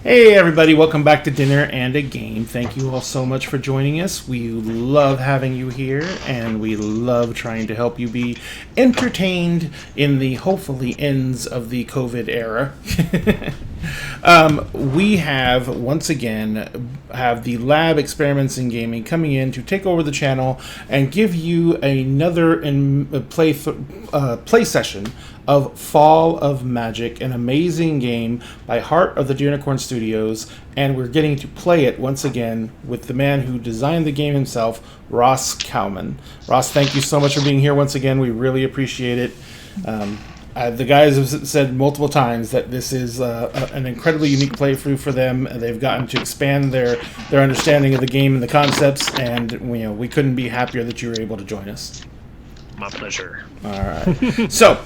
Hey everybody, welcome back to Dinner and a Game. Thank you all so much for joining us. We love having you here, and we love trying to help you be entertained in the hopefully ends of the COVID era. We have, once again, have the Lab Experiments in Gaming coming in to take over the channel and give you another play session of Fall of Magic, an amazing game by Heart of the Unicorn Studios, and we're getting to play it once again with the man who designed the game himself, Ross Cowman. Ross, thank you so much for being here once again. We really appreciate it. The guys have said multiple times that this is an incredibly unique playthrough for them. They've gotten to expand their understanding of the game and the concepts, and we couldn't be happier that you were able to join us. My pleasure. All right. So,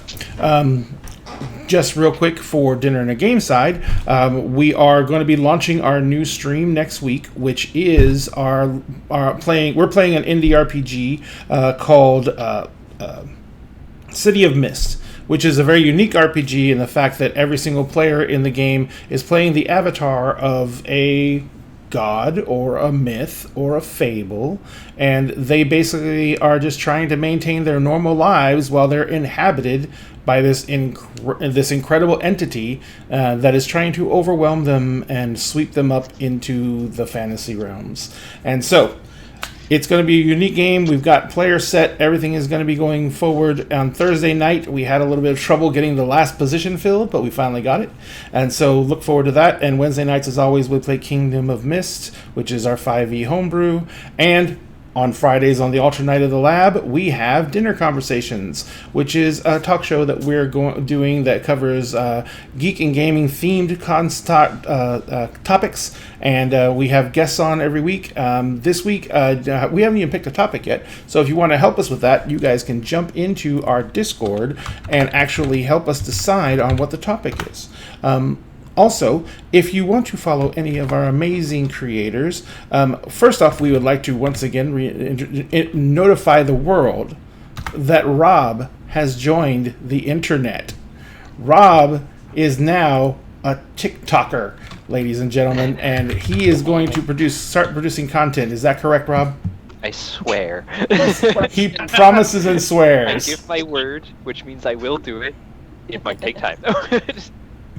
just real quick for Dinner and a Game side, we are going to be launching our new stream next week, which is we're playing an indie RPG called City of Mist, which is a very unique RPG in the fact that every single player in the game is playing the avatar of a god or a myth or a fable, and they basically are just trying to maintain their normal lives while they're inhabited by this incredible entity that is trying to overwhelm them and sweep them up into the fantasy realms. And so it's going to be a unique game. We've got players set. Everything is going to be going forward. On Thursday night, we had a little bit of trouble getting the last position filled, but we finally got it. And so look forward to that. And Wednesday nights, as always, we play Kingdom of Mist, which is our 5e homebrew. And on Fridays, on the alternate night of the lab, we have Dinner Conversations, which is a talk show that we're doing that covers geek and gaming themed topics, and we have guests on every week. This week, we haven't even picked a topic yet, so if you want to help us with that, you guys can jump into our Discord and actually help us decide on what the topic is. Also, if you want to follow any of our amazing creators, first off, we would like to once again notify the world that Rob has joined the internet. Rob is now a TikToker, ladies and gentlemen, and he is going to start producing content. Is that correct, Rob? I swear. He promises and swears. I give my word, which means I will do it. It might take time, though.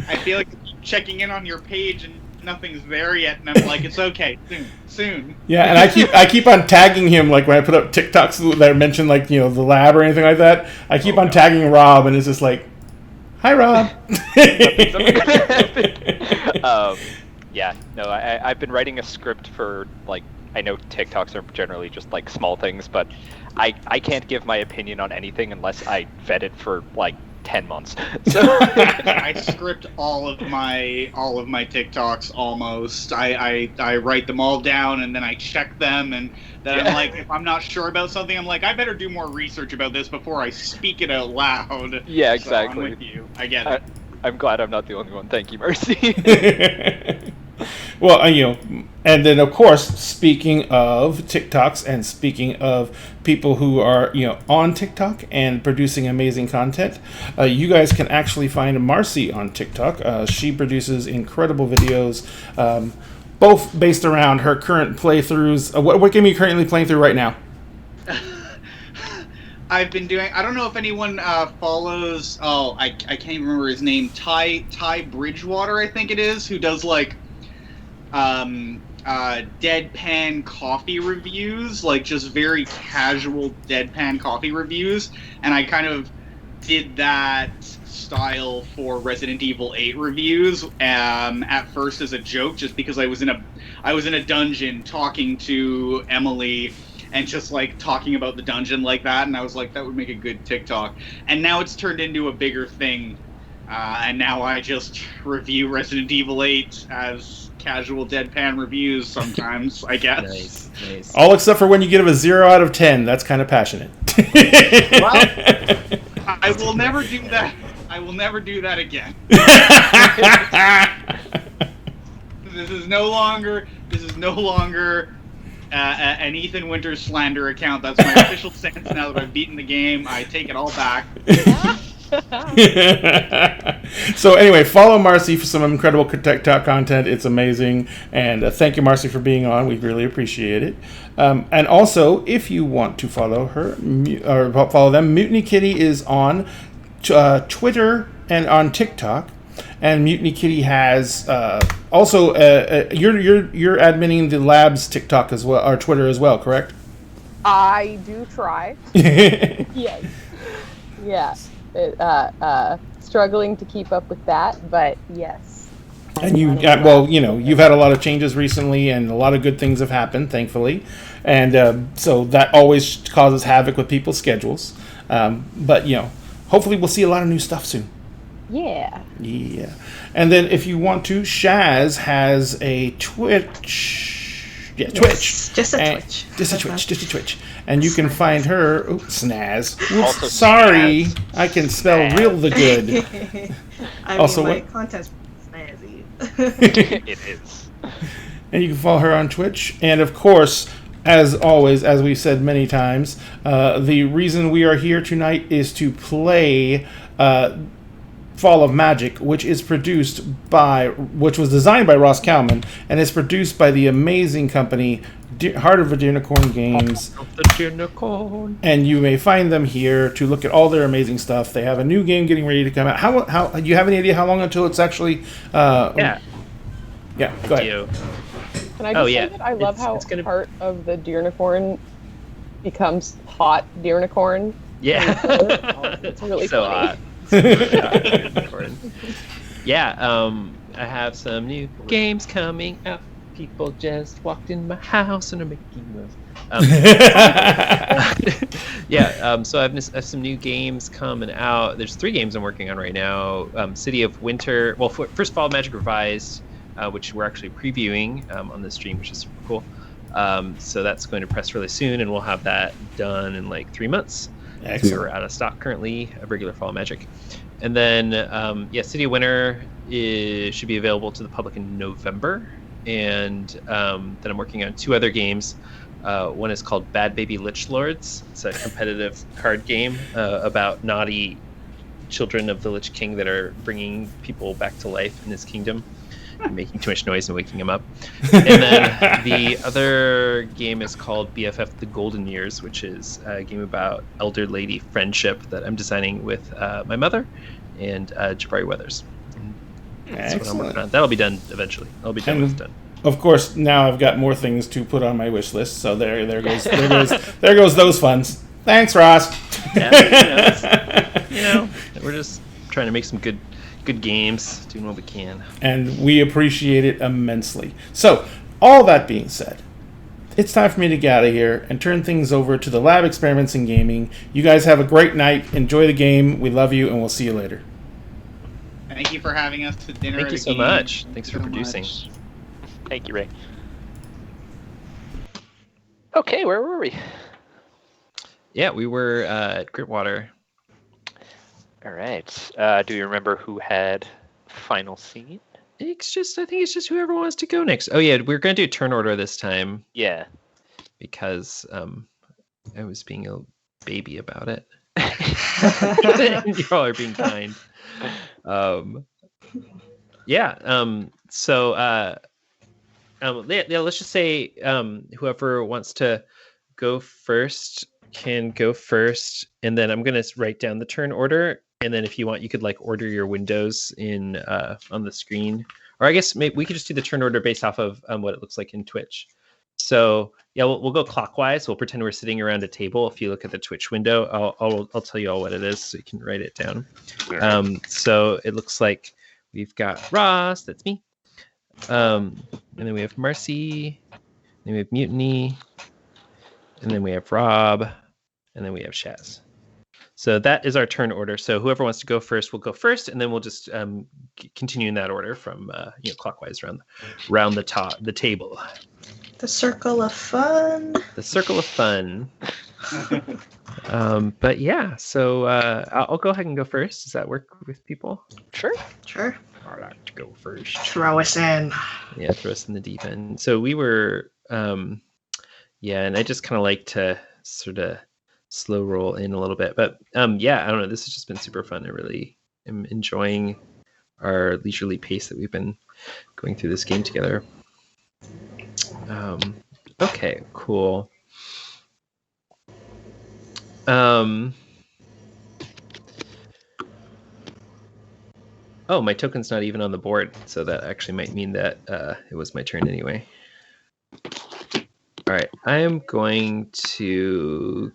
I feel like checking in on your page and nothing's there yet, and I'm like, it's okay, soon. Yeah, and I keep on tagging him, like when I put up TikToks that mention like the lab or anything like that. I keep on tagging Rob, and it's just like, hi Rob. Yeah, no, I've been writing a script for I know TikToks are generally just like small things, but I can't give my opinion on anything unless I vet it for 10 months. So I script all of my TikToks almost. I write them all down and then I check them, and then I'm like, if I'm not sure about something, I'm like, I better do more research about this before I speak it out loud. Yeah, exactly. So I'm with you. I get it. I'm glad I'm not the only one. Thank you, Mercy. Well, and then of course, speaking of TikToks and speaking of people who are on TikTok and producing amazing content, you guys can actually find Marcy on TikTok. She produces incredible videos, both based around her current playthroughs. What game are you currently playing through right now? I've been doing. I don't know if anyone follows. Oh, I can't even remember his name. Ty Bridgewater, I think it is, who does deadpan coffee reviews, just very casual deadpan coffee reviews, and I kind of did that style for Resident Evil 8 reviews at first as a joke, just because I was in a dungeon talking to Emily and just talking about the dungeon like that, and I was like, that would make a good TikTok. And now it's turned into a bigger thing, and now I just review Resident Evil 8 as casual deadpan reviews sometimes, I guess. Nice. All except for when you give it a 0 out of 10. That's kind of passionate. Well, I will never do that. I will never do that again. This is no longer an Ethan Winters slander account. That's my official stance now that I've beaten the game. I take it all back. So anyway, follow Marcy for some incredible TikTok content. It's amazing, and thank you, Marcy, for being on. We really appreciate it. And also, if you want to follow her or follow them, Mutiny Kitty is on Twitter and on TikTok. And Mutiny Kitty has also you're adminning the lab's TikTok as well, or Twitter as well, correct? I do try. Yes. Yeah. Struggling to keep up with that, but yes. And you've had a lot of changes recently, and a lot of good things have happened, thankfully. And so that always causes havoc with people's schedules. But hopefully we'll see a lot of new stuff soon. Yeah. And then if you want to, Shaz has a Twitch. Yeah, Twitch. Just a Twitch. And you can find her. Oops, Snaz. Oops, Also sorry. Snaz. I can spell real the good. My content's snazzy. It is. And you can follow her on Twitch. And of course, as always, as we've said many times, the reason we are here tonight is to play Fall of Magic, which was designed by Ross Kalman and is produced by the amazing company Heart of the Unicorn Games. And you may find them here to look at all their amazing stuff. They have a new game getting ready to come out. How do you have any idea how long until it's actually? Yeah. Go ahead. Can I just say that I love how part of the Deernicorn becomes hot Deernicorn? Yeah. It's really so funny. hot. Yeah, I have some new games coming out. People just walked in my house and are making moves. So I have some new games coming out. There's 3 games I'm working on right now. City of Winter. Well, first Fall of Magic Revised, which we're actually previewing on the stream, which is super cool. So that's going to press really soon, and we'll have that done in like 3 months. Excellent. We're out of stock currently of regular Fall of Magic. And then, City of Winter should be available to the public in November. And then I'm working on 2 other games. One is called Bad Baby Lich Lords. It's a competitive card game about naughty children of the Lich King that are bringing people back to life in his kingdom, making too much noise and waking him up. And then the other game is called BFF The Golden Years, which is a game about elder lady friendship that I'm designing with my mother and Jabari Weathers. That's what I'm working on. That'll be done eventually. I'll be done when it's done. Of course, now I've got more things to put on my wish list. So there goes those funds. Thanks, Ross. Yeah, we're just trying to make some good games, doing what we can. And we appreciate it immensely. So, all that being said, it's time for me to get out of here and turn things over to the Lab Experiments in Gaming. You guys have a great night. Enjoy the game. We love you, and we'll see you later. Thank you for having us to dinner. Thank you so much. Thanks for producing. Thank you, Ray. Okay, where were we? Yeah, we were at Gritwater. All right. Do you remember who had final scene? I think it's just whoever wants to go next. Oh yeah, we're gonna do turn order this time. Yeah. Because I was being a baby about it. You all are being kind. Let's just say whoever wants to go first can go first, and then I'm gonna write down the turn order, and then if you want, you could like order your windows in on the screen, or I guess maybe we could just do the turn order based off of what it looks like in Twitch. So yeah, we'll go clockwise. We'll pretend we're sitting around a table. If you look at the Twitch window, I'll tell you all what it is so you can write it down. So it looks like we've got Ross, that's me, and then we have Marcy, then we have Mutiny, and then we have Rob, and then we have Shaz. So that is our turn order. So whoever wants to go first will go first, and then we'll just continue in that order from clockwise around the table. The circle of fun. The circle of fun. But yeah, so I'll go ahead and go first. Does that work with people? Sure. I'd like to go first. Throw us in. Yeah, throw us in the deep end. So we were, and I just kind of like to sort of slow roll in a little bit. But yeah, I don't know. This has just been super fun. I really am enjoying our leisurely pace that we've been going through this game together. Okay, cool. Oh, my token's not even on the board, so that actually might mean that it was my turn anyway. All right, I am going to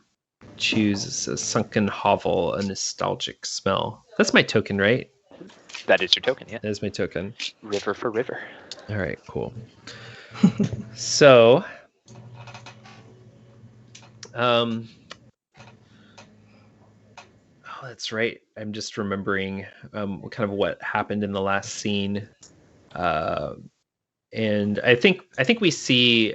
choose a sunken hovel, a nostalgic smell. That's my token, right? That is your token, yeah. That is my token. River for river. All right, cool. So, oh, that's right. I'm just remembering kind of what happened in the last scene, and I think we see.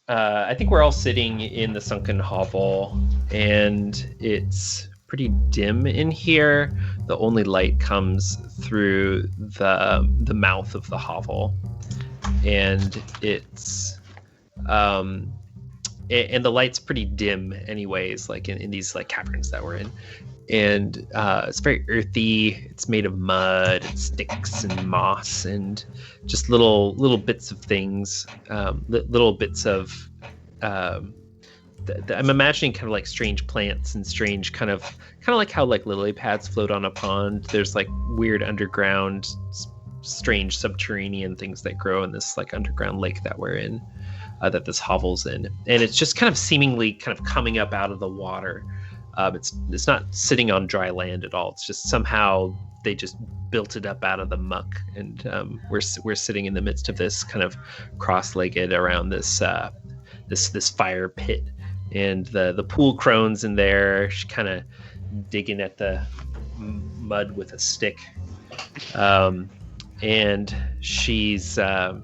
I think we're all sitting in the sunken hovel, and it's pretty dim in here. The only light comes through the mouth of the hovel, and it's and the light's pretty dim anyways, like in these like caverns that we're in. And it's very earthy. It's made of mud and sticks and moss and just little bits of things, little bits of I'm imagining kind of like strange plants and strange kind of like how like lily pads float on a pond. There's like weird underground, strange subterranean things that grow in this like underground lake that we're in, that this hovel's in, and it's just kind of seemingly kind of coming up out of the water. It's not sitting on dry land at all. It's just somehow they just built it up out of the muck, and we're sitting in the midst of this kind of cross-legged around this this fire pit, and the pool crone's in there, kind of digging at the mud with a stick, and she's I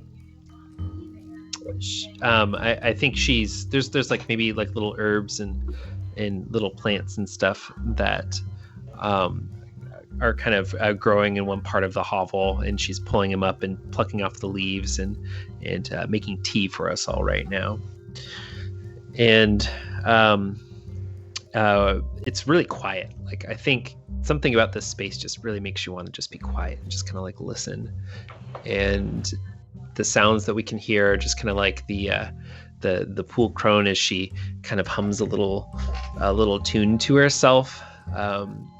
think there's like maybe like little herbs and little plants and stuff that are kind of growing in one part of the hovel, and she's pulling them up and plucking off the leaves and making tea for us all right now. And it's really quiet. Like, I think something about this space just really makes you want to just be quiet and just kind of like listen. And the sounds that we can hear are just kind of like the pool crone as she kind of hums a little tune to herself.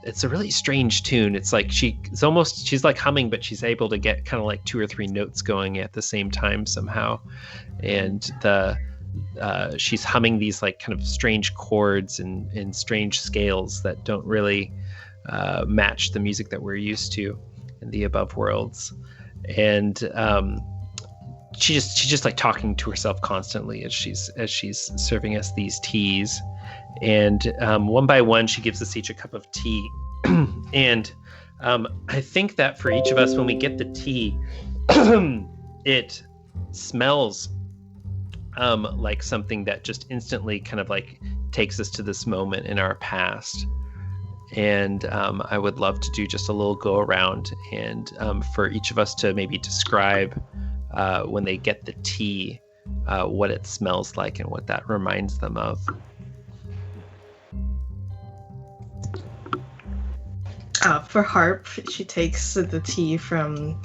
It's a really strange tune. It's like she's like humming, but she's able to get kind of like 2 or 3 notes going at the same time somehow. And she's humming these like kind of strange chords and strange scales that don't really match the music that we're used to in the above worlds. And she's just like talking to herself constantly as she's serving us these teas. And one by one, she gives us each a cup of tea. And I think that for each of us, when we get the tea, it smells like something that just instantly kind of like takes us to this moment in our past. And I would love to do just a little go around and for each of us to maybe describe when they get the tea, what it smells like and what that reminds them of. For Harp, she takes the tea from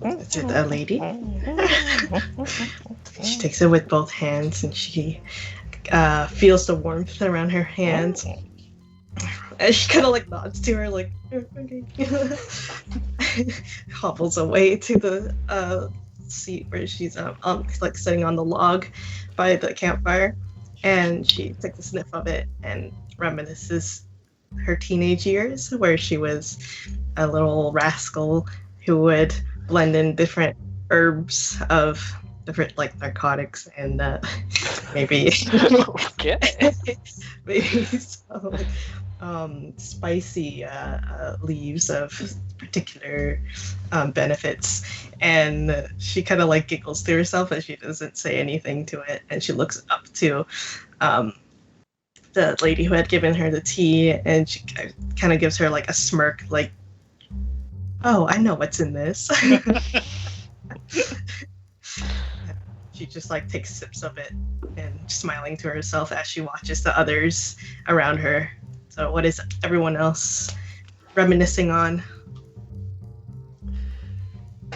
is it a lady? She takes it with both hands, and she feels the warmth around her hands. And she kind of like nods to her, like, okay. Hobbles away to the seat where she's like sitting on the log by the campfire, and she takes a sniff of it and reminisces her teenage years, where she was a little rascal who would blend in different herbs of different like narcotics and maybe maybe some spicy leaves of particular benefits. And she kind of like giggles to herself as she doesn't say anything to it, and she looks up to the lady who had given her the tea, and she kind of gives her like a smirk, like, oh, I know what's in this. she just like takes sips of it and smiling to herself as she watches the others around her. So what is everyone else reminiscing on?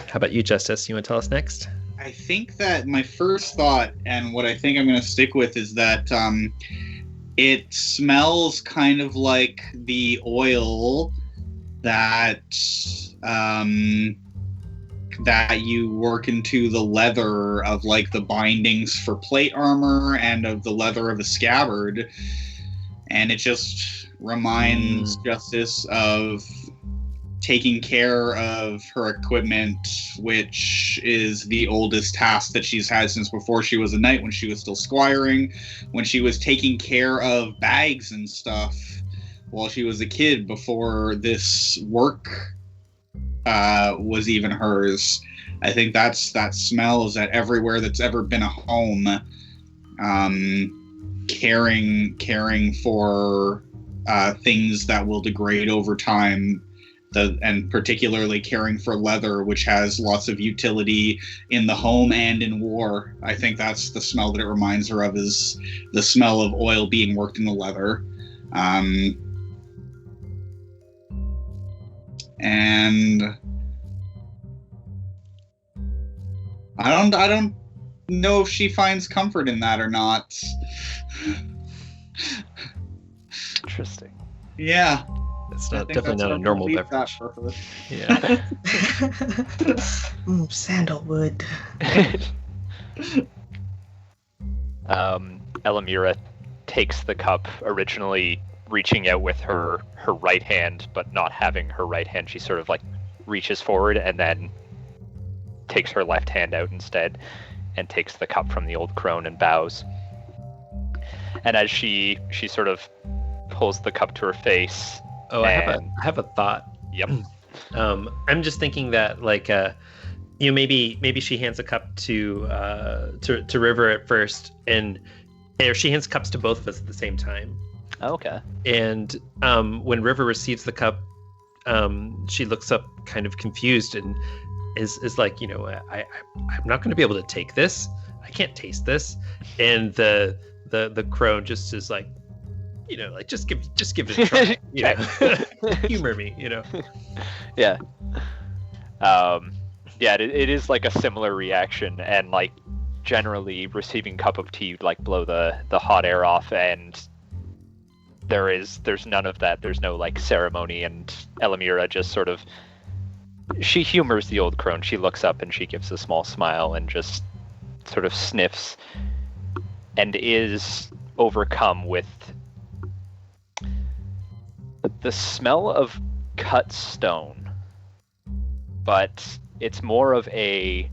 How about you, Justice? You want to tell us next? I think that my first thought, and what I think I'm going to stick with, is that it smells kind of like the oil that that you work into the leather of like the bindings for plate armor and of the leather of a scabbard, and it just reminds Justice of taking care of her equipment, which is the oldest task that she's had since before she was a knight, when she was still squiring, when she was taking care of bags and stuff while she was a kid before this work was even hers. I think that smell is at everywhere that's ever been a home, caring for things that will degrade over time, and particularly caring for leather, which has lots of utility in the home and in war. I think that's the smell that it reminds her of, is the smell of oil being worked in the leather. And I don't know if she finds comfort in that or not. Interesting. Yeah. It's definitely not a normal beverage. Yeah. Sandalwood. Elamira takes the cup, originally reaching out with her right hand, but not having her right hand. She sort of like reaches forward and then takes her left hand out instead, and takes the cup from the old crone and bows. And as she sort of pulls the cup to her face. Oh, I have a thought. Yep. I'm just thinking that like maybe she hands a cup to River at first, or she hands cups to both of us at the same time. Oh, okay. And when River receives the cup, she looks up kind of confused and is like, I'm not going to be able to take this. I can't taste this. And the crone just is like, like just give it a try. Humor me, Yeah. It is like a similar reaction, and like generally receiving cup of tea would like blow the hot air off, and there's none of that. There's no like ceremony, and Elamira just sort of, she humors the old crone. She looks up and she gives a small smile and just sort of sniffs, and is overcome with the smell of cut stone, but it's more of a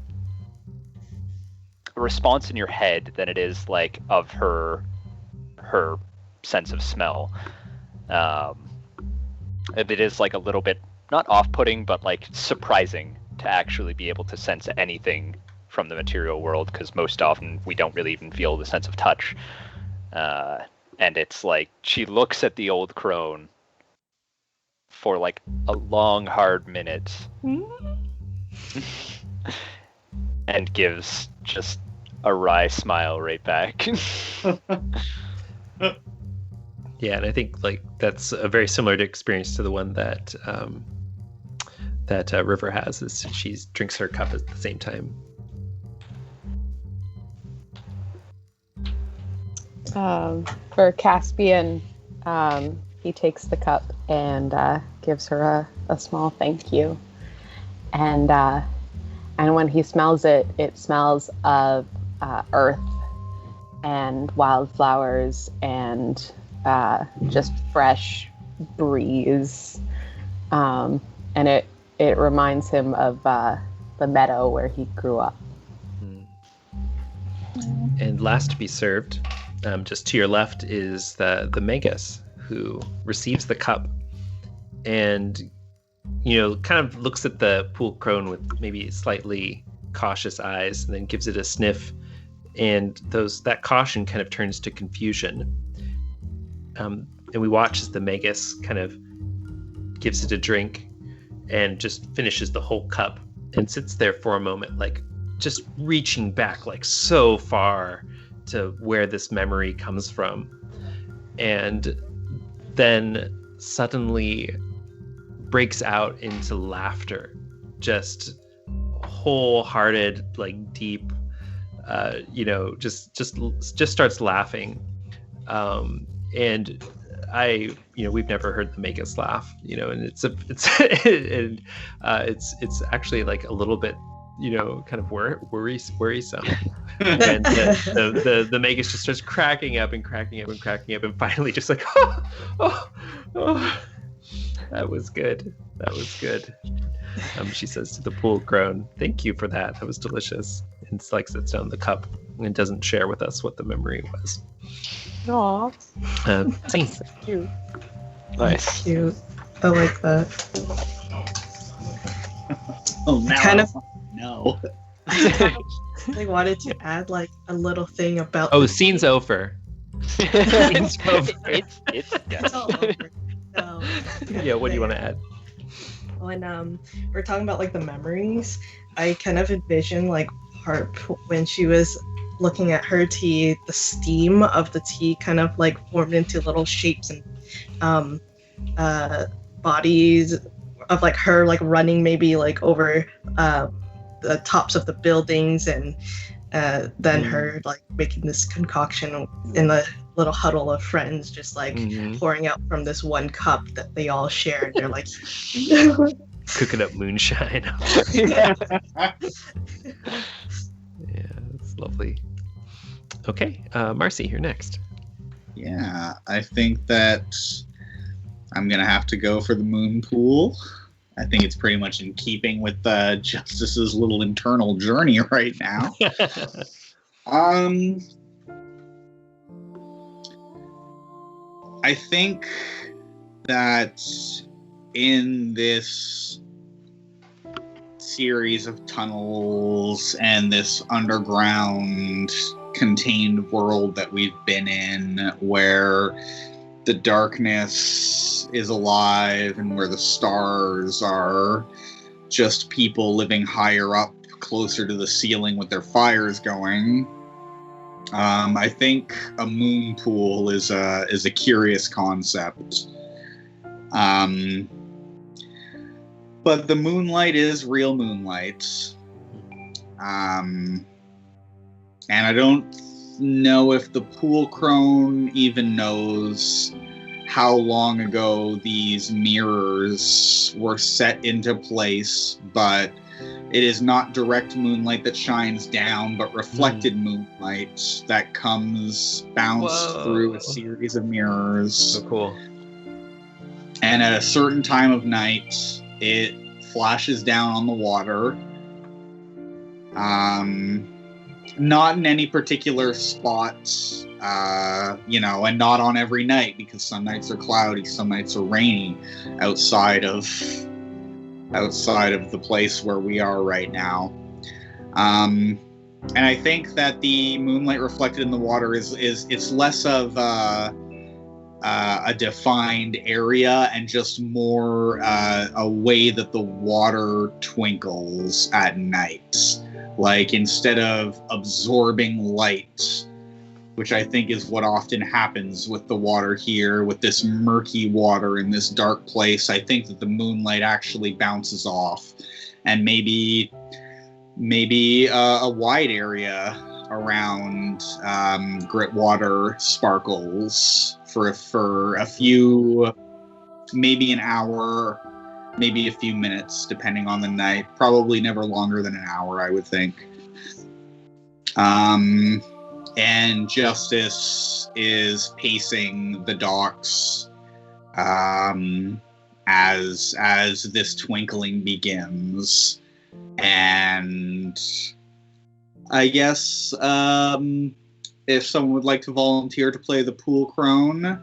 response in your head than it is like of her sense of smell. It is like a little bit, not off-putting, but like surprising to actually be able to sense anything from the material world, because most often we don't really even feel the sense of touch. And it's like she looks at the old crone for like a long, hard minute and gives just a wry smile right back. Yeah, and I think like that's a very similar experience to the one that River has, is she drinks her cup at the same time. For Caspian, he takes the cup and gives her a small thank you, and when he smells it, it smells of earth and wildflowers and just fresh breeze, and it reminds him of the meadow where he grew up. And last to be served, just to your left, is the Magus, who receives the cup and kind of looks at the pool crone with maybe slightly cautious eyes, and then gives it a sniff, and that caution kind of turns to confusion. And we watch as the Magus kind of gives it a drink and just finishes the whole cup and sits there for a moment like just reaching back like so far to where this memory comes from. And then suddenly breaks out into laughter, just wholehearted, like deep, just starts laughing. And we've never heard the Magus laugh, and it's actually like a little bit, kind of worrisome. And the Magus just starts cracking up, and finally just like, oh, that was good. She says to the pool crone, "Thank you for that. That was delicious." And like sits down the cup and doesn't share with us what the memory was. Aww. Scene. So cute. Nice. Cute. I like that. Oh, now Kind of. No. I wanted to add like a little thing about. Oh, scene's over. Scene's over. It's all over. So, Yeah. What do you want to add? When we're talking about like the memories, I kind of envision like Harp when she was looking at her tea, the steam of the tea kind of like formed into little shapes and bodies of like her like running maybe like over the tops of the buildings, and then her like making this concoction in the little huddle of friends, just like pouring out from this one cup that they all share, and they're like cooking up moonshine. Yeah. Yeah, it's lovely. Okay, Marcy, you're next. Yeah, I think that I'm gonna have to go for the moon pool. I think it's pretty much in keeping with Justice's little internal journey right now. I think that in this series of tunnels and this underground contained world that we've been in, where the darkness is alive and where the stars are just people living higher up, closer to the ceiling with their fires going, I think a moon pool is a curious concept. But the moonlight is real moonlight. And I don't know if the pool crone even knows how long ago these mirrors were set into place, but it is not direct moonlight that shines down, but reflected moonlight that comes bounced through a series of mirrors. So cool. And at a certain time of night, it flashes down on the water. Not in any particular spot, and not on every night, because some nights are cloudy, some nights are rainy outside of the place where we are right now. And I think that the moonlight reflected in the water is it's less of a defined area and just more a way that the water twinkles at night. Like, instead of absorbing light, which I think is what often happens with the water here, with this murky water in this dark place, I think that the moonlight actually bounces off, and maybe a wide area around Gritwater sparkles for a few, maybe an hour, maybe a few minutes, depending on the night. Probably never longer than an hour, I would think. And Justice is pacing the docks as this twinkling begins. And I guess if someone would like to volunteer to play the pool crone.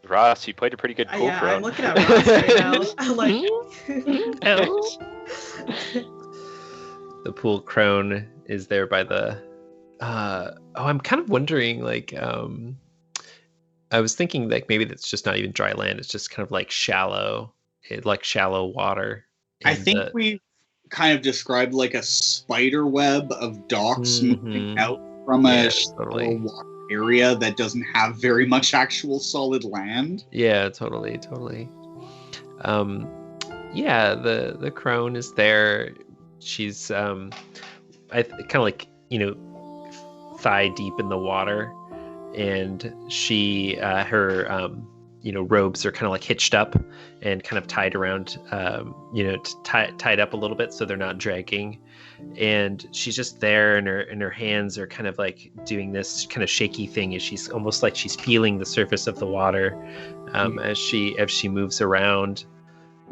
Ross, you played a pretty good pool crone. I'm looking at Ross right now. I'm like, the pool crone is there by the. I'm kind of wondering, like, I was thinking like maybe that's just not even dry land. It's just kind of like shallow water. I think we kind of described like a spider web of docks moving out from a shallow water area that doesn't have very much actual solid land. Yeah, totally. Yeah, the crone is there. She's kind of like, thigh deep in the water, and she her robes are kind of like hitched up and kind of tied around, tied up a little bit so they're not dragging. And she's just there, and her hands are kind of like doing this kind of shaky thing as she's almost like she's feeling the surface of the water as she moves around.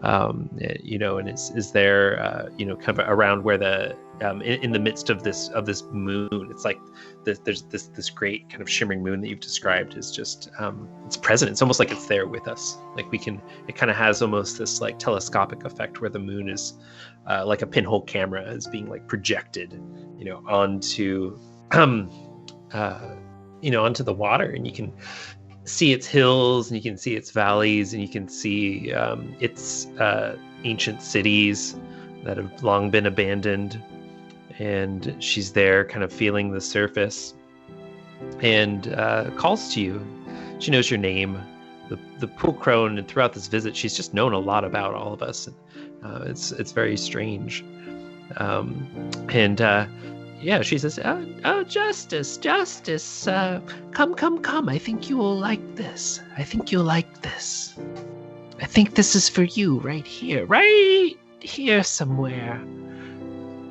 And is there, kind of around where the in the midst of this moon. It's like there's this great kind of shimmering moon that you've described is just it's present. It's almost like it's there with us. Like it kind of has almost this like telescopic effect where the moon is like a pinhole camera is being like projected, onto onto the water, and you can see its hills, and you can see its valleys, and you can see its ancient cities that have long been abandoned. And she's there kind of feeling the surface and calls to you. She knows your name, the Pool Crone, and throughout this visit she's just known a lot about all of us. It's very strange. Yeah, she says, oh, Justice, come. I think you will like this. I think this is for you right here somewhere.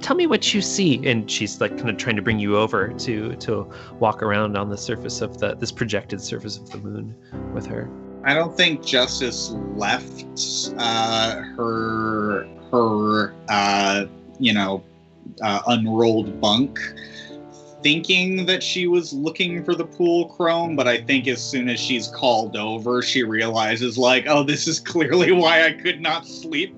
Tell me what you see. And she's like kind of trying to bring you over to walk around on the surface of this projected surface of the moon with her. I don't think Justice left her unrolled bunk thinking that she was looking for the Pool Crone, but I think as soon as she's called over, she realizes like, oh, this is clearly why I could not sleep.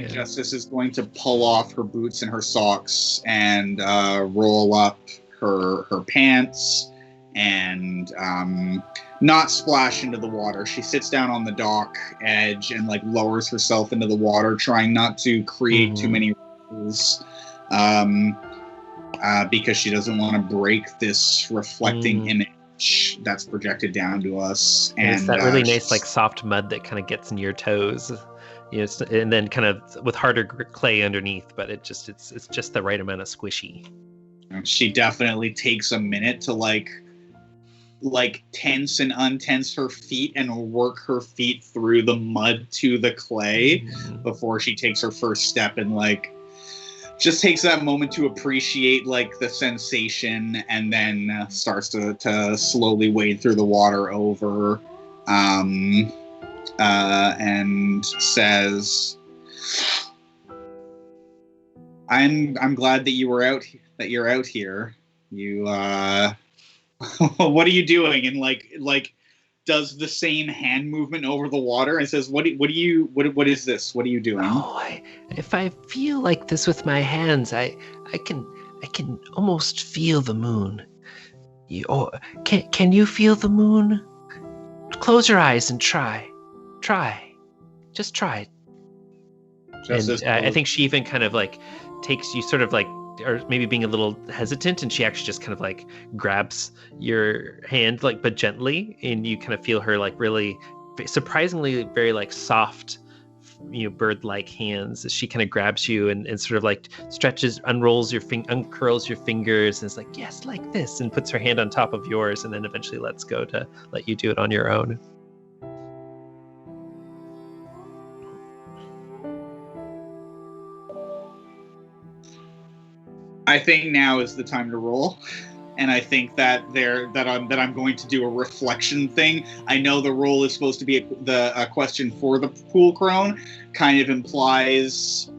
Justice is going to pull off her boots and her socks and roll up her pants and not splash into the water. She sits down on the dock edge and like lowers herself into the water, trying not to create too many ripples, because she doesn't want to break this reflecting image that's projected down to us. And it's that really nice like soft mud that kind of gets in your toes, and then kind of with harder clay underneath, but it's just the right amount of squishy. And she definitely takes a minute to like tense and untense her feet and work her feet through the mud to the clay before she takes her first step, and like just takes that moment to appreciate like the sensation, and then starts to slowly wade through the water over, and says, I'm glad that you're out here. You what are you doing? And like does the same hand movement over the water and says, what is this? What are you doing? If I feel like this with my hands, I can almost feel the moon. Can you feel the moon? Close your eyes and try. Just try. I think she even kind of like takes you sort of like, or maybe being a little hesitant, and she actually just kind of like grabs your hand, like, but gently, and you kind of feel her like really surprisingly very like soft, bird-like hands as she kind of grabs you and sort of like stretches, uncurls your fingers, and is like, yes, like this, and puts her hand on top of yours, and then eventually lets go to let you do it on your own. I think now is the time to roll, and I think that I'm going to do a reflection thing. I know the roll is supposed to be a question for the Pool Crone, kind of implies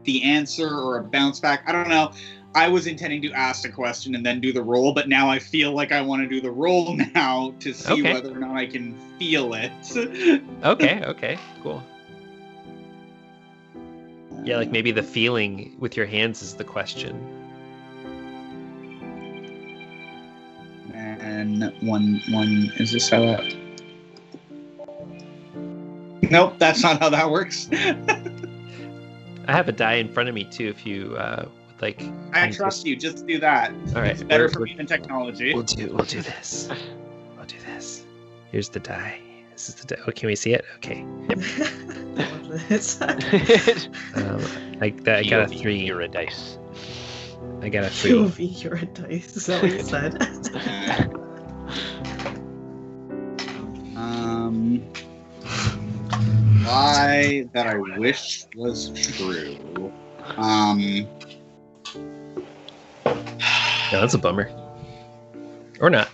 the answer or a bounce back. I don't know. I was intending to ask a question and then do the roll, but now I feel like I want to do the roll now to see whether or not I can feel it. Okay, cool. Yeah, like maybe the feeling with your hands is the question. And one. Is this how that? Nope, that's not how that works. I have a die in front of me too. If you would like, I trust you. Just do that. All right, it's better for me than technology. We'll do this. We'll do this. Here's the die. This is the die. Oh, can we see it? Okay. I got a 3. You're a dice. I got a 3. POV, you're a dice. Is that what you said? Lie that I wish was true. No, that's a bummer. Or not.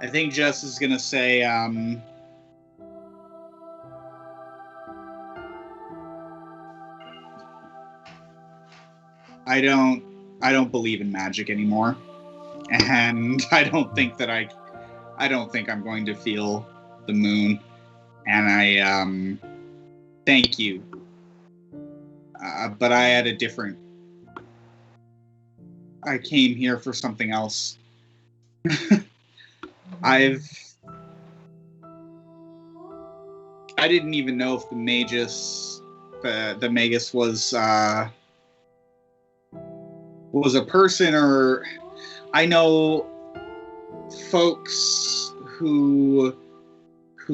I think Jess is gonna say, I don't believe in magic anymore, and I don't think I'm going to feel the moon, and I thank you, but I had a different. I came here for something else. I didn't even know if the Magus was a person, or I know folks who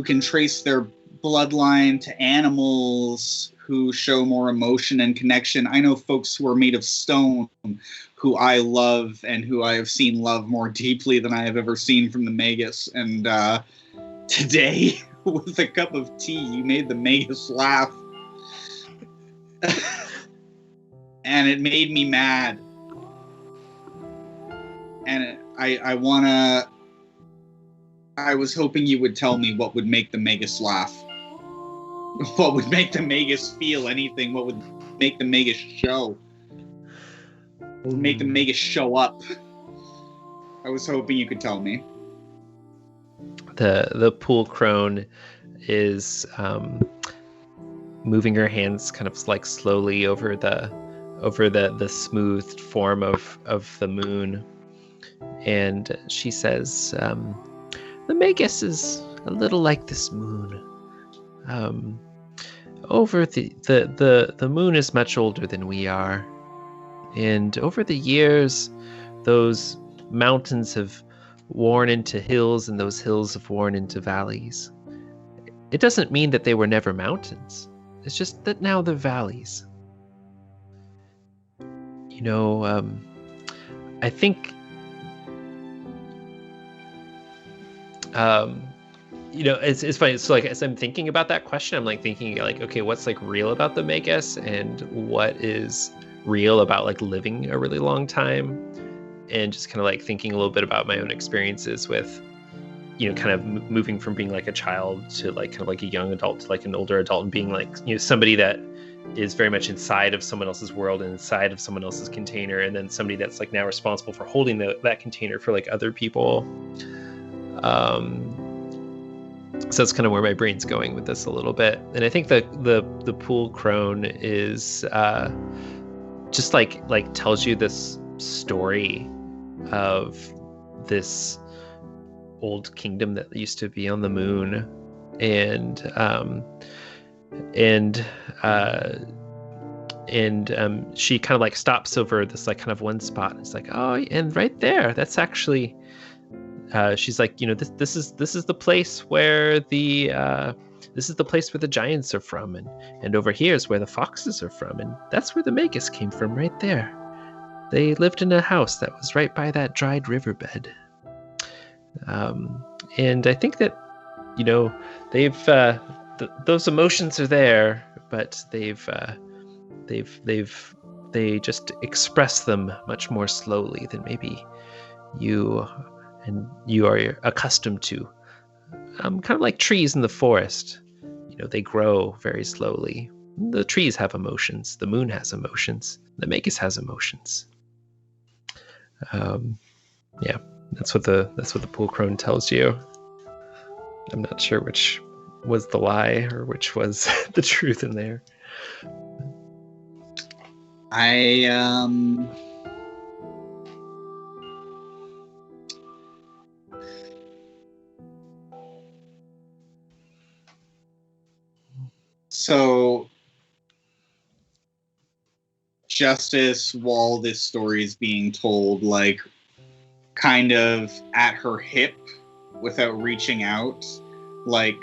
can trace their bloodline to animals who show more emotion and connection. I know folks who are made of stone who I love and who I have seen love more deeply than I have ever seen from the Magus. And today, with a cup of tea, you made the Magus laugh. And it made me mad. And I was hoping you would tell me what would make the Magus laugh. What would make the Magus feel anything? What would make the Magus show? What would make the Magus show up? I was hoping you could tell me. The pool crone is moving her hands kind of like slowly over the smooth form of the moon, and she says, the Magus is a little like this moon. Over the moon is much older than we are, and over the years those mountains have worn into hills, and those hills have worn into valleys. It doesn't mean that they were never mountains. It's just that now they're valleys. You know, I think you know, it's funny. So like, as I'm thinking about that question, I'm like thinking like, okay, what's like real about the Magus, and what is real about like living a really long time, and just kind of like thinking a little bit about my own experiences with, you know, kind of moving from being like a child to like kind of like a young adult to like an older adult, and being like, you know, somebody that is very much inside of someone else's world and inside of someone else's container, and then somebody that's like now responsible for holding that container for like other people. So that's kind of where my brain's going with this a little bit. And I think the pool crone is just like tells you this story of this old kingdom that used to be on the moon, and she kind of like stops over this like kind of one spot, and it's like, oh, and right there, that's actually she's like, you know, this is the place where the giants are from, and over here is where the foxes are from, and that's where the Magus came from, right there. They lived in a house that was right by that dried riverbed. And I think that, you know, they've those emotions are there, but they just express them much more slowly than maybe you are accustomed to. Kind of like trees in the forest. You know, they grow very slowly. The trees have emotions. The moon has emotions. The Magus has emotions. Yeah, that's what the pool crone tells you. I'm not sure which was the lie or which was the truth in there. So, Justice, while this story is being told, like, kind of at her hip, without reaching out, like,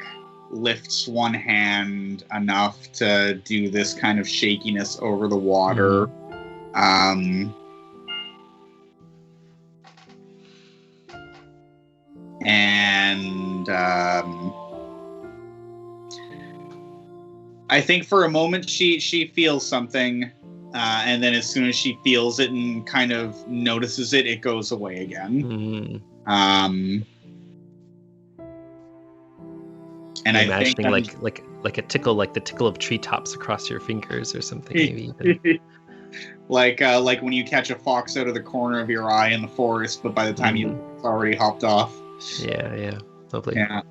lifts one hand enough to do this kind of shakiness over the water. Mm-hmm. And I think for a moment she feels something, and then as soon as she feels it and kind of notices it, it goes away again. And I'm imagining like a tickle, like the tickle of treetops across your fingers or something, maybe. like when you catch a fox out of the corner of your eye in the forest, but by the time it's already hopped off. Yeah, lovely. Yeah,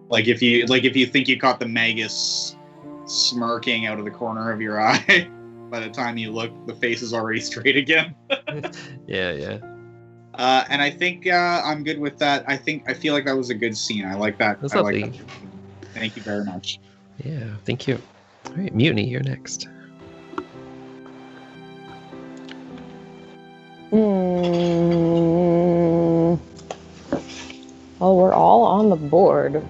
like if you think you caught the magus smirking out of the corner of your eye, by the time you look, the face is already straight again. Yeah. And I think I'm good with that. I feel like that was a good scene. I like that. That's lovely. Like that. Thank you very much. Yeah, thank you. All right, Mutiny, you're next. Well, we're all on the board.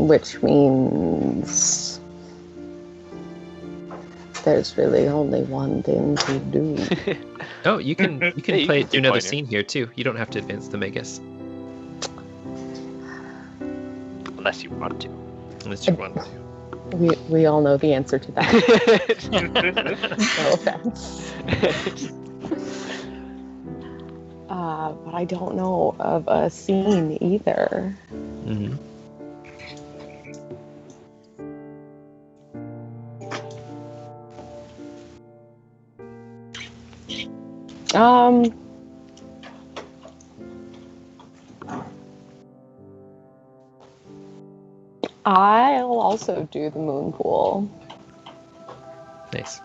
Which means there's really only one thing to do. Oh, you can do another scene here too. You don't have to advance the Magus. Unless you want to. We all know the answer to that. No offense. But I don't know of a scene either. Mm-hmm. I'll also do the moon pool. Nice.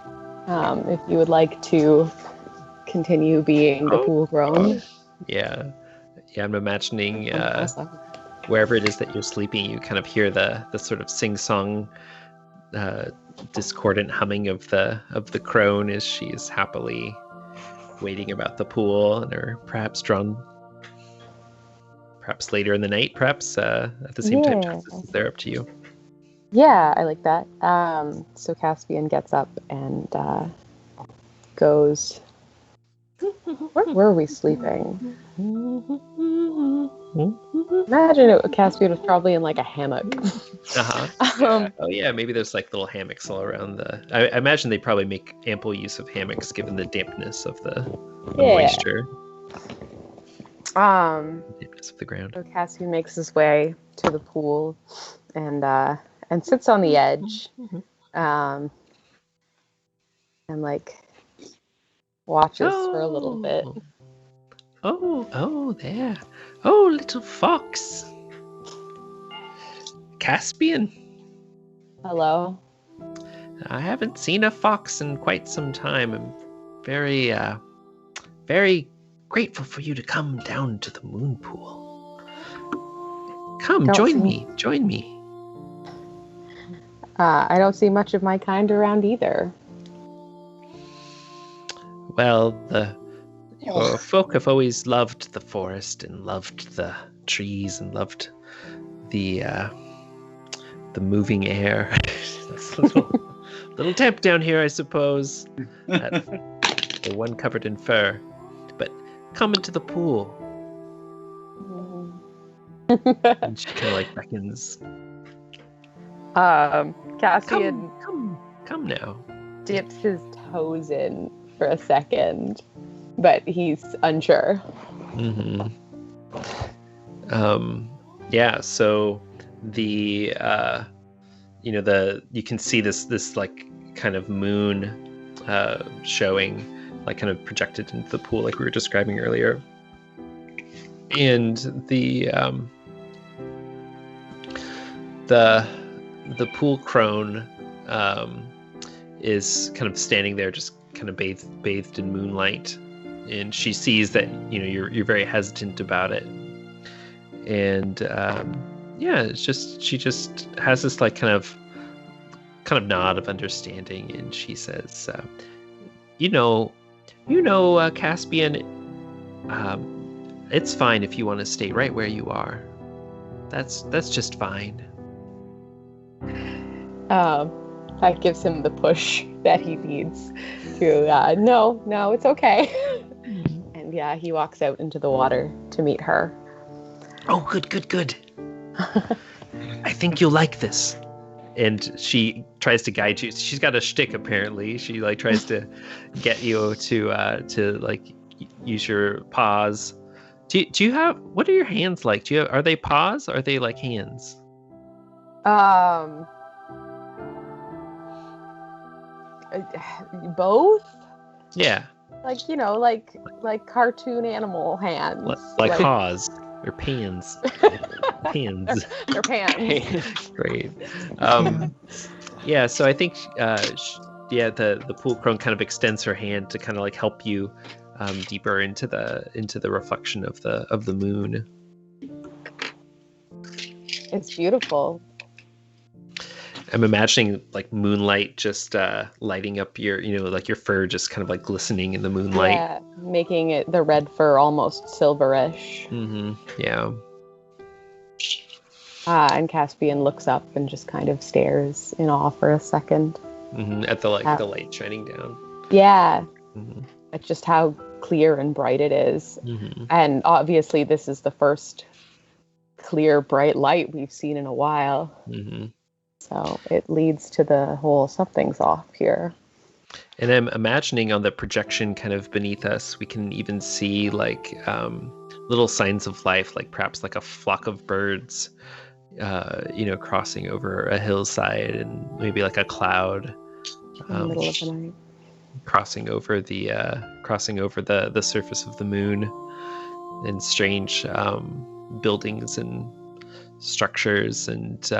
If you would like to continue being the pool crone. Yeah, I'm imagining wherever it is that you're sleeping, you kind of hear the sort of sing-song, discordant humming of the crone as she is happily waiting about the pool, and are perhaps later in the night, perhaps at the same time Justice is there, up to you. Yeah, I like that. So Caspian gets up and goes. Where were we sleeping? Imagine Caspian was probably in like a hammock. Oh yeah, maybe there's like little hammocks all around I imagine they probably make ample use of hammocks given the dampness of the moisture. Dampness of the ground. So Caspian makes his way to the pool and sits on the edge, and like watches for a little bit. Oh, there. Oh, little fox. Caspian. Hello. I haven't seen a fox in quite some time. I'm very, very grateful for you to come down to the moon pool. Come, join me. I don't see much of my kind around either. Well, your folk have always loved the forest and loved the trees and loved the moving air. That's a little damp down here, I suppose. The one covered in fur. But come into the pool. And she kind of like beckons. Caspian come now. Dips his toes in for a second, but he's unsure. Mm-hmm. So the you can see this like kind of moon showing, like kind of projected into the pool, like we were describing earlier. And the pool crone is kind of standing there, just kind of bathed in moonlight, and she sees that you're very hesitant about it, and it's just she just has this like kind of nod of understanding, and she says, Caspian, it's fine if you want to stay right where you are. That's just fine. That gives him the push that he needs to, no, it's okay. And he walks out into the water to meet her. Oh, good. I think you'll like this. And she tries to guide you. She's got a shtick, apparently. She like tries to get you to like use your paws. Do you have, what are your hands like? Are they paws or are they like hands? Both? Yeah. Like cartoon animal hands. Like paws or pans. Pans. They're pans. Great. So I think the pool crone kind of extends her hand to kind of like help you deeper into the reflection of the moon. It's beautiful. I'm imagining like moonlight just lighting up your, like your fur just kind of like glistening in the moonlight. Yeah, making it the red fur almost silverish. Mm-hmm. Yeah. And Caspian looks up and just kind of stares in awe for a second. Mm-hmm. At the light shining down. Yeah. Mm-hmm. At just how clear and bright it is. Mm-hmm. And obviously this is the first clear, bright light we've seen in a while. Mm-hmm. So it leads to the whole something's off here. And I'm imagining on the projection kind of beneath us, we can even see like little signs of life, like perhaps like a flock of birds, crossing over a hillside, and maybe like a cloud in the middle of the night, crossing over the surface of the moon, and strange buildings and structures and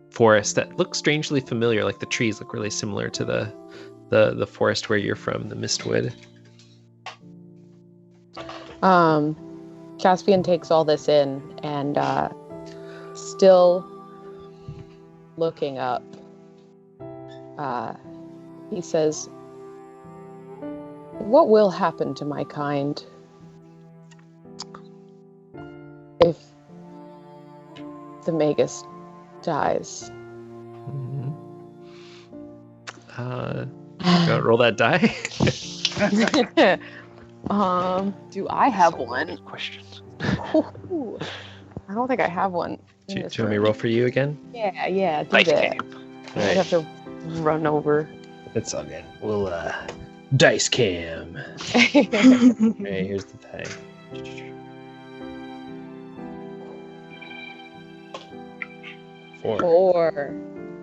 forest that look strangely familiar. Like the trees look really similar to the forest where you're from, the Mistwood. Caspian takes all this in and still looking up, he says, "What will happen to my kind if the Magus dies?" Mm-hmm. Gotta roll that die. Do I have one? Questions. Ooh, I don't think I have one. Do you want me to roll for you again? Yeah. Dice cam. I'd have to run over. It's all good. We'll dice cam. Okay, here's the die. 4.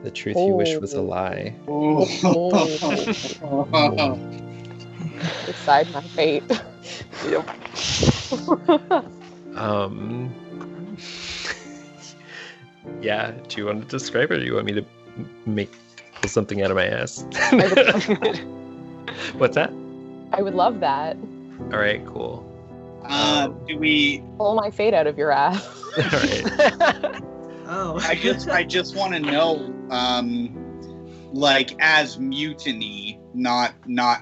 The truth you wish was a lie. Decide my fate. Yep. Yeah, do you want to describe it, or do you want me to pull something out of my ass? What's that? I would love that. All right, cool. Do we pull my fate out of your ass? All right. Oh. I just want to know, like as Mutiny, not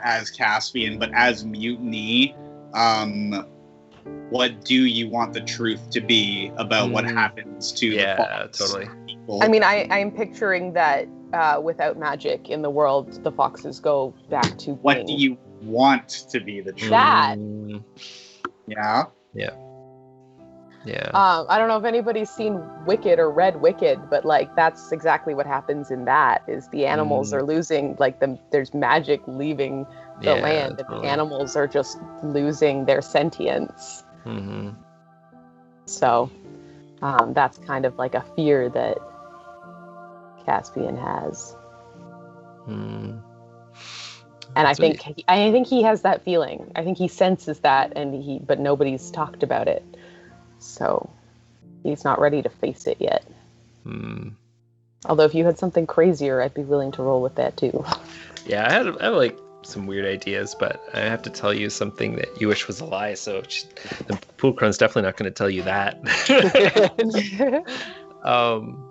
as Caspian, but as Mutiny, what do you want the truth to be about what happens to the fox totally people? I mean, I'm picturing that without magic in the world, the foxes go back to what being... do you want to be the truth? That. Yeah. I don't know if anybody's seen Wicked or read Wicked, but like that's exactly what happens in that. Is the animals are losing, like there's magic leaving the land, and the animals are just losing their sentience. Mm-hmm. So that's kind of like a fear that Caspian has. Hmm. And That's I think he has that feeling. I think he senses that, but nobody's talked about it. So he's not ready to face it yet. Hmm. Although if you had something crazier, I'd be willing to roll with that too. Yeah, I have like some weird ideas, but I have to tell you something that you wish was a lie. So the pool crone's definitely not going to tell you that. um.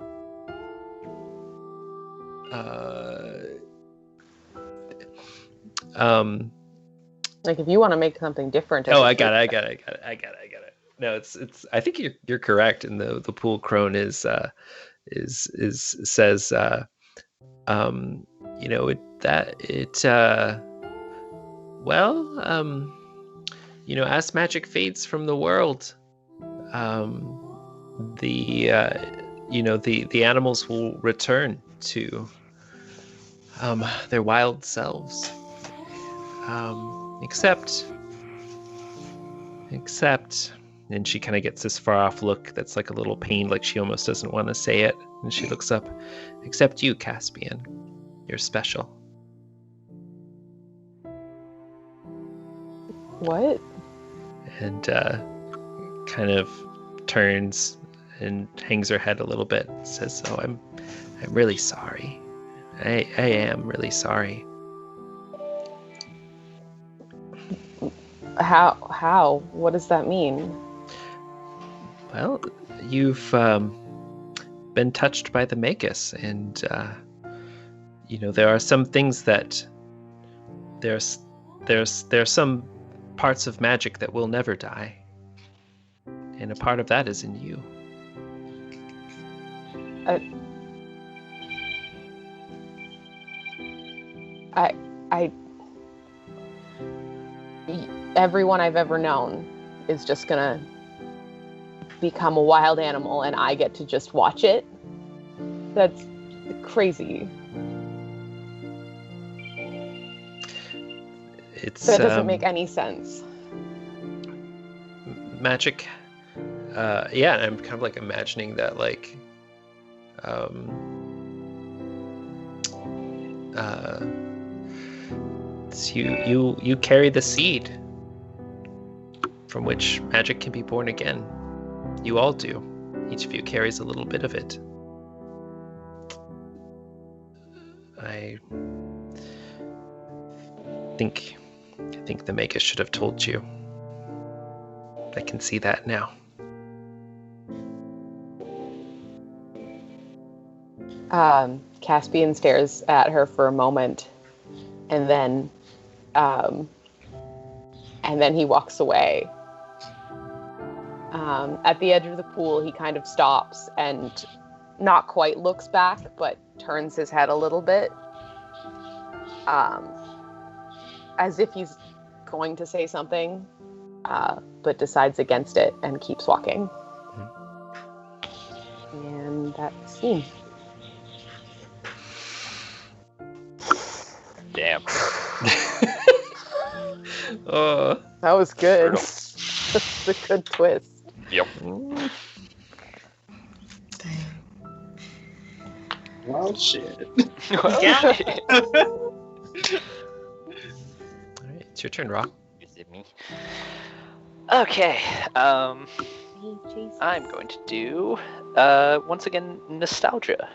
Like if you want to make something different. I got it. No, it's. I think you're correct, and the pool crone says, as magic fades from the world, the animals will return to their wild selves. Except, and she kind of gets this far off look that's like a little pained, like she almost doesn't want to say it. And she looks up, except you, Caspian. You're special. What? And kind of turns and hangs her head a little bit. Says, "Oh, I'm really sorry. I am really sorry." How? What does that mean? Well, you've been touched by the Magus, and there are some things that there's some parts of magic that will never die, and a part of that is in you. Everyone I've ever known is just gonna become a wild animal and I get to just watch it. That's crazy. That doesn't make any sense. Magic. Yeah, I'm kind of like imagining that, like, you carry the seed from which magic can be born again. You all do. Each of you carries a little bit of it. I think the Magus should have told you. I can see that now. Caspian stares at her for a moment, and then he walks away. At the edge of the pool, he kind of stops and not quite looks back, but turns his head a little bit, as if he's going to say something, but decides against it and keeps walking. Mm-hmm. And that's scene. Damn. That was good. That's a good twist. Yep. Dang. Well, shit. Yeah. All right, it's your turn, Rock. Is it me? Okay. I'm going to do once again nostalgia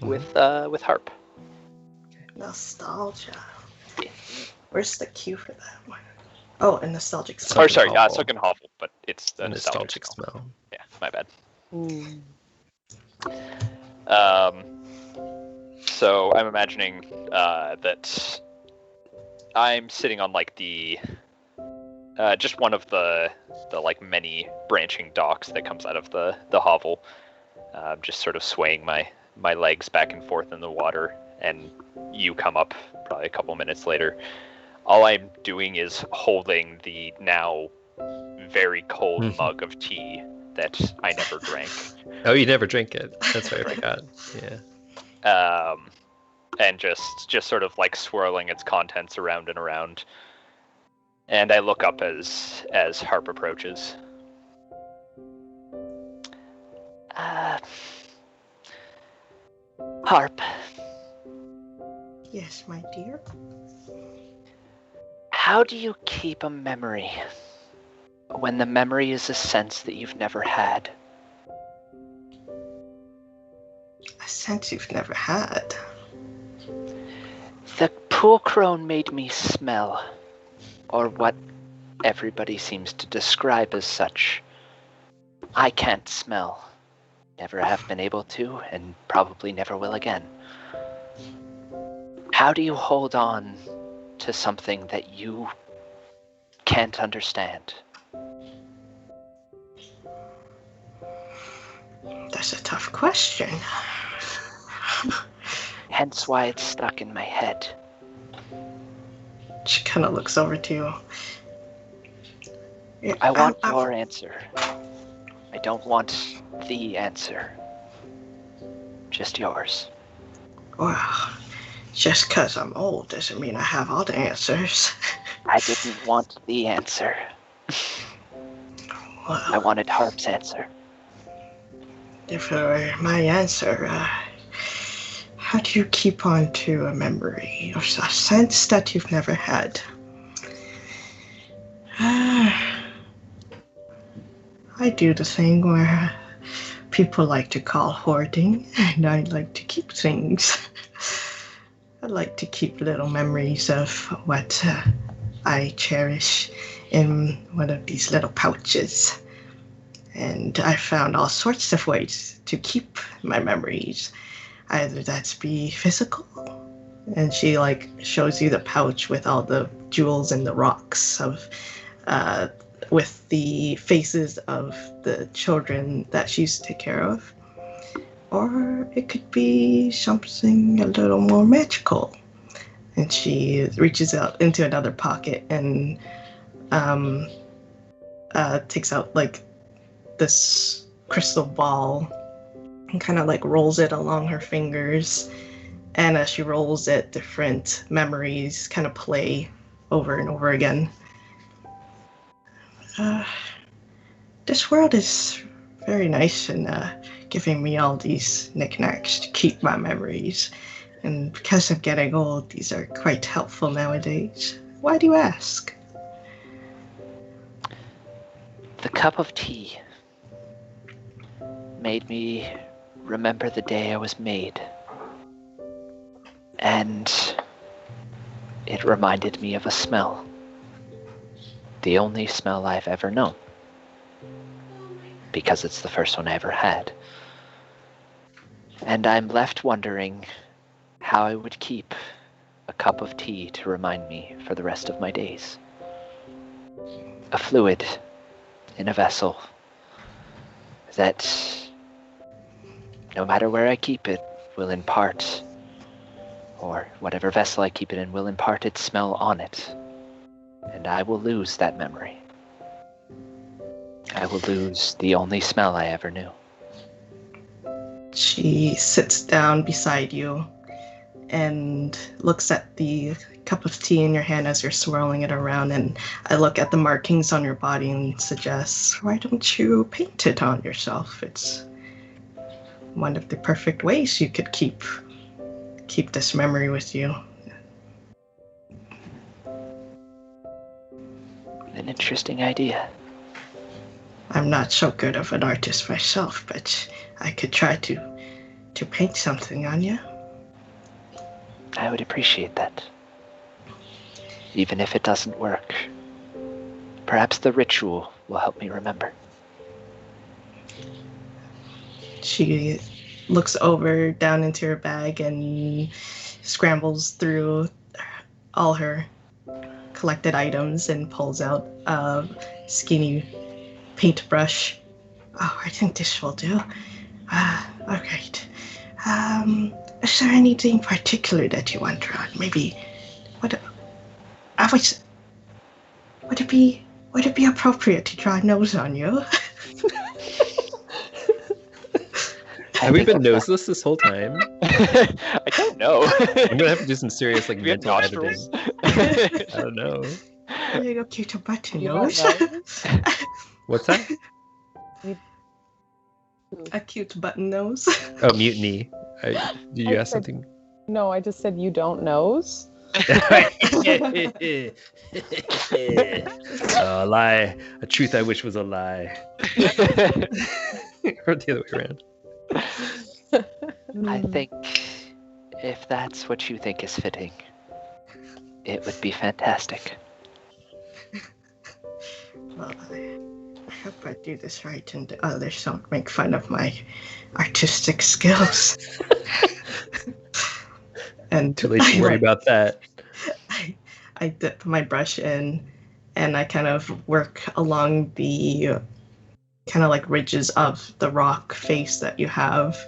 with harp. Nostalgia. Yeah. Where's the cue for that one? Oh, a nostalgic smell. Or sorry, Hovel. Suckenhovel, but it's a Nostalgic smell. Yeah, my bad. Mm. So I'm imagining that I'm sitting on like the just one of the like many branching docks that comes out of the hovel, just sort of swaying my legs back and forth in the water, and you come up probably a couple minutes later. All I'm doing is holding the now very cold mug of tea that I never drank. Oh, you never drink it. That's right, I forgot. Yeah. And just sort of like swirling its contents around and around. And I look up as Harp approaches. Harp, Yes, my dear. how do you keep a memory when the memory is a sense that you've never had? A sense you've never had. The pool crone made me smell, or what everybody seems to describe as such. I can't smell. Never have been able to, and probably never will again. How do you hold on to something that you can't understand? That's a tough question. Hence why it's stuck in my head. She kind of looks over to you. Yeah, I want your answer. I don't want the answer. Just yours. Well, just 'cause I'm old doesn't mean I have all the answers. I didn't want the answer. I Well, wanted Harp's answer. if it were my answer, how do you keep on to a memory or a sense that you've never had? I do the thing where people like to call hoarding, and I like to keep things. I like to keep little memories of what I cherish in one of these little pouches. And I found all sorts of ways to keep my memories. Either that's be physical, and she like shows you the pouch with all the jewels and the rocks of with the faces of the children that she used to take care of. Or it could be something a little more magical. And she reaches out into another pocket and takes out like this crystal ball and kind of like rolls it along her fingers. And as she rolls it, different memories kind of play over and over again. This world is very nice and giving me all these knickknacks to keep my memories. And because I'm getting old, these are quite helpful nowadays. Why do you ask? The cup of tea made me remember the day I was made. And it reminded me of a smell. The only smell I've ever known. Because it's the first one I ever had. And I'm left wondering how I would keep a cup of tea to remind me for the rest of my days. A fluid in a vessel that, no matter where I keep it, will impart, or whatever vessel I keep it in will impart its smell on it. And I will lose that memory. I will lose the only smell I ever knew. She sits down beside you and looks at the cup of tea in your hand as you're swirling it around, and I look at the markings on your body and suggest, why don't you paint it on yourself? It's one of the perfect ways you could keep this memory with you. An interesting idea. I'm not so good of an artist myself, but I could try to paint something on you. I would appreciate that. Even if it doesn't work. Perhaps the ritual will help me remember. She looks over down into her bag and scrambles through all her collected items and pulls out a skinny paintbrush. Oh, I think this will do. Alright. Is there anything particular that you want drawn? Maybe would it be appropriate to draw a nose on you? Have we been noseless this whole time? I don't know. I'm gonna have to do some serious like We have mental editing. nostrils. I don't know. A little cute button You nose. don't know. What's that? A cute button nose. Oh, mutiny. Did you I ask said- something? No, I just said you don't knows. A lie. A truth I wish was a lie. Or the other way around. I think if that's what you think is fitting, it would be fantastic. Well, I hope I do this right and the others don't make fun of my artistic skills. And Too late to worry about that. I dip my brush in and I kind of work along the kind of like ridges of the rock face that you have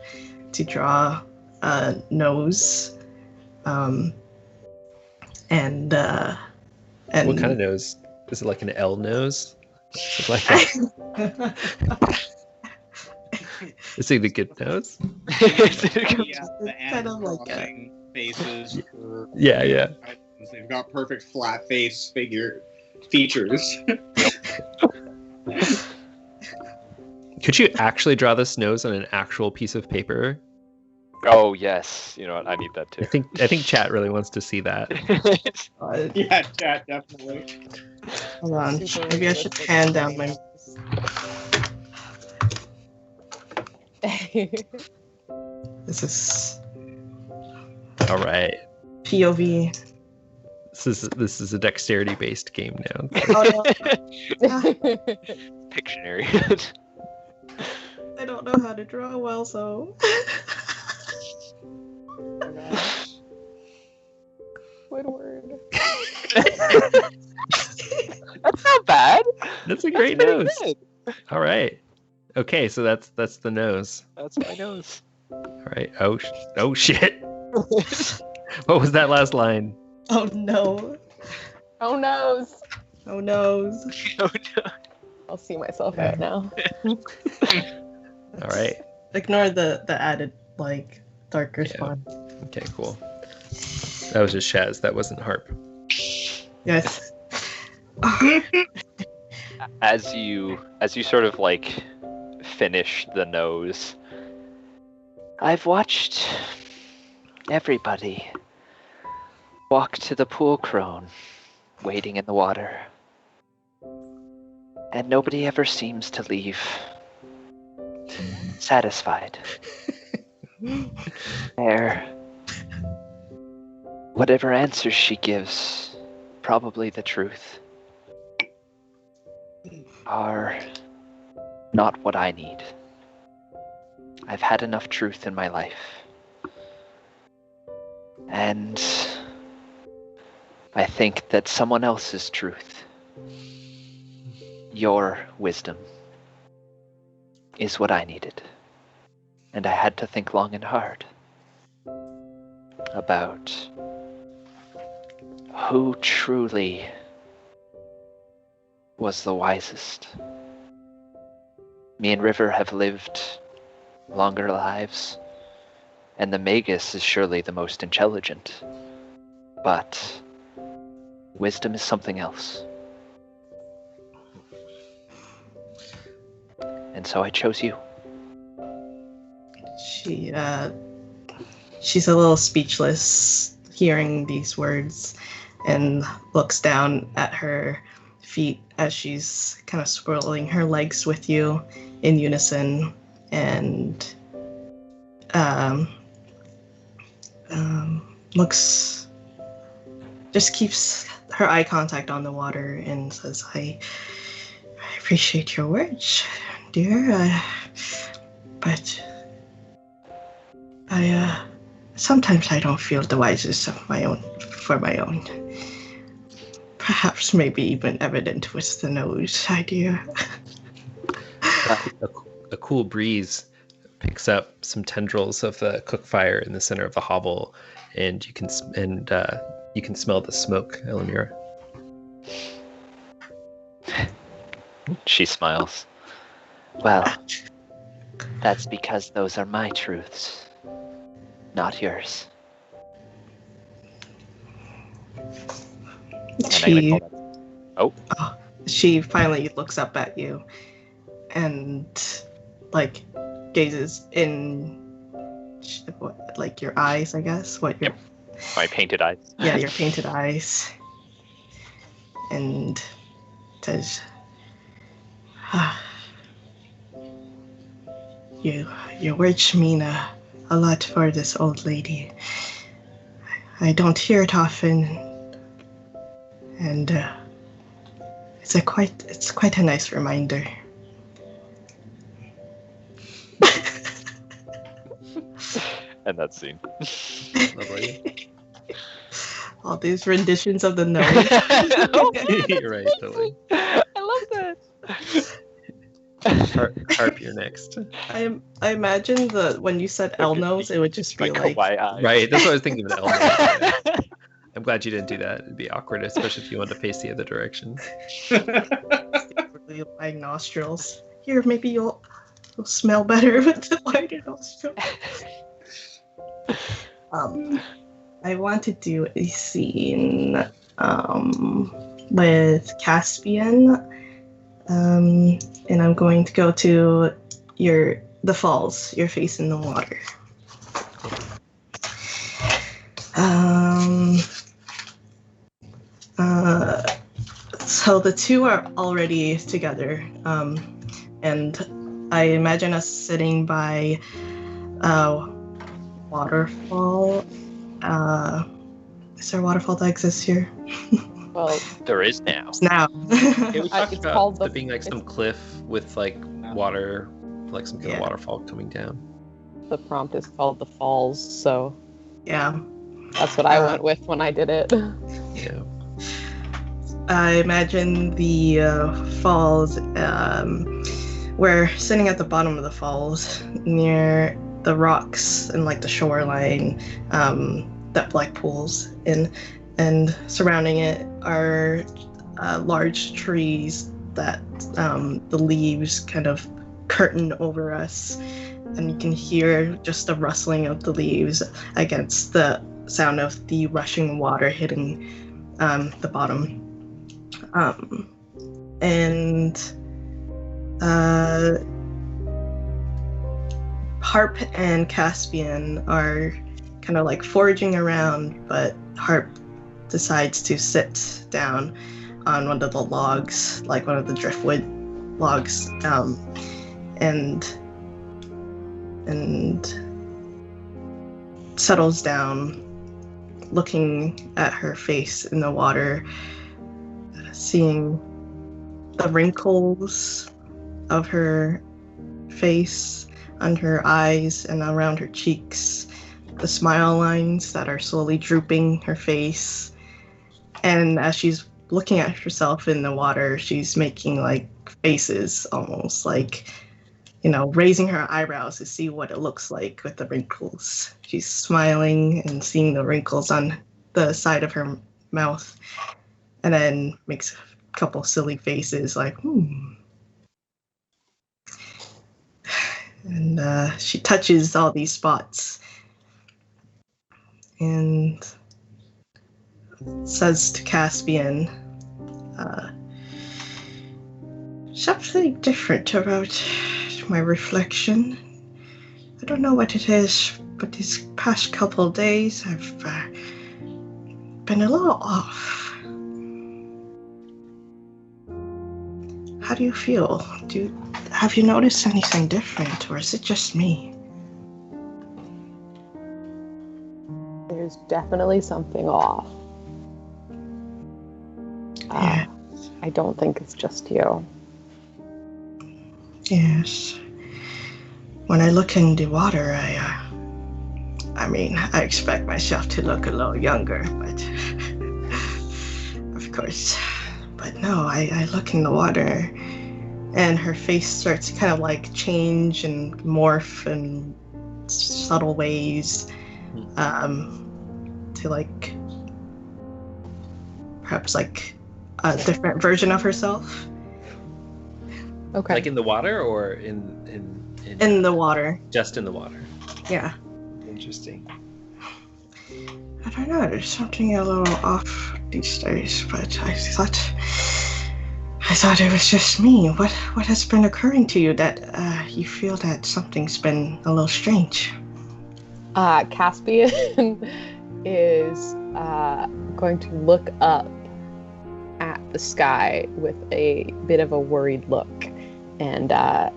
to draw a nose. And What kind of nose? Is it like an L nose? Is it like is it the good nose? Yeah, the Kind of like a- crossing faces for Yeah, yeah. items. They've got perfect flat face features. Could you actually draw this nose on an actual piece of paper? Oh yes, you know what? I need that I too. think chat really wants to see that. Yeah, definitely. Hold on. Super Maybe I should realistic pan down my. This is All right. POV. This is a dexterity based game now. Oh, no. Pictionary. I don't know how to draw well, so. Squidward. That's not bad. That's a great pretty nose. good. All right. Okay, so that's the nose. That's my nose. All right. Oh shit. What was that last line? Oh no. Oh noes. Oh no. Oh, no. I'll see myself out now. All right. Ignore the added like darker Yeah. spot. Okay, cool. That was just Shaz. That wasn't Harp. Yes. As you sort of like finish the nose, I've watched everybody walk to the pool crone, wading in the water, and nobody ever seems to leave satisfied. Whatever answers she gives, probably the truth, are not what I need. I've had enough truth in my life. And I think that someone else's truth, your wisdom, is what I needed. And I had to think long and hard about who truly was the wisest. Me and River have lived longer lives, and the Magus is surely the most intelligent. But wisdom is something else. And so I chose you. She's a little speechless hearing these words and looks down at her feet as she's kind of swirling her legs with you in unison and just keeps her eye contact on the water and says, I appreciate your words, dear, but sometimes I don't feel the wisest of my own for my own. Perhaps maybe even evident with the nose idea. A cool breeze picks up some tendrils of the cook fire in the center of the hovel, and you can smell the smoke, Elamira. She smiles. Well, that's because those are my truths, not yours. She finally looks up at you and like gazes in like your eyes, I guess. What your My painted eyes. yeah, your painted eyes, and says, your words mean a lot for this old lady. I don't hear it often, and it's quite a nice reminder. And that scene. Lovely. All these renditions of the note. You're right, totally. I love that. Harp, you're next. I imagine that when you said L nose, it would just be like kawaii eyes. Right, that's what I was thinking of an element. I'm glad you didn't do that. It'd be awkward, especially if you wanted to face the other direction. really wide nostrils. Here, maybe you'll smell better with the wider nostrils. I want to do a scene with Caspian, and I'm going to go to the falls, your face in the water. So the two are already together, and I imagine us sitting by a waterfall. Is there a waterfall that exists here? Well, There is now. Now. Yeah, we talked it's about called there being like some cliff with like water, like some kind of Yeah. waterfall coming down. the prompt is called the Falls, so Yeah. that's what I went with when I did it. Yeah. I imagine the falls. We're sitting at the bottom of the falls near the rocks and like the shoreline that Black Pool's in, and surrounding it are large trees that the leaves kind of curtain over us, and you can hear just the rustling of the leaves against the sound of the rushing water hitting the bottom. Harp and Caspian are kind of like foraging around, but Harp decides to sit down on one of the logs, like one of the driftwood logs, and settles down, looking at her face in the water, seeing the wrinkles of her face under her eyes and around her cheeks, the smile lines that are slowly drooping her face. And as she's looking at herself in the water, she's making like faces, almost like, you know, raising her eyebrows to see what it looks like with the wrinkles. She's smiling and seeing the wrinkles on the side of her mouth, and then makes a couple silly faces like, And she touches all these spots and says to Caspian, something different about my reflection. I don't know what it is, but these past couple of days I've been a little off. How do you feel? Have you noticed anything different, or is it just me? There's definitely something off. Yeah. I don't think it's just you. Yes. When I look in the water, I expect myself to look a little younger, but of course. But no, I look in the water, and her face starts to kind of like change and morph in subtle ways, to like perhaps like a different version of herself Okay. Like in the water or in in the water. just in the water. Yeah. Interesting. I don't know, there's something a little off these days, but I thought I thought it was just me. What has been occurring to you that you feel that something's been a little strange? Caspian is going to look up at the sky with a bit of a worried look, and a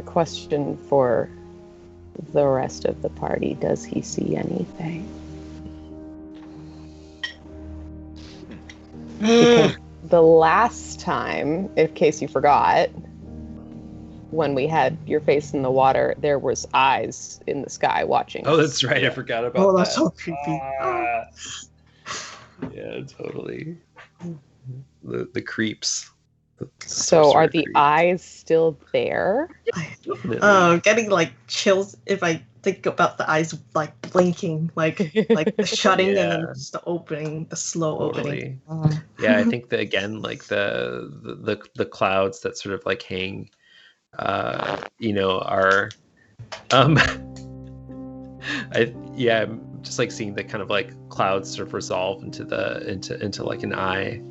question for the rest of the party: does he see anything? Because the last time, in case you forgot, when we had your face in the water, there was eyes in the sky watching Oh, us. that's right. I forgot about that. Oh, that's so creepy. Yeah, totally. The creeps. So are the creeps. eyes still there? Getting like chills if I think about the eyes like blinking, like the shutting and then just the opening, the slow opening. Yeah, I think that again, like the clouds that sort of like hang, are, I'm just like seeing the kind of like clouds sort of resolve into like an eye,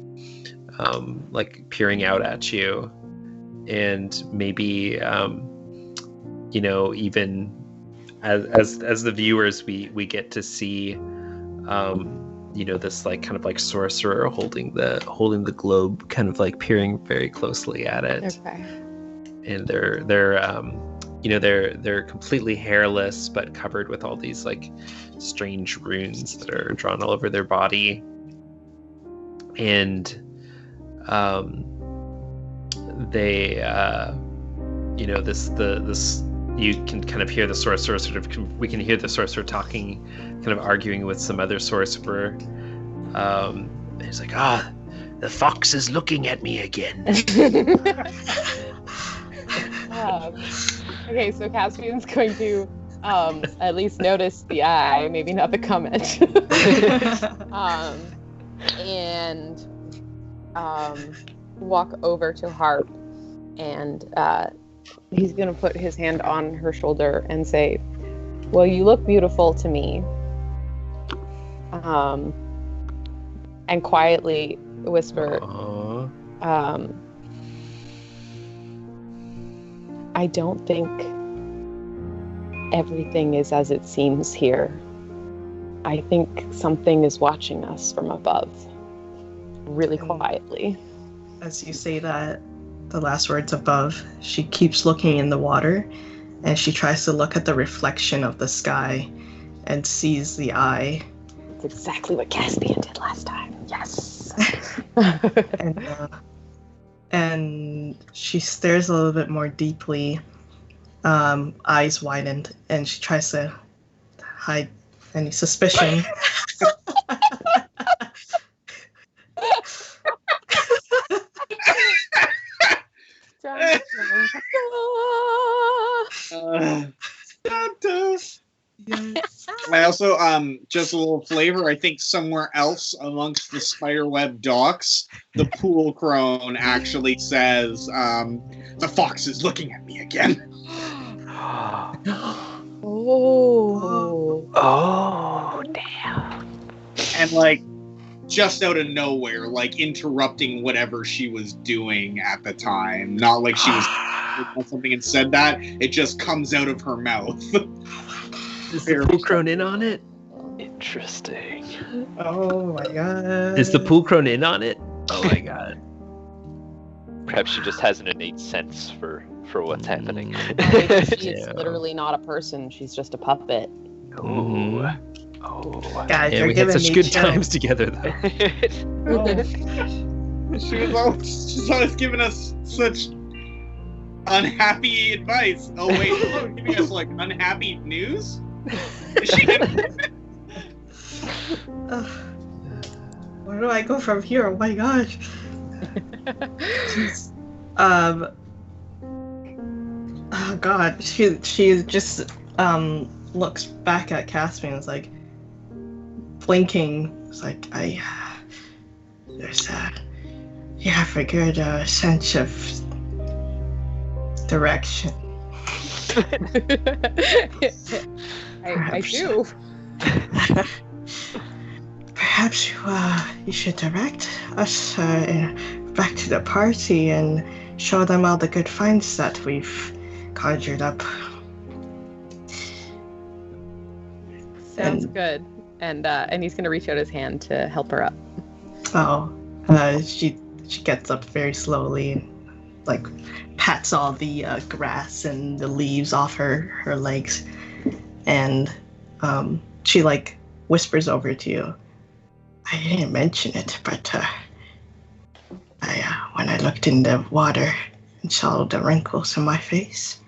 like peering out at you, and maybe even as the viewers we get to see this like kind of like sorcerer holding the globe, kind of like peering very closely at it. Okay. And they're completely hairless but covered with all these like strange runes that are drawn all over their body. And they this you can kind of hear the sorcerer we can hear the sorcerer talking, kind of arguing with some other sorcerer. He's like, the fox is looking at me again. Okay, so Caspian's going to at least notice the eye, maybe not the comment. And walk over to Harp, and he's going to put his hand on her shoulder and say, well, you look beautiful to me. And quietly whisper, I don't think everything is as it seems here. I think something is watching us from above, really quietly. As you say that, the last words above, she keeps looking in the water, and she tries to look at the reflection of the sky and sees the eye. It's exactly what Caspian did last time. Yes. And she stares a little bit more deeply, eyes widened, and she tries to hide any suspicion. I also, just a little flavor, I think somewhere else amongst the spiderweb docks, the pool crone actually says, the fox is looking at me again. Oh, damn. And like, just out of nowhere, like interrupting whatever she was doing at the time. Not like she was doing something and said that. It just comes out of her mouth. Is the pool crone in on it? Interesting. Oh my god. Is the pool crone in on it? Oh my god. Perhaps she just has an innate sense for what's happening. She's literally not a person. She's just a puppet. Ooh. Guys, Yeah, you're we had giving such me good chills. times together, though. She's always giving us such unhappy advice. Oh wait, she's giving us like unhappy news? Is she Where do I go from here? Oh my gosh. Oh god, she just looks back at Caspian and is like blinking. It's like there's a for good sense of direction. I do. Perhaps you should direct us in a back to the party and show them all the good finds that we've conjured up. Sounds And- good. And he's gonna reach out his hand to help her up. Oh, she gets up very slowly and like pats all the grass and the leaves off her legs, and she like whispers over to you. I didn't mention it, but when I looked in the water and saw the wrinkles in my face,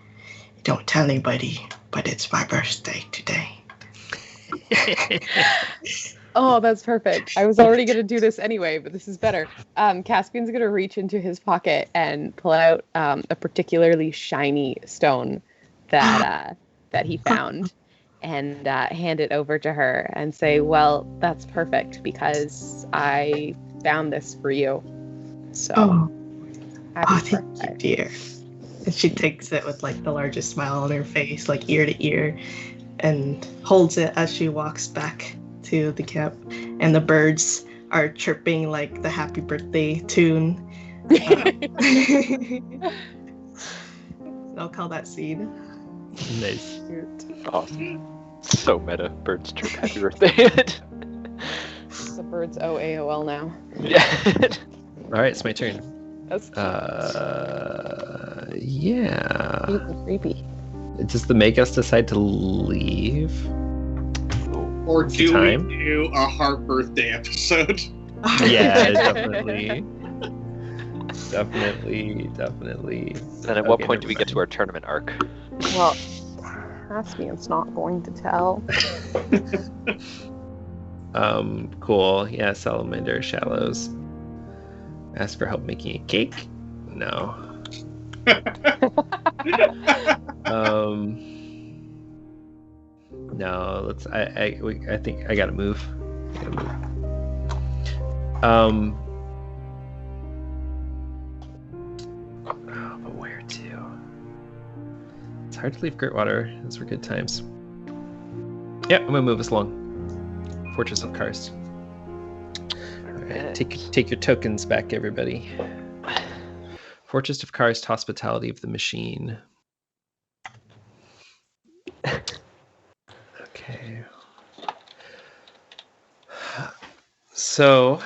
don't tell anybody, but it's my birthday today. Oh, that's perfect. I was already gonna do this anyway, but this is better. Caspian's gonna reach into his pocket and pull out a particularly shiny stone that he found, and hand it over to her and say, "Well, that's perfect because I found this for you." So, happy Thank you, birthday. dear. And she takes it with like the largest smile on her face, like ear to ear, and holds it as she walks back to the camp. And the birds are chirping like the happy birthday tune. I'll call that seed. Nice. Cute. Awesome. So meta. Birds chirp happy birthday. The birds owe AOL now. Yeah. All right, it's my turn. That's Yeah. cute and creepy. Does the make us decide to leave? Or What's the do time? we do a heart birthday episode? Yeah, definitely. Definitely. Then at what Okay, point do we never get to our tournament arc? Well, Caspian's not going to tell. Cool. Yeah, Salamander Shallows. Ask for help making a cake? No. No, let's I think I gotta move. But where to? It's hard to leave Girdwater. Those were good times. Yeah, I'm gonna move us along. Fortress of Karst. Alright, take your tokens back, everybody. Fortress of Karst, Hospitality of the Machine. Okay. So,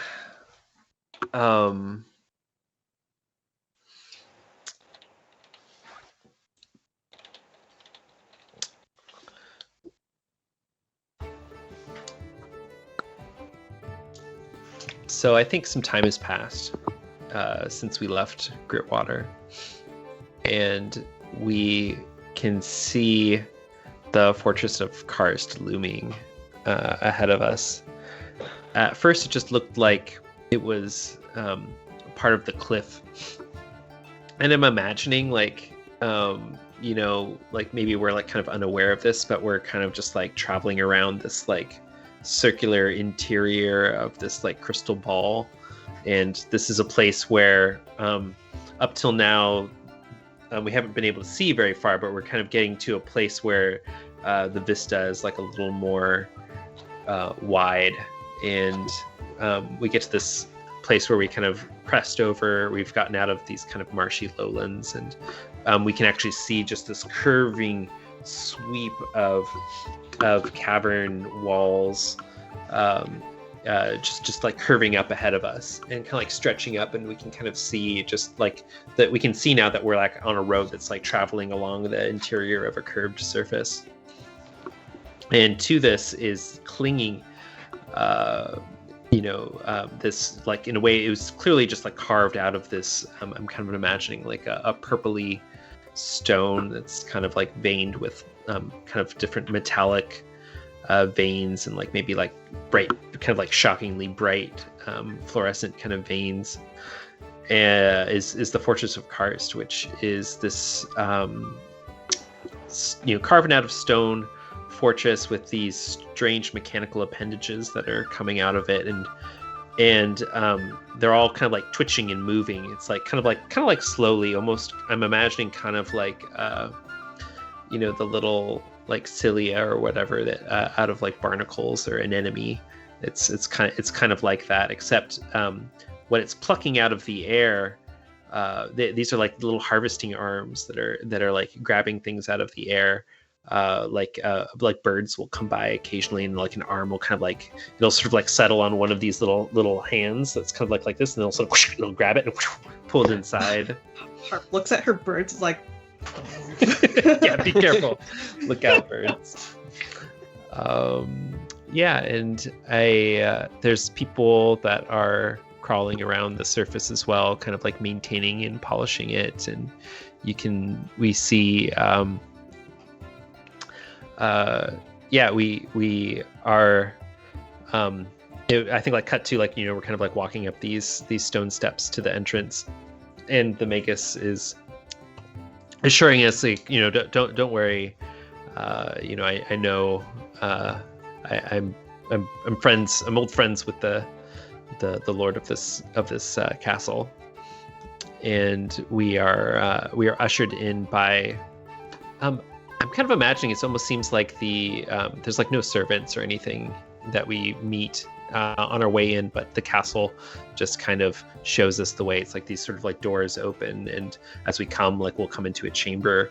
So I think some time has passed since we left Gritwater, and we can see the Fortress of Karst looming ahead of us. At first, it just looked like it was part of the cliff, and I'm imagining like like maybe we're like kind of unaware of this, but we're kind of just like traveling around this like circular interior of this like crystal ball, and this is a place where up till now we haven't been able to see very far, but we're kind of getting to a place where the vista is like a little more wide, and we get to this place where we kind of pressed over, we've gotten out of these kind of marshy lowlands, and we can actually see just this curving sweep of cavern walls, just like curving up ahead of us and kind of like stretching up, and we can kind of see just like that. We can see now that we're like on a road that's like traveling along the interior of a curved surface, and to this is clinging this, like, in a way it was clearly just like carved out of this I'm kind of imagining like a purpley stone that's kind of like veined with kind of different metallic veins, and like maybe like bright, kind of like shockingly bright fluorescent kind of veins, is the Fortress of Karst, which is this carved out of stone fortress with these strange mechanical appendages that are coming out of it, and they're all kind of like twitching and moving. It's like kind of like slowly, almost. I'm imagining kind of like the little like cilia or whatever that out of like barnacles or an enemy. It's kind of like that, except what it's plucking out of the air. These are like little harvesting arms that are like grabbing things out of the air. Like birds will come by occasionally, and like an arm will kind of like, it'll sort of like settle on one of these little hands that's kind of like this, and they'll sort of it'll grab it and pull it inside. Harp looks at her birds like, yeah, be careful. Look out, birds. Yeah, and there's people that are crawling around the surface as well, kind of like maintaining and polishing it, and we see we are I think like cut to like, you know, we're kind of like walking up these stone steps to the entrance, and the Magus is assuring us, like, you know, don't worry, you know, I know, I'm old friends with the lord of this castle, and we are ushered in by I'm kind of imagining it almost seems like there's like no servants or anything that we meet on our way in, but the castle just kind of shows us the way. It's like these sort of like doors open, and as we come, like we'll come into a chamber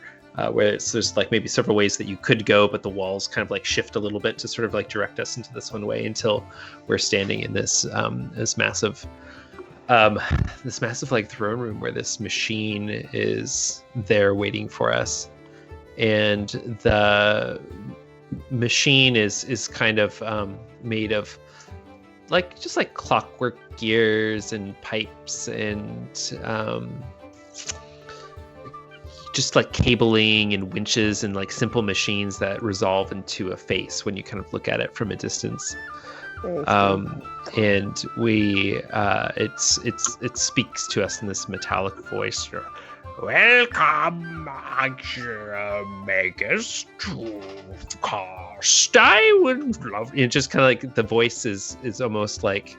where there's like maybe several ways that you could go, but the walls kind of like shift a little bit to sort of like direct us into this one way until we're standing in this massive like throne room where this machine is there waiting for us. And the machine is kind of made of like just like clockwork gears and pipes and just like cabling and winches and like simple machines that resolve into a face when you kind of look at it from a distance. And we it speaks to us in this metallic voice. Welcome, Magus, to Karst. I would love. It just kind of like the voice is almost like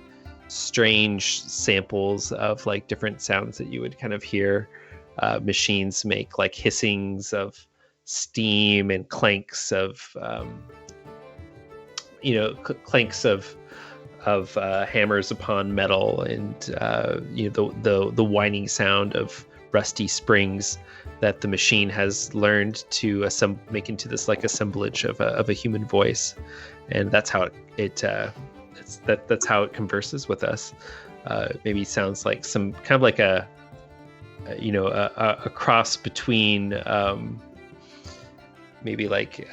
strange samples of like different sounds that you would kind of hear machines make, like hissings of steam and clanks of clanks of hammers upon metal, and the whining sound of rusty springs that the machine has learned to make into this like assemblage of a human voice, and that's how that's how it converses with us. Maybe sounds like some kind of like a cross between maybe like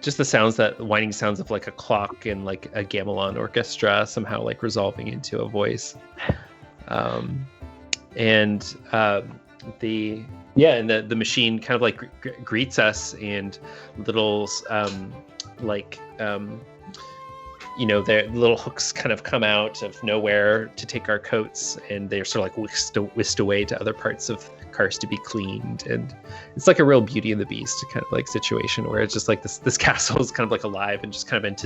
just the sounds, that whining sounds of like a clock and like a gamelan orchestra somehow like resolving into a voice. The machine kind of like greets us, and little their little hooks kind of come out of nowhere to take our coats, and they're sort of like whisked away to other parts of Karst to be cleaned. And it's like a real Beauty and the Beast kind of like situation where it's just like this castle is kind of like alive and just kind of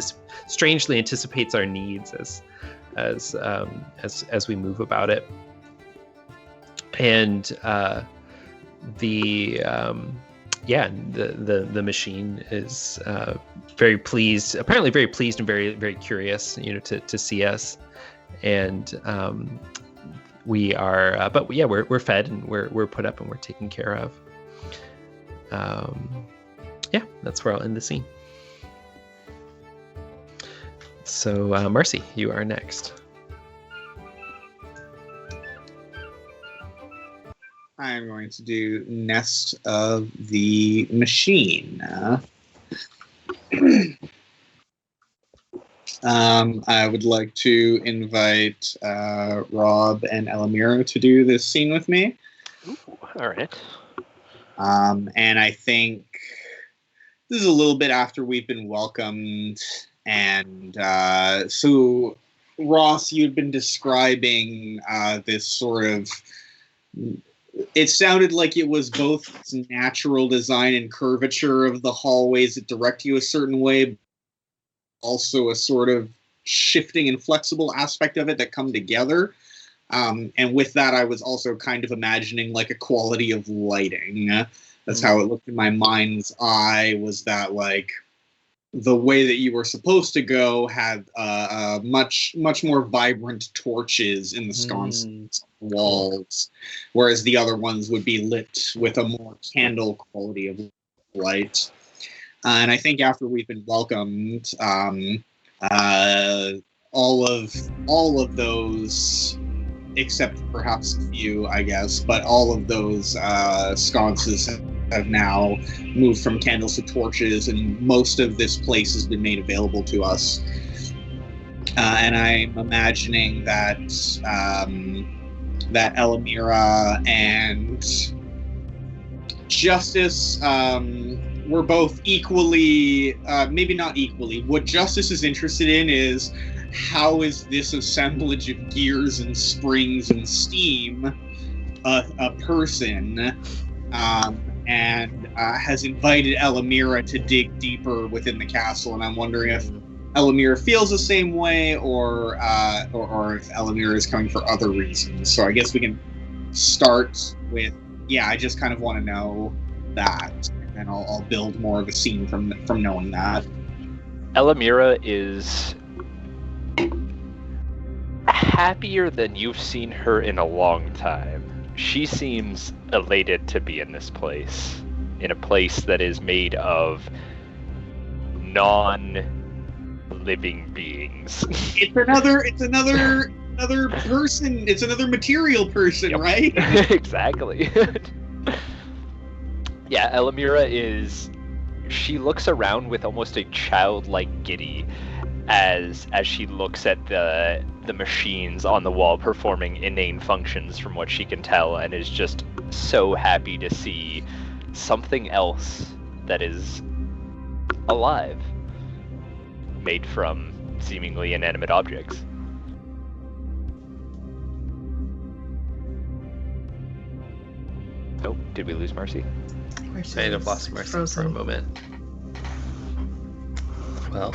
strangely anticipates our needs as we move about it. And the machine is very pleased, apparently very pleased and very, very curious, to see us. And we are, but yeah, we're fed and we're put up and we're taken care of. That's where I'll end the scene. So Marcy, you are next. I'm going to do Nest of the Machine. I would like to invite Rob and Elamiro to do this scene with me. Ooh, all right. And I think this is a little bit after we've been welcomed. And so, Ross, you'd been describing this sort of... It sounded like it was both natural design and curvature of the hallways that direct you a certain way, also a sort of shifting and flexible aspect of it that come together. And with that, I was also kind of imagining like a quality of lighting. That's how it looked in my mind's eye, was that like the way that you were supposed to go had much more vibrant torches in the sconces walls, whereas the other ones would be lit with a more candle quality of light. And I think after we've been welcomed, all of those, except perhaps a few, I guess, but all of those sconces have now moved from candles to torches, and most of this place has been made available to us. And I'm imagining that that Elamira and Justice were both equally, maybe not equally. What Justice is interested in is, how is this assemblage of gears and springs and steam a person? And has invited Elamira to dig deeper within the castle, and I'm wondering if Elamira feels the same way, or if Elamira is coming for other reasons. So I guess we can start with, I just kind of want to know that, and I'll build more of a scene from knowing that. Elamira is happier than you've seen her in a long time. She seems elated to be in this place, in a place that is made of non-living beings. It's another person. It's another material person, yep. Right? Exactly. Yeah, Elamira she looks around with almost a childlike giddy as she looks at the machines on the wall performing inane functions from what she can tell, and is just so happy to see something else that is alive, made from seemingly inanimate objects. Oh, did we lose Marcy? I might have lost Marcy for a moment. Well,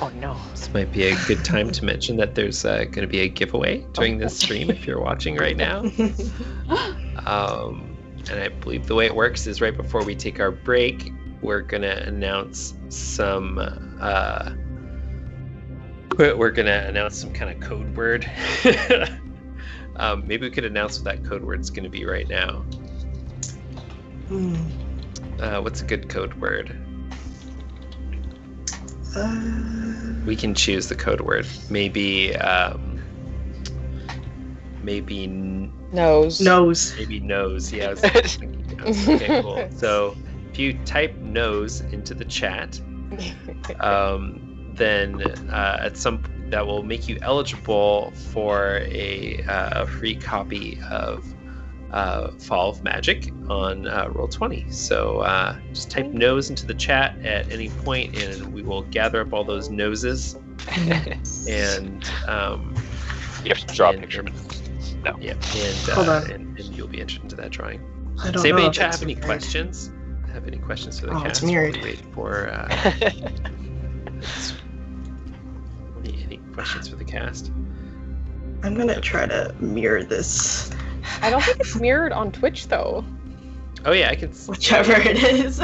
oh no. This might be a good time to mention that there's going to be a giveaway during this stream if you're watching right now. And I believe the way it works is right before we take our break, we're going to announce some kind of code word. Maybe we could announce what that code word's going to be right now. What's a good code word? We can choose the code word. Maybe nose. Maybe nose. Yeah. Okay, cool. So if you type nose into the chat, then that will make you eligible for a free copy of Fall of Magic on Roll20. So just type nose into the chat at any point, and we will gather up all those noses. And you have to draw a picture. No. Yeah, and you'll be entered into that drawing. I don't Does anybody know in chat have any questions? Have any questions for the cast? It's mirrored. We wait for any questions for the cast? I'm gonna try to mirror this. I don't think it's mirrored on Twitch though. Oh yeah, I can. Whichever it is.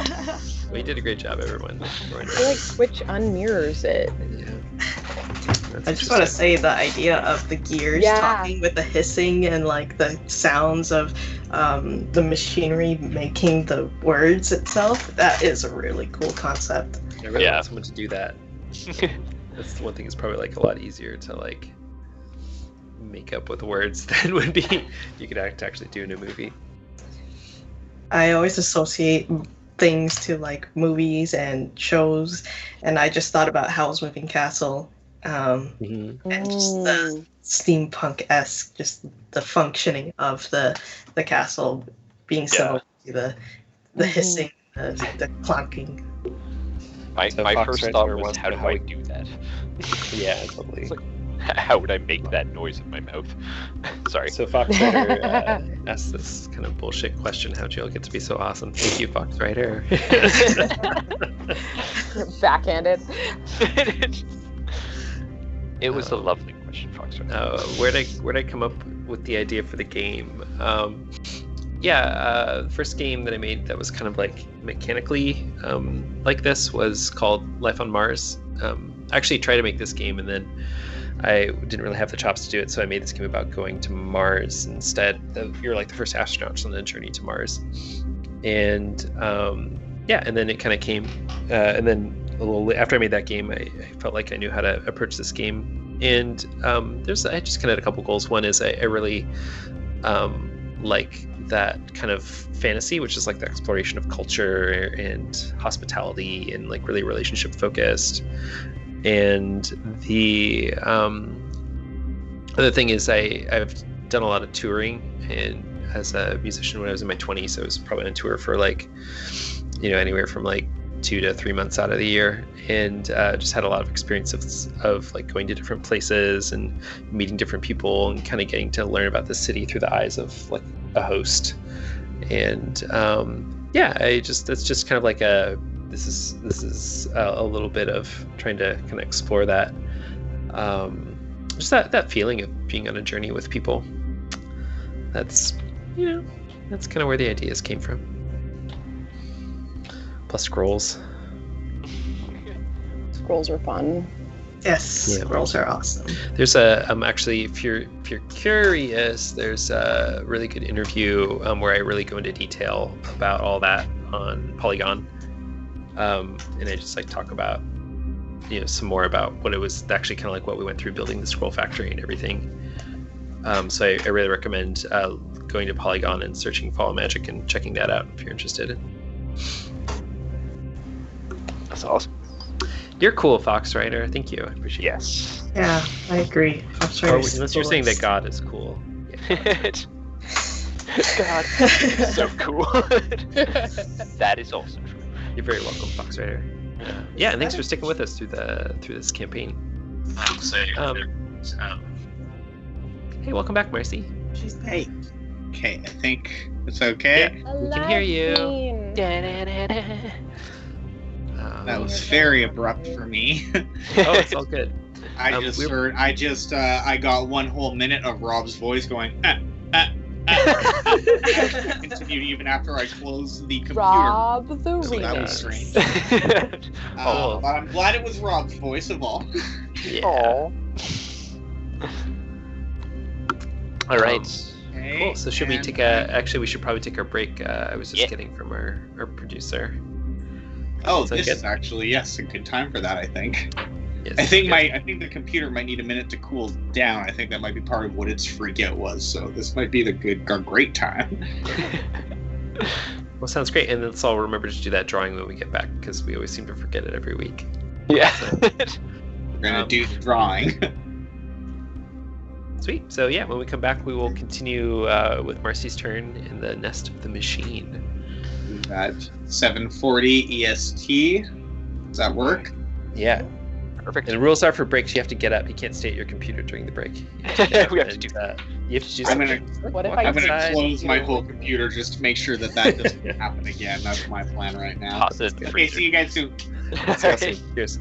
We did a great job, everyone. I feel like Twitch unmirrors it. Yeah. I just want to say the idea of the gears talking with the hissing and like the sounds of the machinery making the words itself. That is a really cool concept. I really want someone to do that. That's the one thing. It's probably like a lot easier to like make up with words than would be you could actually do in a movie. I always associate things to like movies and shows, and I just thought about Howl's Moving Castle, and just the steampunk-esque, just the functioning of the castle being similar to the hissing, the clunking. My first thought was, how do I do that? Yeah, totally. How would I make that noise in my mouth? Sorry. So Foxrider asked this kind of bullshit question: how'd you all get to be so awesome? Thank you, Foxrider. Backhanded. It was a lovely question, Foxrider. Where'd I come up with the idea for the game? first game that I made that was kind of like mechanically like this was called Life on Mars. I actually tried to make this game and then I didn't really have the chops to do it, so I made this game about going to Mars instead. You're like the first astronauts on the journey to Mars, and and then it kind of came, and then a little after I made that game, I felt like I knew how to approach this game, and I just kind of had a couple goals. One is I really like that kind of fantasy, which is like the exploration of culture and hospitality and like really relationship focused. And the other thing is I've done a lot of touring, and as a musician when I was in my 20s, I was probably on tour for like, anywhere from like 2 to 3 months out of the year, and just had a lot of experience of like going to different places and meeting different people and kind of getting to learn about the city through the eyes of like a host. And that's just kind of like this is a little bit of trying to kind of explore that, just that feeling of being on a journey with people. That's kind of where the ideas came from. Plus scrolls. Scrolls are fun. Yes, Yeah. scrolls are awesome. There's actually if you're curious, there's a really good interview where I really go into detail about all that on Polygon, and I just like talk about some more about what it was actually kind of like what we went through building the scroll factory and everything. So I really recommend going to Polygon and searching Follow Magic and checking that out if you're interested. That's awesome. You're cool, Fox Rider. Thank you. I appreciate it. Yes. Yeah, I agree. Unless you're saying that God is cool. God, so cool. That is also true. You're very welcome, Fox Rider. And thanks for sticking with us through this campaign. Hey, welcome back, Marcy. She's Hey. Okay, I think it's okay. Yeah, we can hear you. That was very abrupt for me. Oh, it's all good. I got one whole minute of Rob's voice going. Continued even after I closed the computer. Rob the So that was remix. strange. But I'm glad it was Rob's voice of all. Yeah. Aw. All right. Okay, Cool. So should we and take actually, we should probably take our break. I was just getting from our producer. Oh, Sound this good? is actually a good time for that. I think. Yes, I think good. the computer might need a minute to cool down. I think that might be part of what its freak out was. So this might be a great time. Well, sounds great. And let's all remember to do that drawing when we get back, because we always seem to forget it every week. Yeah. We're gonna do the drawing. Sweet. So yeah, when we come back, we will continue with Marcy's turn in the Nest of the Machine. At 7:40 EST. Does that work? Yeah. Perfect. And the rules are for breaks, you have to get up. You can't stay at your computer during the break. We have to do that. You have to do I'm something. What if Walk I I'm gonna outside. close my whole computer just to make sure that doesn't happen again. That's my plan right now. Toss it in the Okay, freezer. see you guys soon. Awesome. Cheers.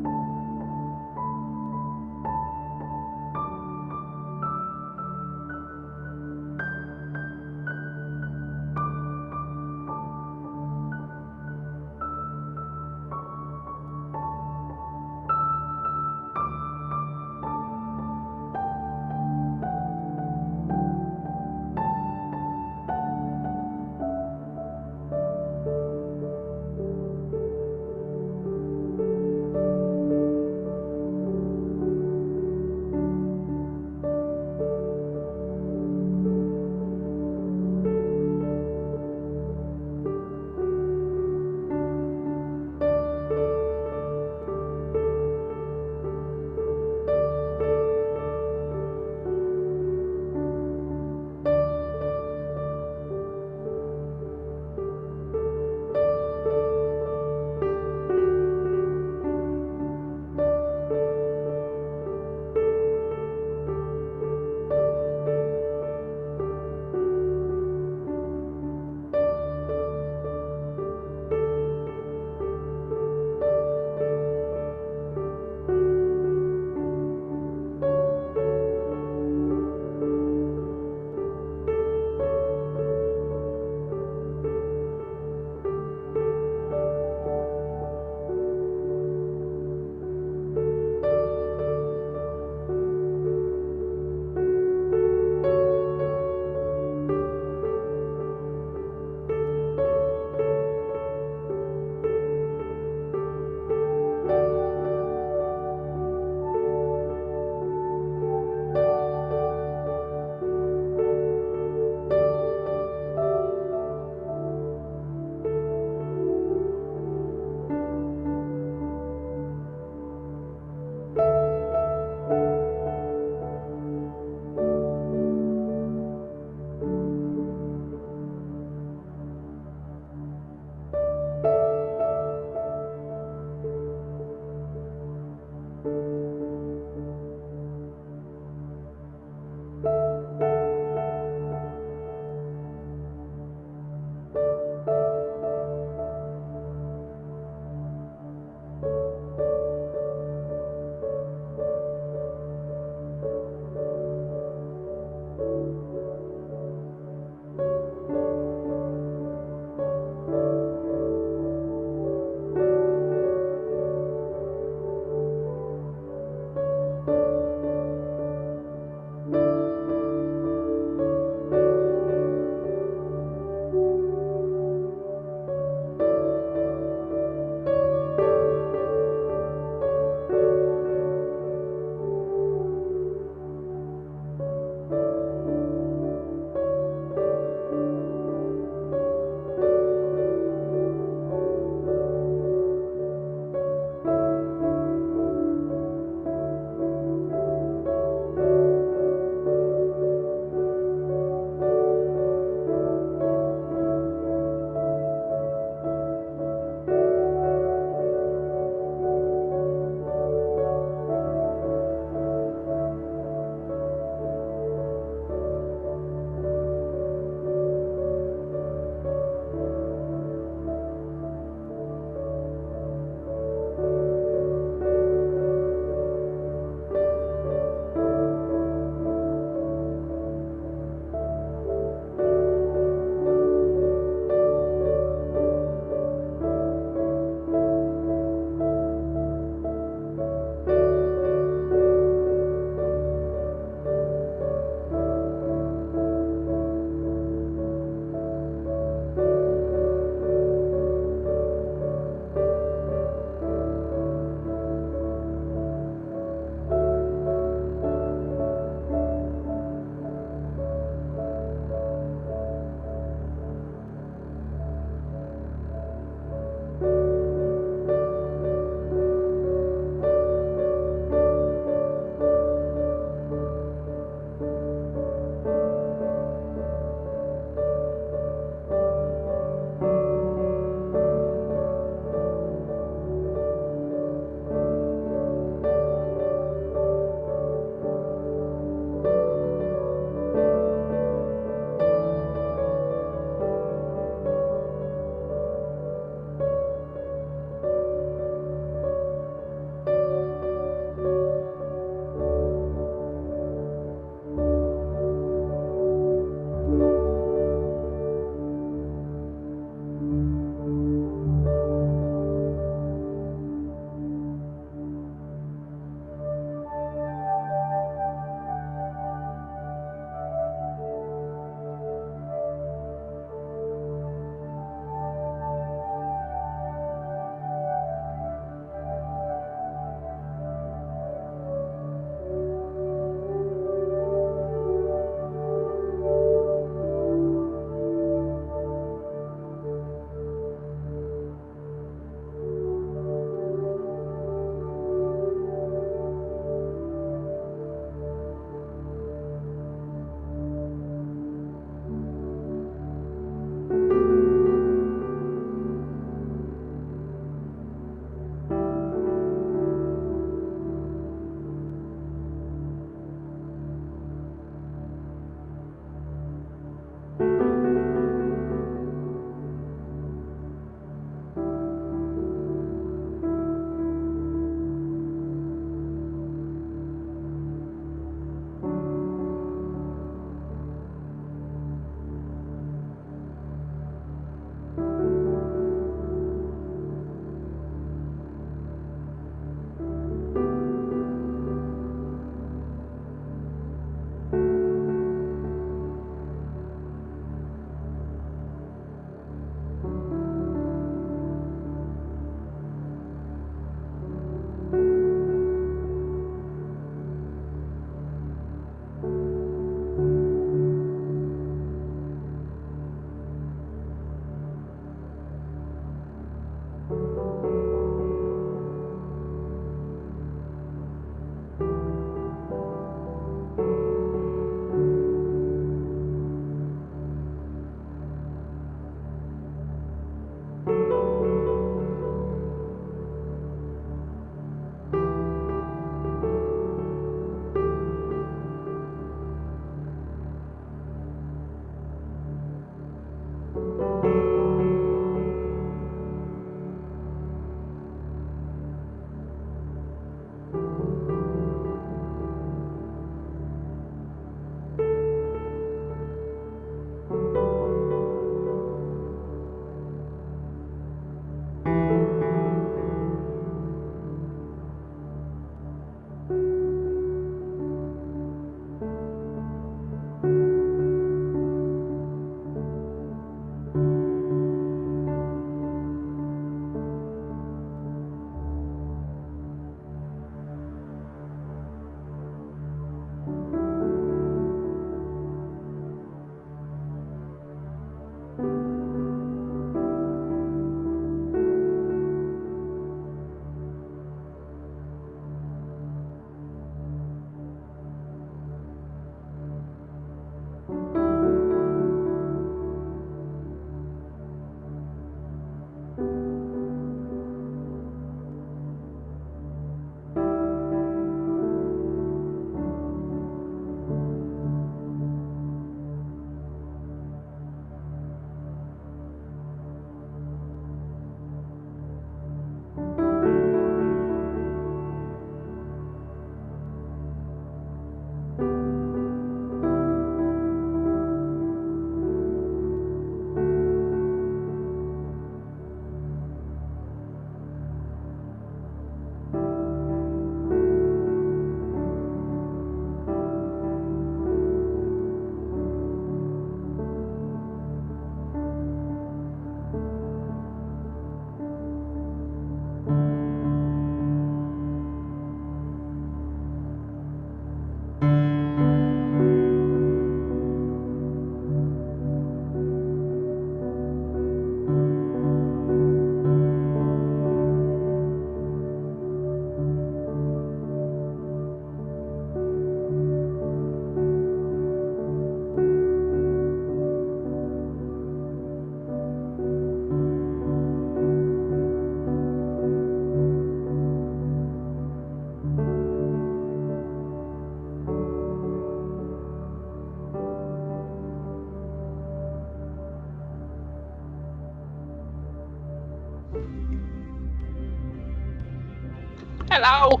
Hello.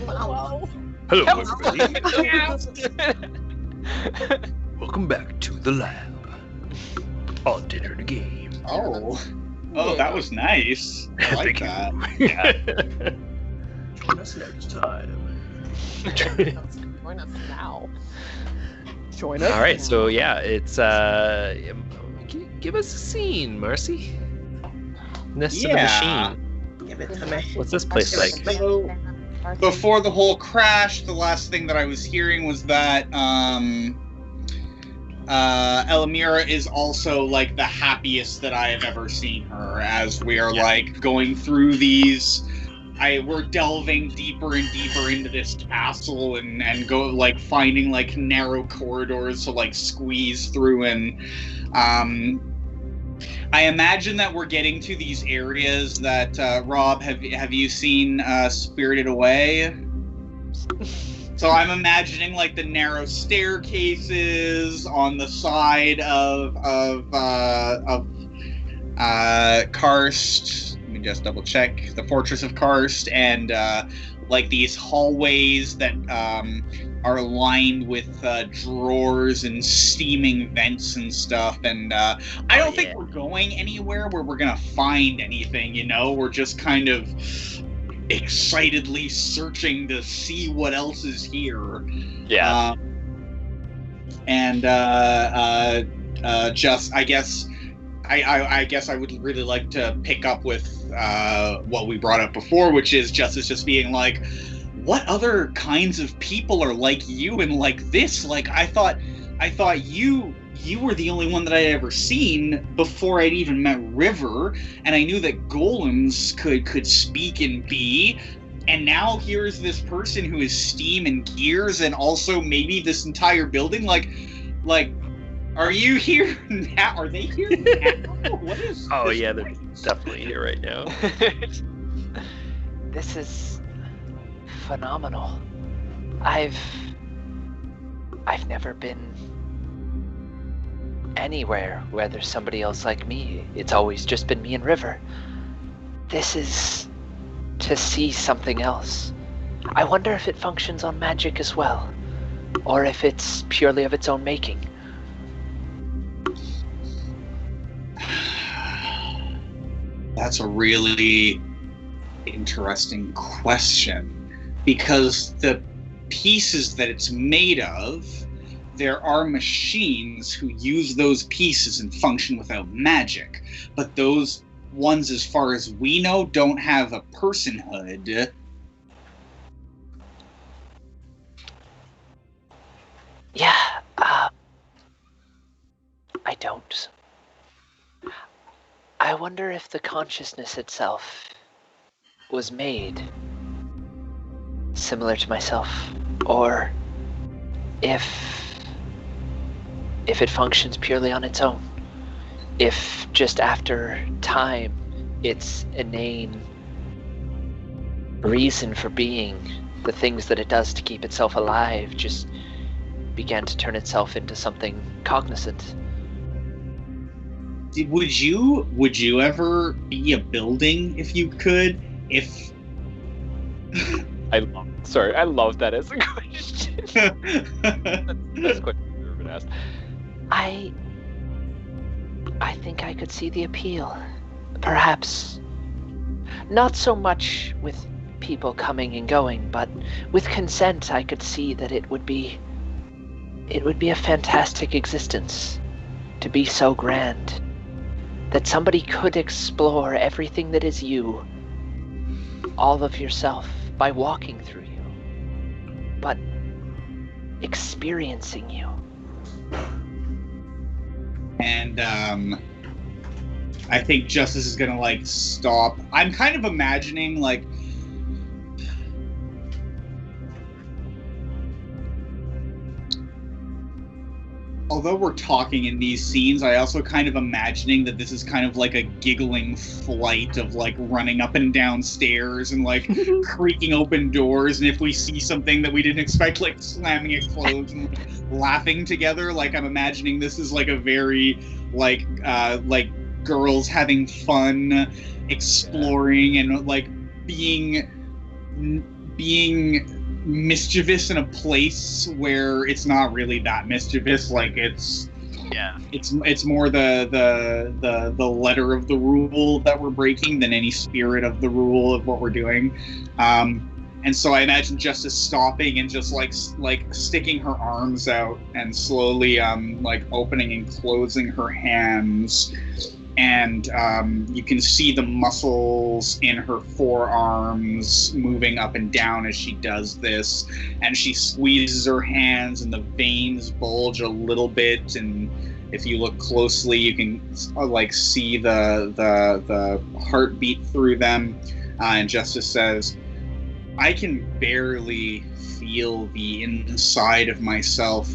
Hello. Hello, everybody. Welcome back to the lab. All dinner and a game. Oh, that was nice. I like that. Join us next time. Join us now. Join us. All right, now. so yeah, it's give us a scene, Marcy. Nest of the Machine. Give it to me. What's this place like? So, before the whole crash, the last thing that I was hearing was that Elamira is also like the happiest that I have ever seen her, as we are like going through these. We're delving deeper and deeper into this castle and go like finding like narrow corridors to like squeeze through, and I imagine that we're getting to these areas that Rob, have you seen Spirited Away? So I'm imagining like the narrow staircases on the side of Karst. Let me just double check the Fortress of Karst, and like these hallways that are lined with drawers and steaming vents and stuff. And I don't think we're going anywhere where we're gonna find anything. You know, we're just kind of excitedly searching to see what else is here. Yeah. Just I guess I would really like to pick up with what we brought up before, which is Justice just being like, what other kinds of people are like you and like this? Like I thought you were the only one that I had ever seen before I'd even met River, and I knew that golems could speak and be, and now here's this person who is steam and gears, and also maybe this entire building. Like, are you here now? Are they here now? What is? Oh yeah, they're definitely here right now. This is phenomenal. I've never been anywhere where there's somebody else like me. It's always just been me and River. This is to see something else. I wonder if it functions on magic as well, or if it's purely of its own making. That's a really interesting question, because the pieces that it's made of, there are machines who use those pieces and function without magic, but those ones, as far as we know, don't have a personhood. Yeah, I don't. I wonder if the consciousness itself was made similar to myself, or if it functions purely on its own. If just after time, its inane reason for being, the things that it does to keep itself alive, just began to turn itself into something cognizant. Would you ever be a building if you could? If I love that as a question. That's a question I've never been asked. I think I could see the appeal. Perhaps not so much with people coming and going, but with consent I could see that it would be a fantastic existence, to be so grand that somebody could explore everything that is you, all of yourself, by walking through you, but experiencing you. And I think Justice is gonna like stop. I'm kind of imagining like although we're talking in these scenes, I also kind of imagining that this is kind of like a giggling flight of like running up and down stairs and like creaking open doors, and if we see something that we didn't expect, like slamming it closed and like, laughing together. Like I'm imagining this is like a very like girls having fun, exploring, and like being mischievous in a place where it's not really that mischievous. Like it's more the letter of the rule that we're breaking than any spirit of the rule of what we're doing. And so I imagine Justice stopping and just like sticking her arms out and slowly like opening and closing her hands. And you can see the muscles in her forearms moving up and down as she does this. And she squeezes her hands, and the veins bulge a little bit. And if you look closely, you can like see the heartbeat through them. And Justice says, "I can barely feel the inside of myself.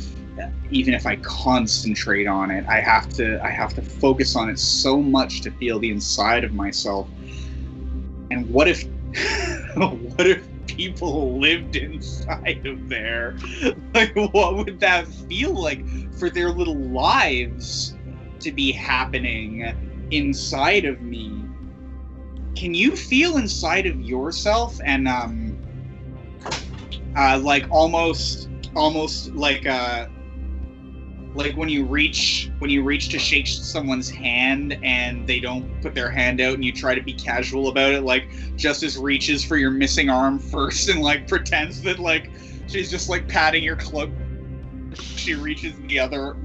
Even if I concentrate on it, I have to focus on it so much to feel the inside of myself. And what if what if people lived inside of there? Like, what would that feel like for their little lives to be happening inside of me? Can you feel inside of yourself?" And like almost like when you reach to shake someone's hand and they don't put their hand out and you try to be casual about it, like Justice reaches for your missing arm first and like pretends that like she's just like patting your cloak. She reaches for the other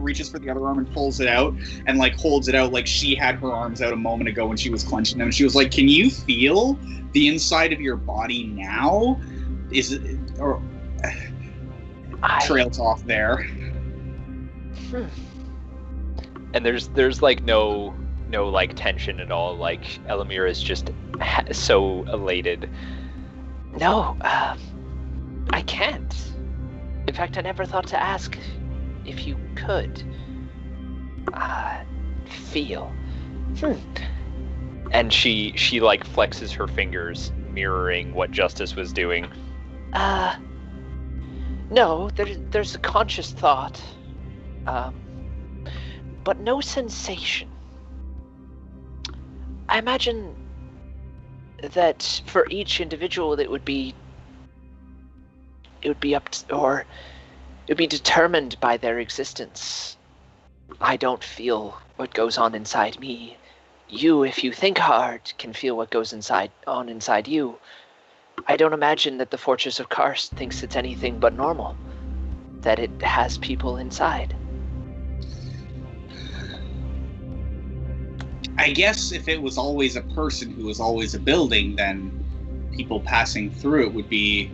arm and pulls it out and like holds it out like she had her arms out a moment ago when she was clenching them. She was like, "Can you feel the inside of your body now?" Is it or trails off there? And there's like no like tension at all. Like Elamir is just so elated. No, I can't. In fact, I never thought to ask if you could feel. And she like flexes her fingers, mirroring what Justice was doing. No, there's a conscious thought. But no sensation. I imagine that for each individual it would be up to, or it would be determined by their existence. I don't feel what goes on inside me. You, if you think hard, can feel what goes on inside you. I don't imagine that the Fortress of Karst thinks it's anything but normal, that it has people inside. I guess if it was always a person who was always a building, then people passing through it would be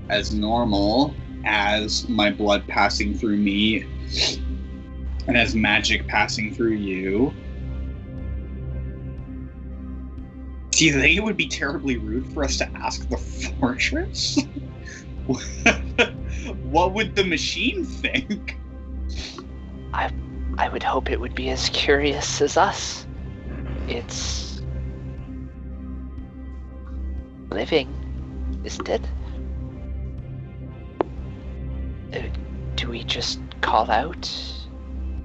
as normal as my blood passing through me and as magic passing through you. Do you think it would be terribly rude for us to ask the Fortress? What would the machine think? I would hope it would be as curious as us. It's living, isn't it? Do we just call out?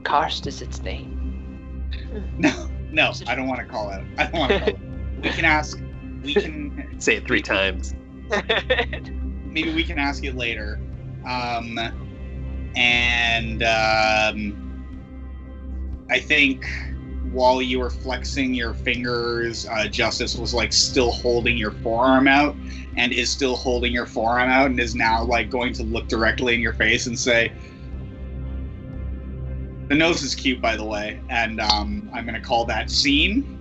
Karst is its name. No, I don't want to call out. I don't want to call out. We can ask. We can say it 3 times. Maybe we can ask it later. I think while you were flexing your fingers, Justice was like still holding your forearm out, and is still holding your forearm out, and is now like going to look directly in your face and say, "The nose is cute, by the way," and I'm gonna call that scene.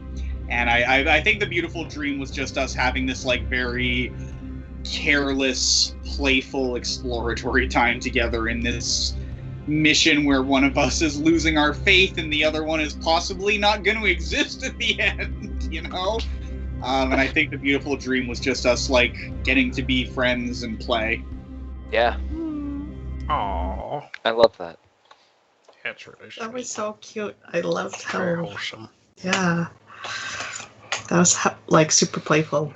And I think the beautiful dream was just us having this like very careless, playful, exploratory time together in this mission where one of us is losing our faith and the other one is possibly not going to exist at the end, you know? And I think the beautiful dream was just us like getting to be friends and play. Yeah. Aww. I love that. Yeah, tradition. That was so cute. I loved how. Very wholesome. Yeah. That was like super playful.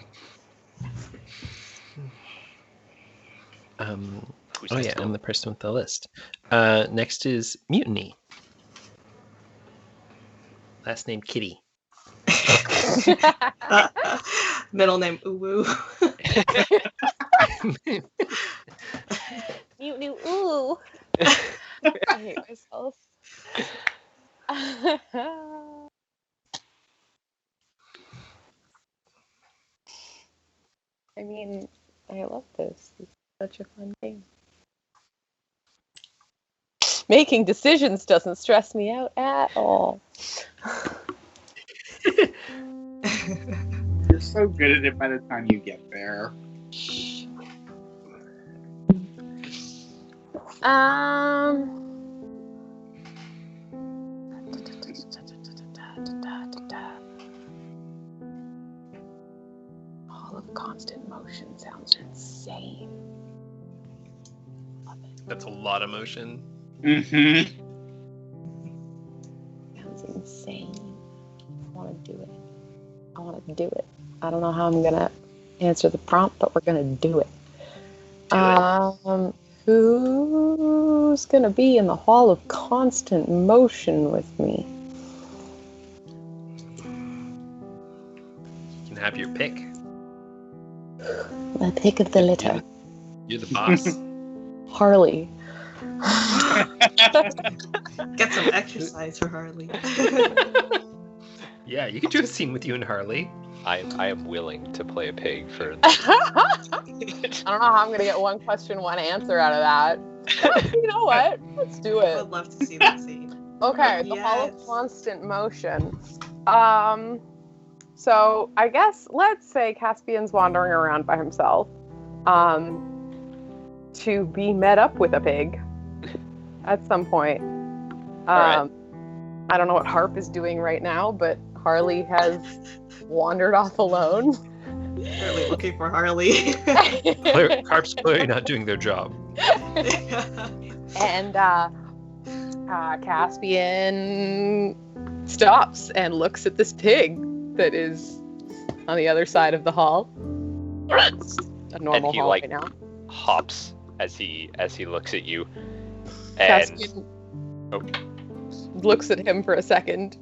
Oh yeah, I'm the person with the list. Next is Mutiny. Last name Kitty. Middle name Uwu. New ooh. I hate myself. I mean, I love this. It's such a fun game. Making decisions doesn't stress me out at all. You're so good at it by the time you get there. All of constant motion sounds insane. Love it. That's a lot of motion. Mm-hmm. Sounds insane. I want to do it. I don't know how I'm gonna answer the prompt, but we're gonna do it. Who's gonna be in the Hall of Constant Motion with me? You can have your pick. My pick of the litter. You're the boss. Harley. Get some exercise for Harley. Yeah, you could do a scene with you and Harley. I am willing to play a pig for. I don't know how I'm gonna get one question, one answer out of that. You know what? Let's do I it. would love to see that scene. Okay, the Hall of Yes. Constant Motion. So I guess let's say Caspian's wandering around by himself, to be met up with a pig at some point. Alright. I don't know what Harp is doing right now, but Harley has wandered off alone. Really looking for Harley. Harp's clearly not doing their job. And Caspian stops and looks at this pig that is on the other side of the hall. It's a normal And he, hall like, right now. Hops as he looks at you, and Caspian Oh. looks at him for a second,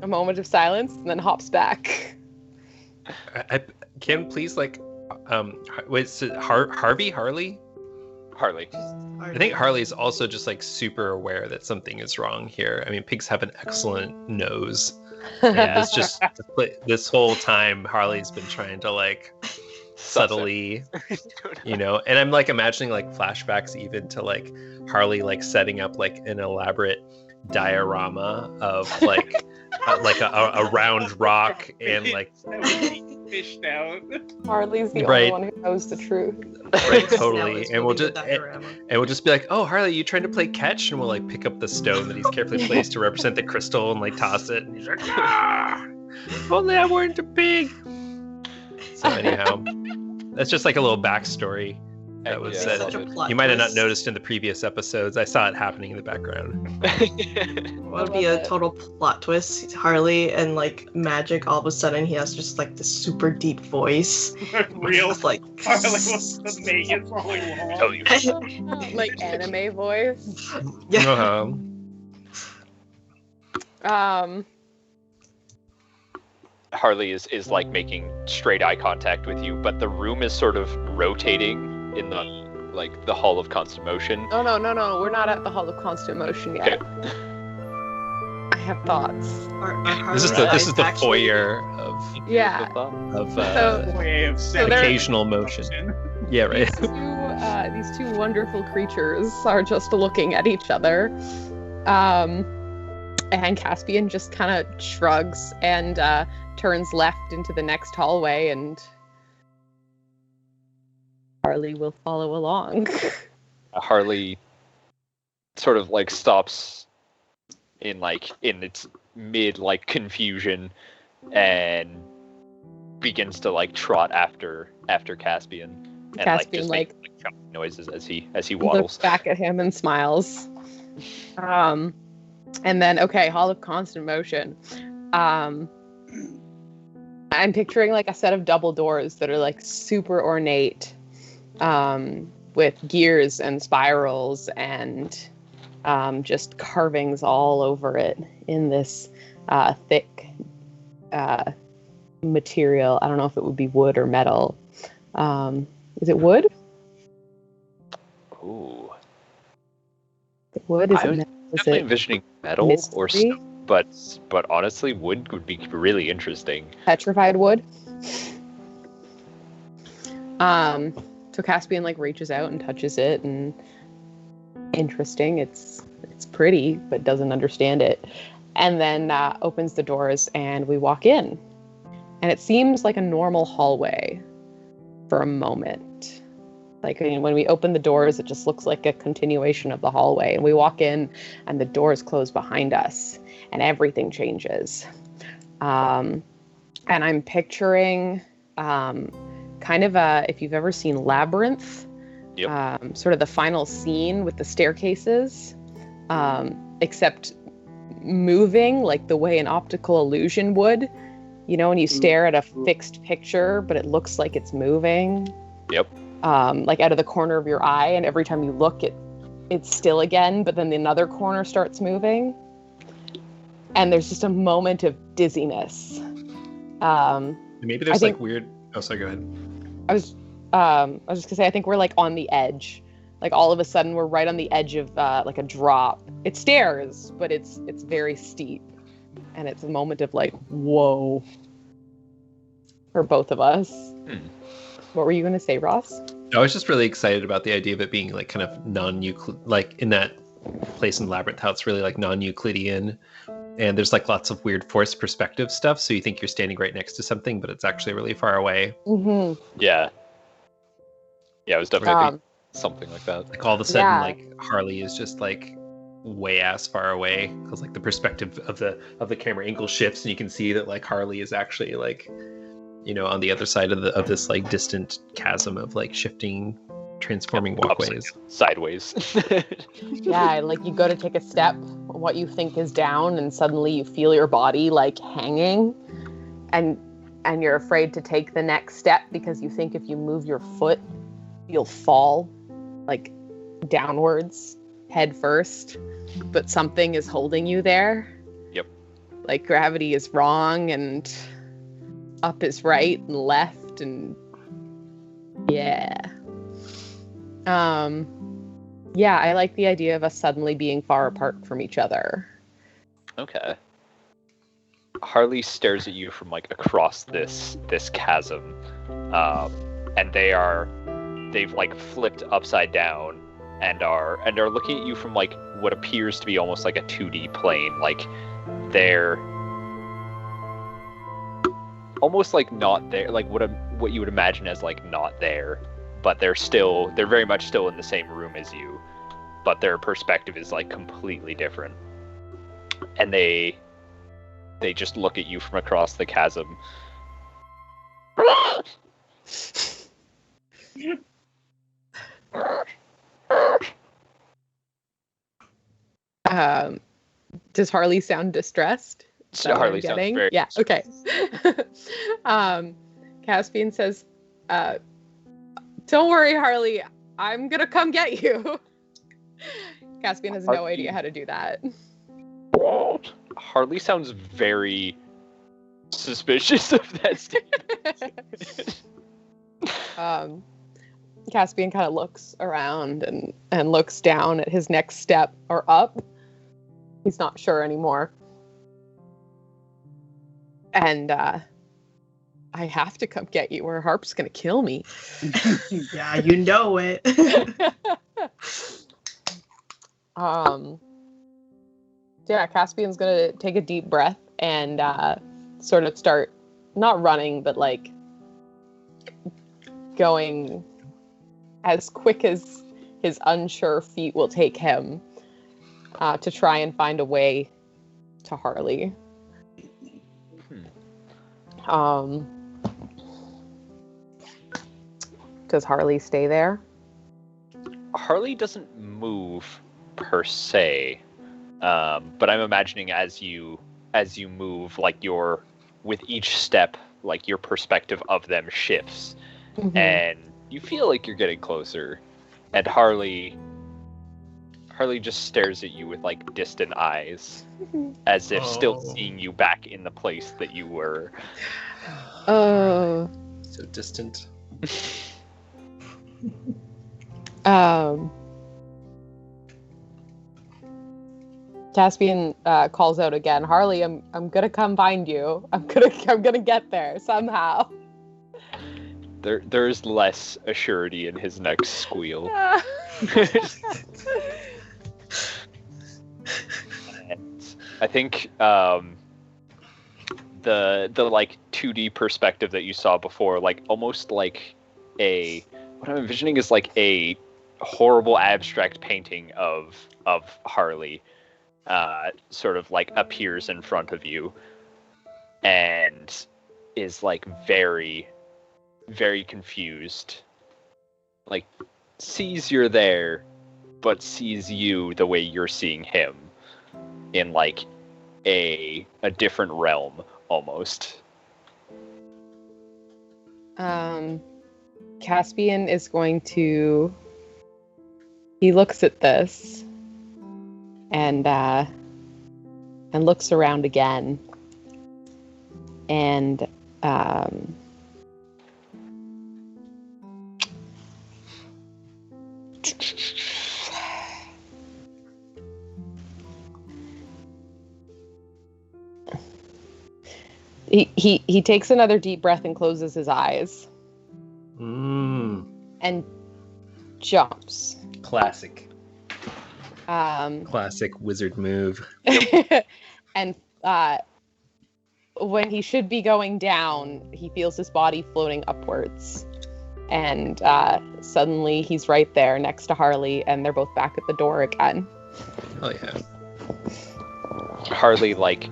a moment of silence, and then hops back. I can please wait, is it Harley? Harley. I think Harley's also just like super aware that something is wrong here. I mean, pigs have an excellent nose. And it's just this whole time Harley's been trying to like subtly, and I'm like imagining like flashbacks even to like Harley like setting up like an elaborate diorama of like a round rock and like Fished out. Harley's the Right. only one who knows the truth. right Now totally it's and we'll really just good diorama. and we'll just be like, oh Harley, you trying to play catch? And we'll like pick up the stone that he's carefully placed to represent the crystal and like toss it, and he's like, ah, if only I weren't a pig. So anyhow, that's just like a little backstory that was Yeah, said. Such a plot You might have not twist. noticed in the previous episodes. I saw it happening in the background. That would be love a it. total plot twist. Harley and like magic, all of a sudden he has just like this super deep voice. Real. It's like Harley wants to make it all along. Tell you. Like anime voice. Yeah. Uh-huh. Harley is like making straight eye contact with you, but the room is sort of rotating in the Hall of Constant Motion. Oh no, we're not at the Hall of Constant Motion yet. I have thoughts. This is the foyer of Yeah. Way of So they're- occasional motion. Yeah, right. These two wonderful creatures are just looking at each other. And Caspian just kind of shrugs and turns left into the next hallway, and Harley will follow along. Harley sort of like stops in its mid like confusion and begins to like trot after Caspian and Caspian, like just make choppy noises as he waddles. Looks back at him and smiles. And then, okay, Hall of Constant Motion. I'm picturing like a set of double doors that are like super ornate, with gears and spirals and just carvings all over it in this thick material. I don't know if it would be wood or metal. Is it wood? Ooh. Wood? Is I it was metal? Is definitely it envisioning metal or mystery? stone, but honestly, wood would be really interesting. Petrified wood? So Caspian like reaches out and touches it, and interesting. It's pretty, but doesn't understand it. And then opens the doors, and we walk in. And it seems like a normal hallway for a moment. Like when we open the doors, it just looks like a continuation of the hallway. And we walk in, and the doors close behind us, and everything changes. And I'm picturing kind of if you've ever seen Labyrinth, Yep. sort of the final scene with the staircases, except moving like the way an optical illusion would. You know, when you stare at a fixed picture, but it looks like it's moving. Yep. Like out of the corner of your eye, and every time you look, it's still again, but then another corner starts moving. And there's just a moment of dizziness. Maybe there's think- like weird. Oh, sorry. Go ahead. I was just gonna say, I think we're like on the edge. Like all of a sudden, we're right on the edge of like a drop. It's stairs, but it's very steep, and it's a moment of like, whoa, for both of us. What were you gonna say, Ross? I was just really excited about the idea of it being like kind of like in that place in Labyrinth, how it's really like non-Euclidean, and there's like lots of weird forced perspective stuff. So you think you're standing right next to something, but it's actually really far away. Mm-hmm. Yeah. Yeah, it was definitely something like that. Like all of a sudden, Yeah. like Harley is just like way ass far away because like the perspective of the camera angle shifts, and you can see that like Harley is actually like, you know, on the other side of this like distant chasm of like shifting, transforming walkways. Sideways. Yeah, like you go to take a step, what you think is down, and suddenly you feel your body like hanging, and you're afraid to take the next step because you think if you move your foot, you'll fall like downwards, head first, but something is holding you there. Yep. Like gravity is wrong, and up is right, and left, and yeah. Yeah, I like the idea of us suddenly being far apart from each other. Okay. Harley stares at you from like across this chasm, and they've like flipped upside down and are looking at you from like what appears to be almost like a 2D plane. Like they're almost like not there, like what you would imagine as like not there, but they're very much still in the same room as you, but their perspective is like completely different, and they just look at you from across the chasm. Does Harley sound distressed? Is that what Harley I'm sounds getting? very Yeah. Okay. Caspian says, "Don't worry, Harley. I'm gonna come get you." Caspian has no idea how to do that. Harley sounds very suspicious of that statement. Caspian kind of looks around and looks down at his next step, or up. He's not sure anymore. And I have to come get you, or Harp's gonna kill me. Yeah, you know it. Yeah, Caspian's gonna take a deep breath and sort of start not running, but like going as quick as his unsure feet will take him to try and find a way to Harley. Does Harley stay there? Harley doesn't move per se, but I'm imagining as you move, like with each step, like your perspective of them shifts, and you feel like you're getting closer. And Harley Harley just stares at you with like distant eyes, as if still seeing you back in the place that you were. Oh. So distant. Caspian calls out again. Harley, I'm gonna come find you. I'm gonna get there somehow. There's less assurity in his next squeal. And I think the like 2D perspective that you saw before, like almost like what I'm envisioning is like a horrible abstract painting of Harley, sort of like appears in front of you, and is like very, very confused. Like sees you're there, but sees you the way you're seeing him, in like a different realm almost. Caspian is going to. He looks at this and looks around again, and he takes another deep breath and closes his eyes and jumps. Classic. Um, Classic wizard move. And when he should be going down, he feels his body floating upwards. And suddenly he's right there next to Harley, and they're both back at the door again. Oh yeah. Harley like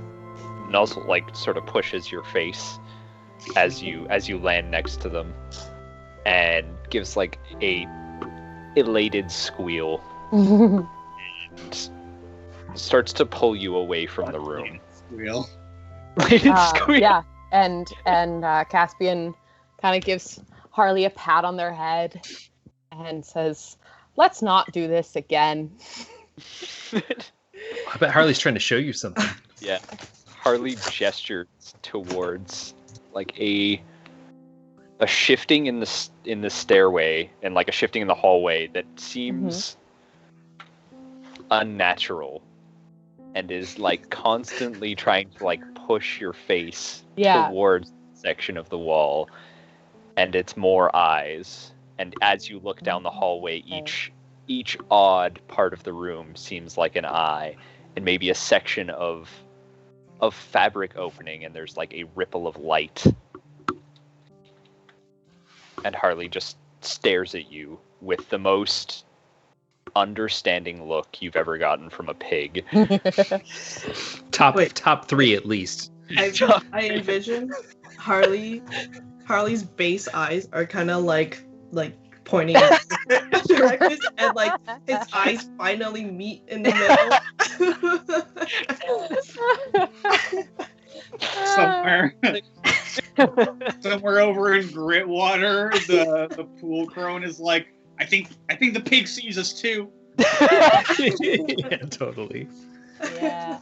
nuzzle, like sort of pushes your face as you land next to them, and gives like a elated squeal and starts to pull you away from the room. Squeal. Squeal. Yeah, and Caspian kind of gives Harley a pat on their head and says, "Let's not do this again." I bet Harley's trying to show you something. Yeah. Harley gestures towards like a shifting in the stairway and like a shifting in the hallway that seems unnatural, and is like constantly trying to like push your face towards the section of the wall, and it's more eyes. And as you look down the hallway, each odd part of the room seems like an eye, and maybe a section of fabric opening, and there's like a ripple of light. And Harley just stares at you with the most understanding look you've ever gotten from a pig. Top 3 at least. I envision Harley's base eyes are kind of like pointing in different directions, and like his eyes finally meet in the middle. Somewhere over in Gritwater, the pool crone is like, I think the pig sees us too. Yeah, totally. Yeah.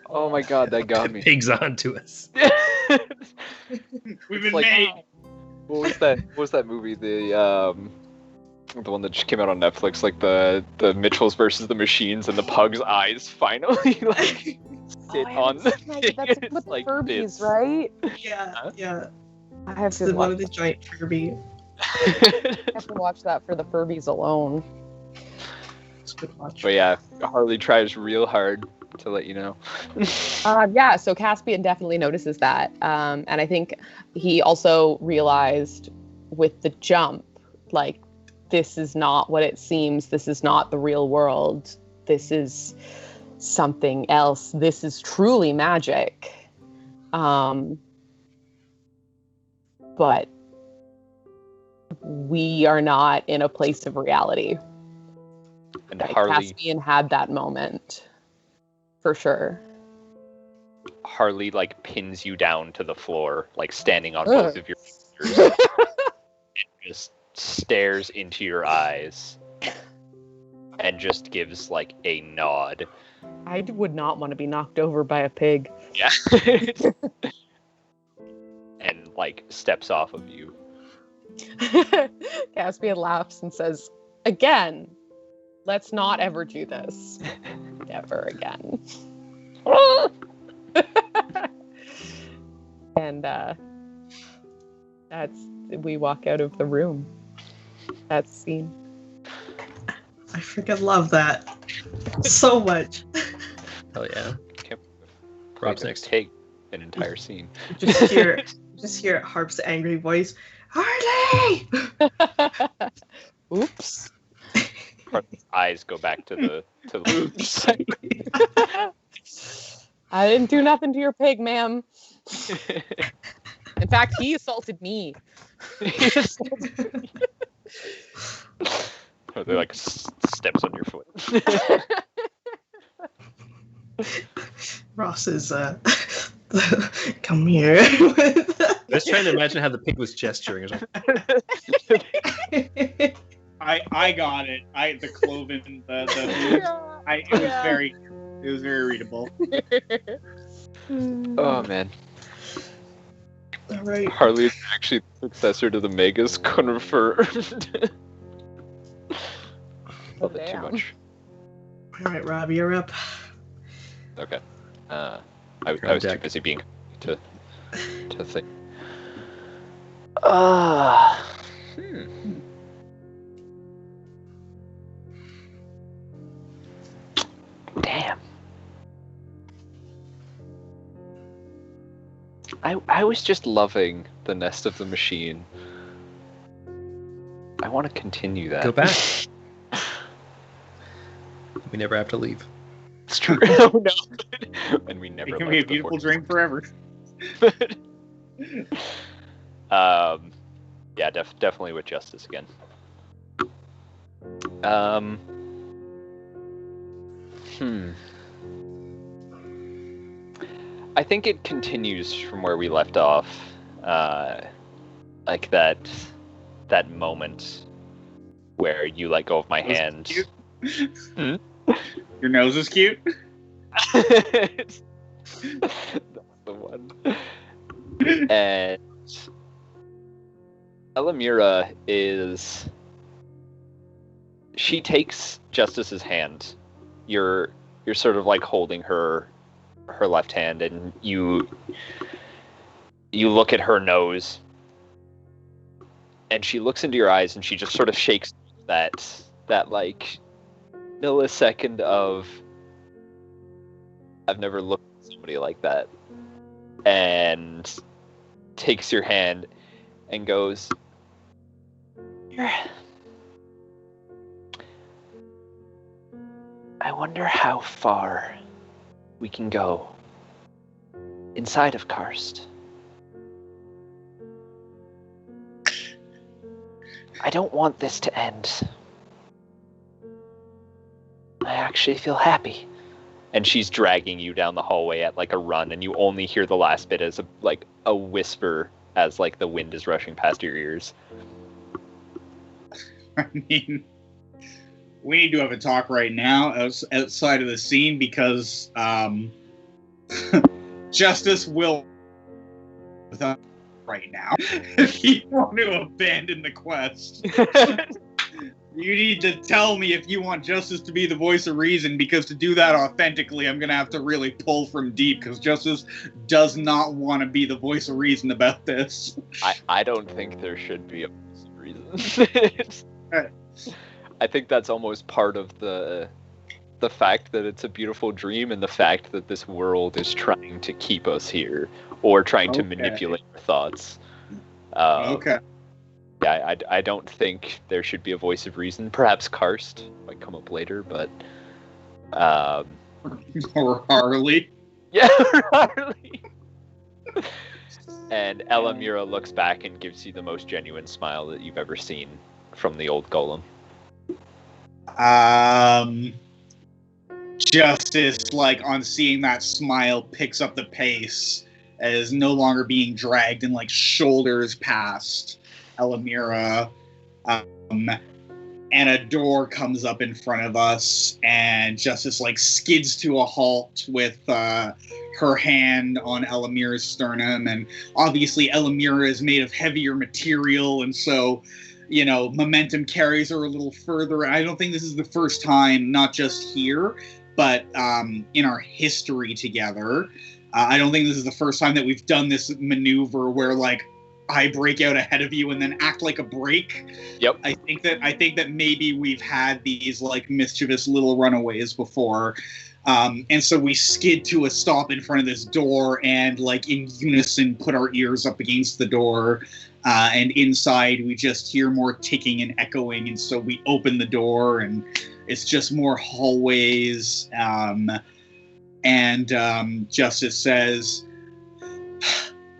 Oh my god, that got me. Pig's on to us. We've been Like, made. What was that movie? The one that just came out on Netflix, like the Mitchells versus the Machines, and the pug's eyes finally like sit on the pig. That's It's with like the Furbies, this. right? Yeah. I have It's to one watch, of the giant Furby. I have to watch that for the Furbies alone. It's a good watch. But yeah, Harley tries real hard to let you know. Yeah, so Caspian definitely notices that. And I think he also realized with the jump, like, this is not what it seems. This is not the real world. This is something else. This is truly magic. But we are not in a place of reality. And Like, Harley Caspian had that moment. For sure. Harley like pins you down to the floor, like standing on both of your fingers, and just stares into your eyes. And and just gives like a nod. I would not want to be knocked over by a pig. Yeah. And like steps off of you. Caspian laughs and says, "Again, let's not ever do this. Ever again." And we walk out of the room. That's scene. I freaking love that so much. Hell yeah. Can't Rob's next. take an entire scene. Just hear Harp's angry voice. Harley! Oops. Harley's eyes go back to the I didn't do nothing to your pig, ma'am. In fact, he assaulted me. Or they like steps on your foot. Ross is come here. I was trying to imagine how the pig was gesturing. Or I got it. The cloven, it was very readable. Oh man. All right. Harley is actually the successor to the Megas, confirmed. A bit too much. All right, Rob, you're up. Okay. I was too busy being to think. Damn. I was just loving the Nest of the Machine. I want to continue that. Go back. We never have to leave. It's true. Oh no. And we never. It can be a beautiful dream forever. Yeah, definitely with Justice again. I think it continues from where we left off. Like that moment where you let go of my hand. Your nose is cute. That's the one. And Elamira she takes Justice's hand. You're sort of like holding her left hand, and you look at her nose, and she looks into your eyes, and she just sort of shakes that like millisecond of I've never looked at somebody like that, and takes your hand and goes, I wonder how far we can go inside of Karst. I don't want this to end. I actually feel happy. and she's dragging you down the hallway at like a run, and you only hear the last bit as a whisper as like the wind is rushing past your ears. I mean, we need to have a talk right now outside of the scene because Justice will right now if you want to abandon the quest. You need to tell me if you want Justice to be the voice of reason, because to do that authentically, I'm going to have to really pull from deep, because Justice does not want to be the voice of reason about this. I don't think there should be a voice of reason. I think that's almost part of the fact that it's a beautiful dream, and the fact that this world is trying to keep us here, or trying to manipulate our thoughts. Okay. Yeah, I don't think there should be a voice of reason. Perhaps Karst might come up later, but... Or Harley. Yeah, Harley! And Elamira looks back and gives you the most genuine smile that you've ever seen from the old golem. Justice, like, on seeing that smile, picks up the pace as no longer being dragged and, like, shoulders past Elamira, and a door comes up in front of us, and Justice like skids to a halt with her hand on Elamira's sternum, and obviously Elamira is made of heavier material, and so, you know, momentum carries her a little further. I don't think this is the first time, not just here, but in our history together. I don't think this is the first time that we've done this maneuver where, like, I break out ahead of you and then act like a break. Yep. I think that maybe we've had these like mischievous little runaways before. And so we skid to a stop in front of this door and like in unison put our ears up against the door. And inside we just hear more ticking and echoing. And so we open the door and it's just more hallways. Justice says,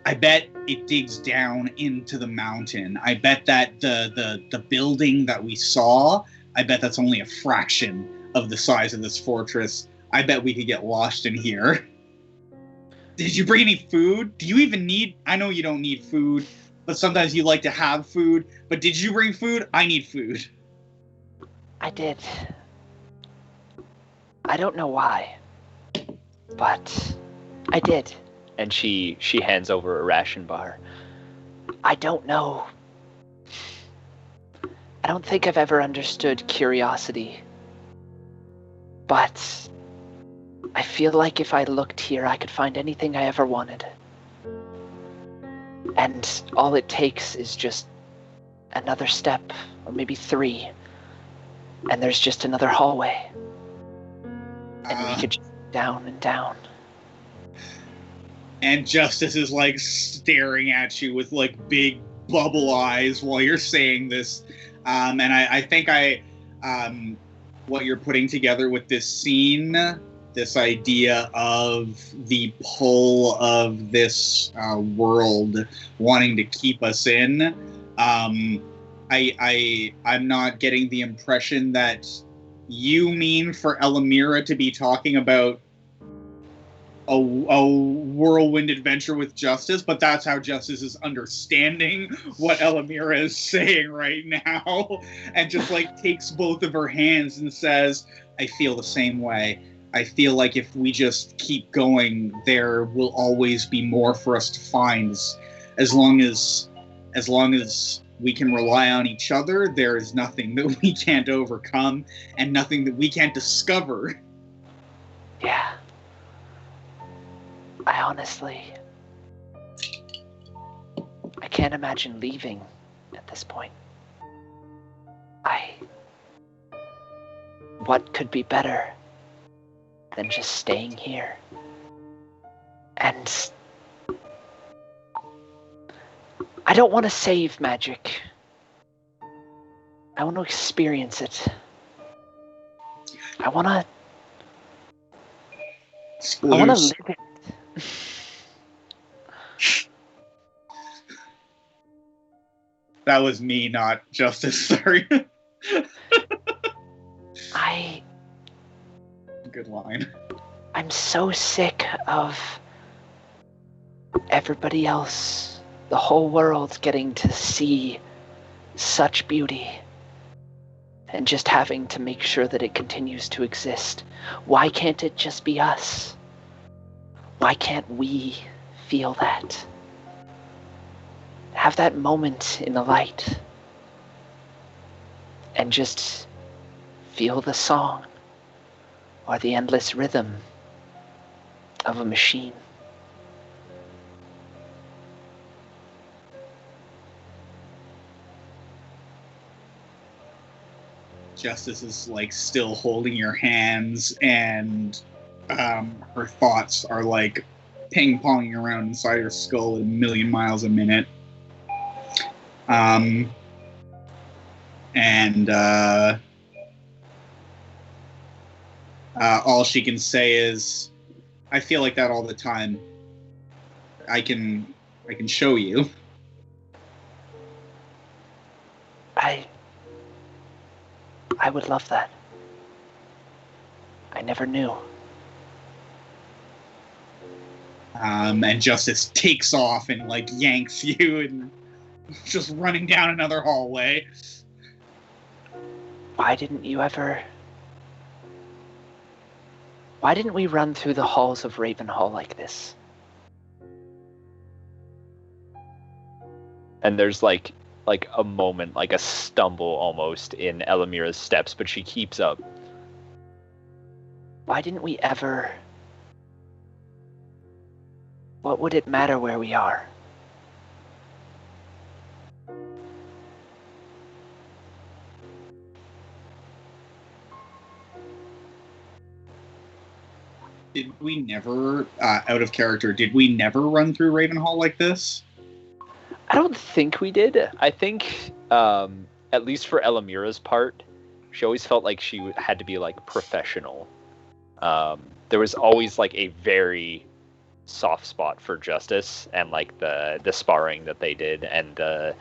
I bet it digs down into the mountain. I bet that the building that we saw, I bet that's only a fraction of the size of this fortress. I bet we could get lost in here. Did you bring any food? Do you even need... I know you don't need food, but sometimes you like to have food. But did you bring food? I need food. I did. I don't know why, but I did. And she hands over a ration bar. I don't know. I don't think I've ever understood curiosity. But I feel like if I looked here, I could find anything I ever wanted. And all it takes is just another step, or maybe 3. And there's just another hallway. And we could just down and down. And Justice is like staring at you with like big bubble eyes while you're saying this. And I think what you're putting together with this scene, this idea of the pull of this world wanting to keep us in, I'm not getting the impression that you mean for Elamira to be talking about a whirlwind adventure with Justice, but that's how Justice is understanding what Elamira is saying right now, and just like takes both of her hands and says, I feel the same way. I feel like if we just keep going, there will always be more for us to find. As long as we can rely on each other, there is nothing that we can't overcome and nothing that we can't discover. Yeah. I can't imagine leaving at this point. What could be better than just staying here? And I don't want to save magic. I want to experience it. I want to live it. That was me, not Justice. Sorry. Good line. I'm so sick of everybody else, the whole world, getting to see such beauty and just having to make sure that it continues to exist. Why can't it just be us? Why can't we feel that? Have that moment in the light and just feel the song or the endless rhythm of a machine. Justice is like still holding your hands, and her thoughts are like ping-ponging around inside her skull at 1,000,000 miles a minute. All she can say is, I feel like that all the time. I can show you. I would love that. I never knew. And Justice takes off and like yanks you and just running down another hallway. Why didn't we run through the halls of Ravenhall like this? And there's like a moment, like a stumble almost in Elamira's steps, but she keeps up. Why didn't we ever... What would it matter where we are? Did we never, out of character, did we never run through Ravenhall like this? I don't think we did. I think, at least for Elamira's part, she always felt like she had to be like professional. There was always like a very soft spot for Justice and like the sparring that they did and the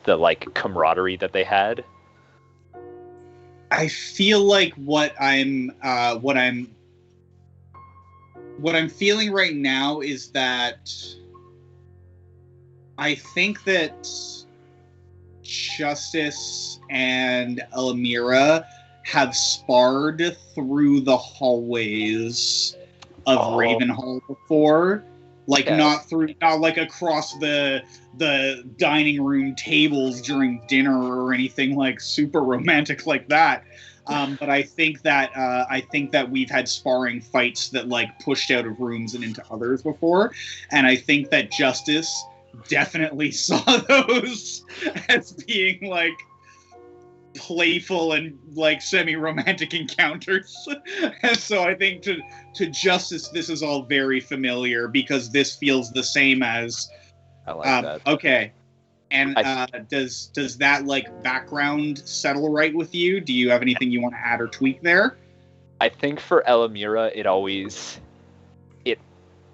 like camaraderie that they had. I feel like what I'm feeling right now is that I think that Justice and Elamira have sparred through the hallways of Ravenhall before. Like not like across the dining room tables during dinner or anything like super romantic like that. But I think that we've had sparring fights that like pushed out of rooms and into others before, and I think that Justice definitely saw those as being like playful and like semi-romantic encounters. And so I think to Justice this is all very familiar because this feels the same as I like that. Okay. And does that like background settle right with you? Do you have anything you want to add or tweak there? I think for Elamira, it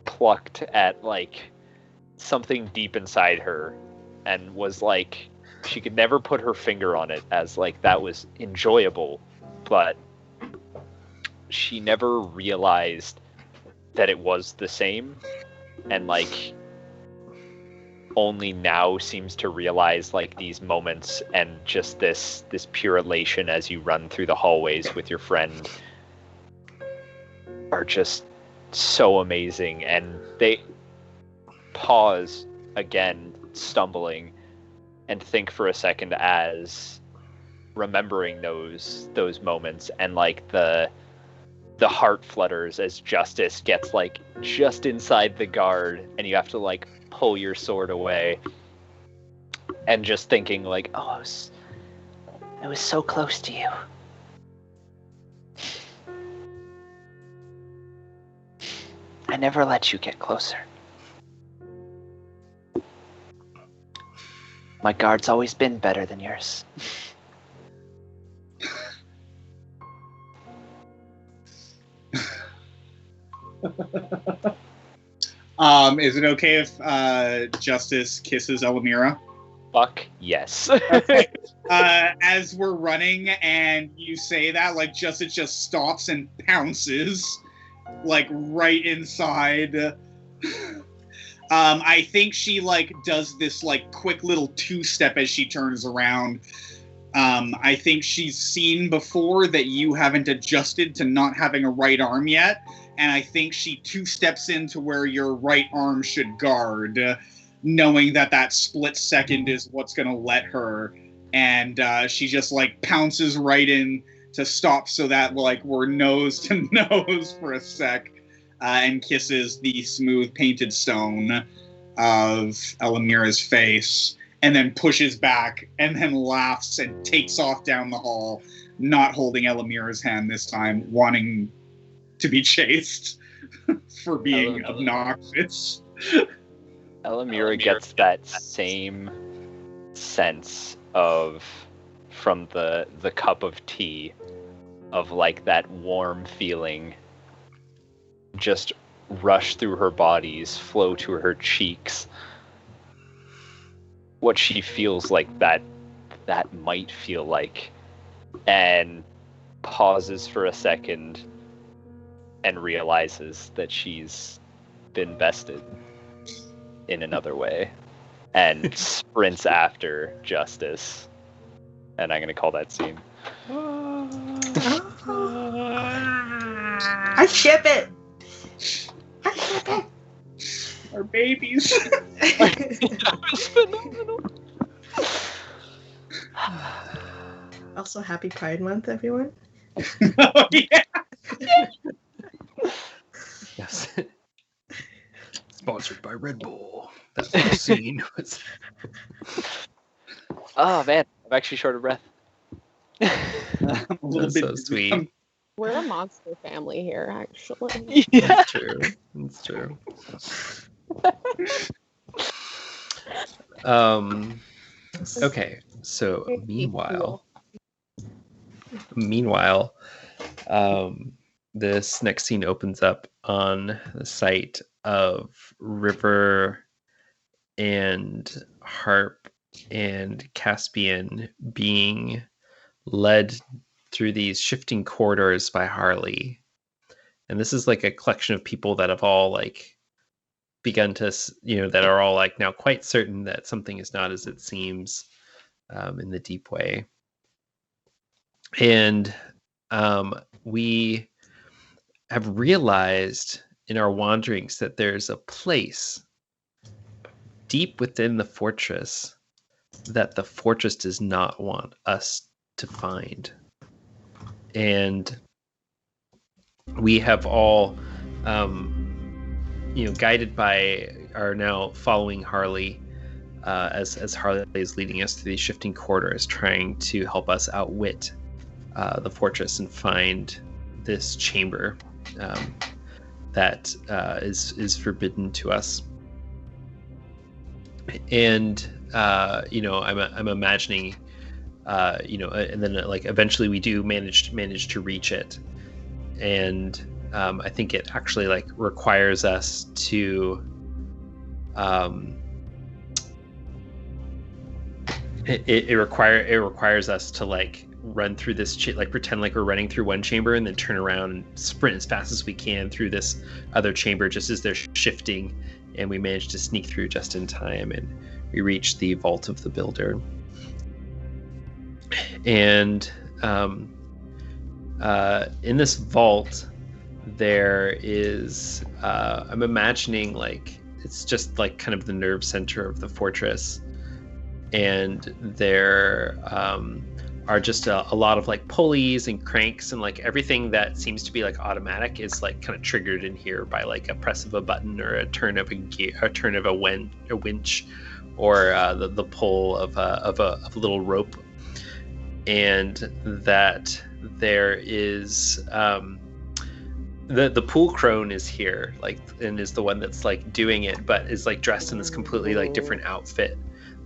plucked at like something deep inside her, and was like she could never put her finger on it as like that was enjoyable, but she never realized that it was the same, and like only now seems to realize like these moments and just this pure elation as you run through the hallways with your friend are just so amazing. And they pause again, stumbling, and think for a second as remembering those moments, and like the heart flutters as Justice gets like just inside the guard and you have to like pull your sword away, and just thinking like, oh, I was so close to you. I never let you get closer. My guard's always been better than yours. Is it okay if Justice kisses Elamira? Fuck yes. Okay. As we're running and you say that, like Justice just stops and pounces, like right inside. I think she like does this like quick little two-step as she turns around. I think she's seen before that you haven't adjusted to not having a right arm yet. And I think she two-steps into where your right arm should guard, knowing that split second is what's going to let her. And she just, like, pounces right in to stop so that, like, we're nose to nose for a sec, and kisses the smooth painted stone of Elamira's face, and then pushes back, and then laughs and takes off down the hall, not holding Elamira's hand this time, wanting to be chased for being obnoxious. Elamira gets that same sense of, from the cup of tea, of like that warm feeling just rush through her bodies, flow to her cheeks. What she feels like that might feel like, and pauses for a second and realizes that she's been bested in another way, and sprints after Justice. And I'm going to call that scene. I ship it. I ship it. Our babies. Also, happy Pride Month, everyone. Oh yeah. Yes. Sponsored by Red Bull. That whole scene was. Oh man, I'm actually short of breath. I'm a little That's bit so sweet. We're a monster family here, actually. Yeah. It's true. It's true. Okay, so meanwhile, this next scene opens up on the site of River and Harp and Caspian being led through these shifting corridors by Harley. And this is like a collection of people that have all like begun to, that are all like now quite certain that something is not as it seems in the deep way. And we have realized in our wanderings that there's a place deep within the fortress that the fortress does not want us to find. And we have all, guided by, are now following Harley as Harley is leading us through these shifting corridors, trying to help us outwit the fortress and find this chamber that is forbidden to us. And I'm imagining, and then like eventually we do manage to reach it, and I think it actually like requires us to it requires us to like run through this pretend like we're running through one chamber and then turn around and sprint as fast as we can through this other chamber just as they're shifting, and we manage to sneak through just in time, and we reach the Vault of the Builder. And in this vault there is I'm imagining like it's just like kind of the nerve center of the fortress, and there are just a lot of like pulleys and cranks, and like everything that seems to be like automatic is like kind of triggered in here by like a press of a button or a turn of a winch, or the pull of a little rope. And that there is the pool crone is here, like, and is the one that's like doing it, but is like dressed in this completely like different outfit.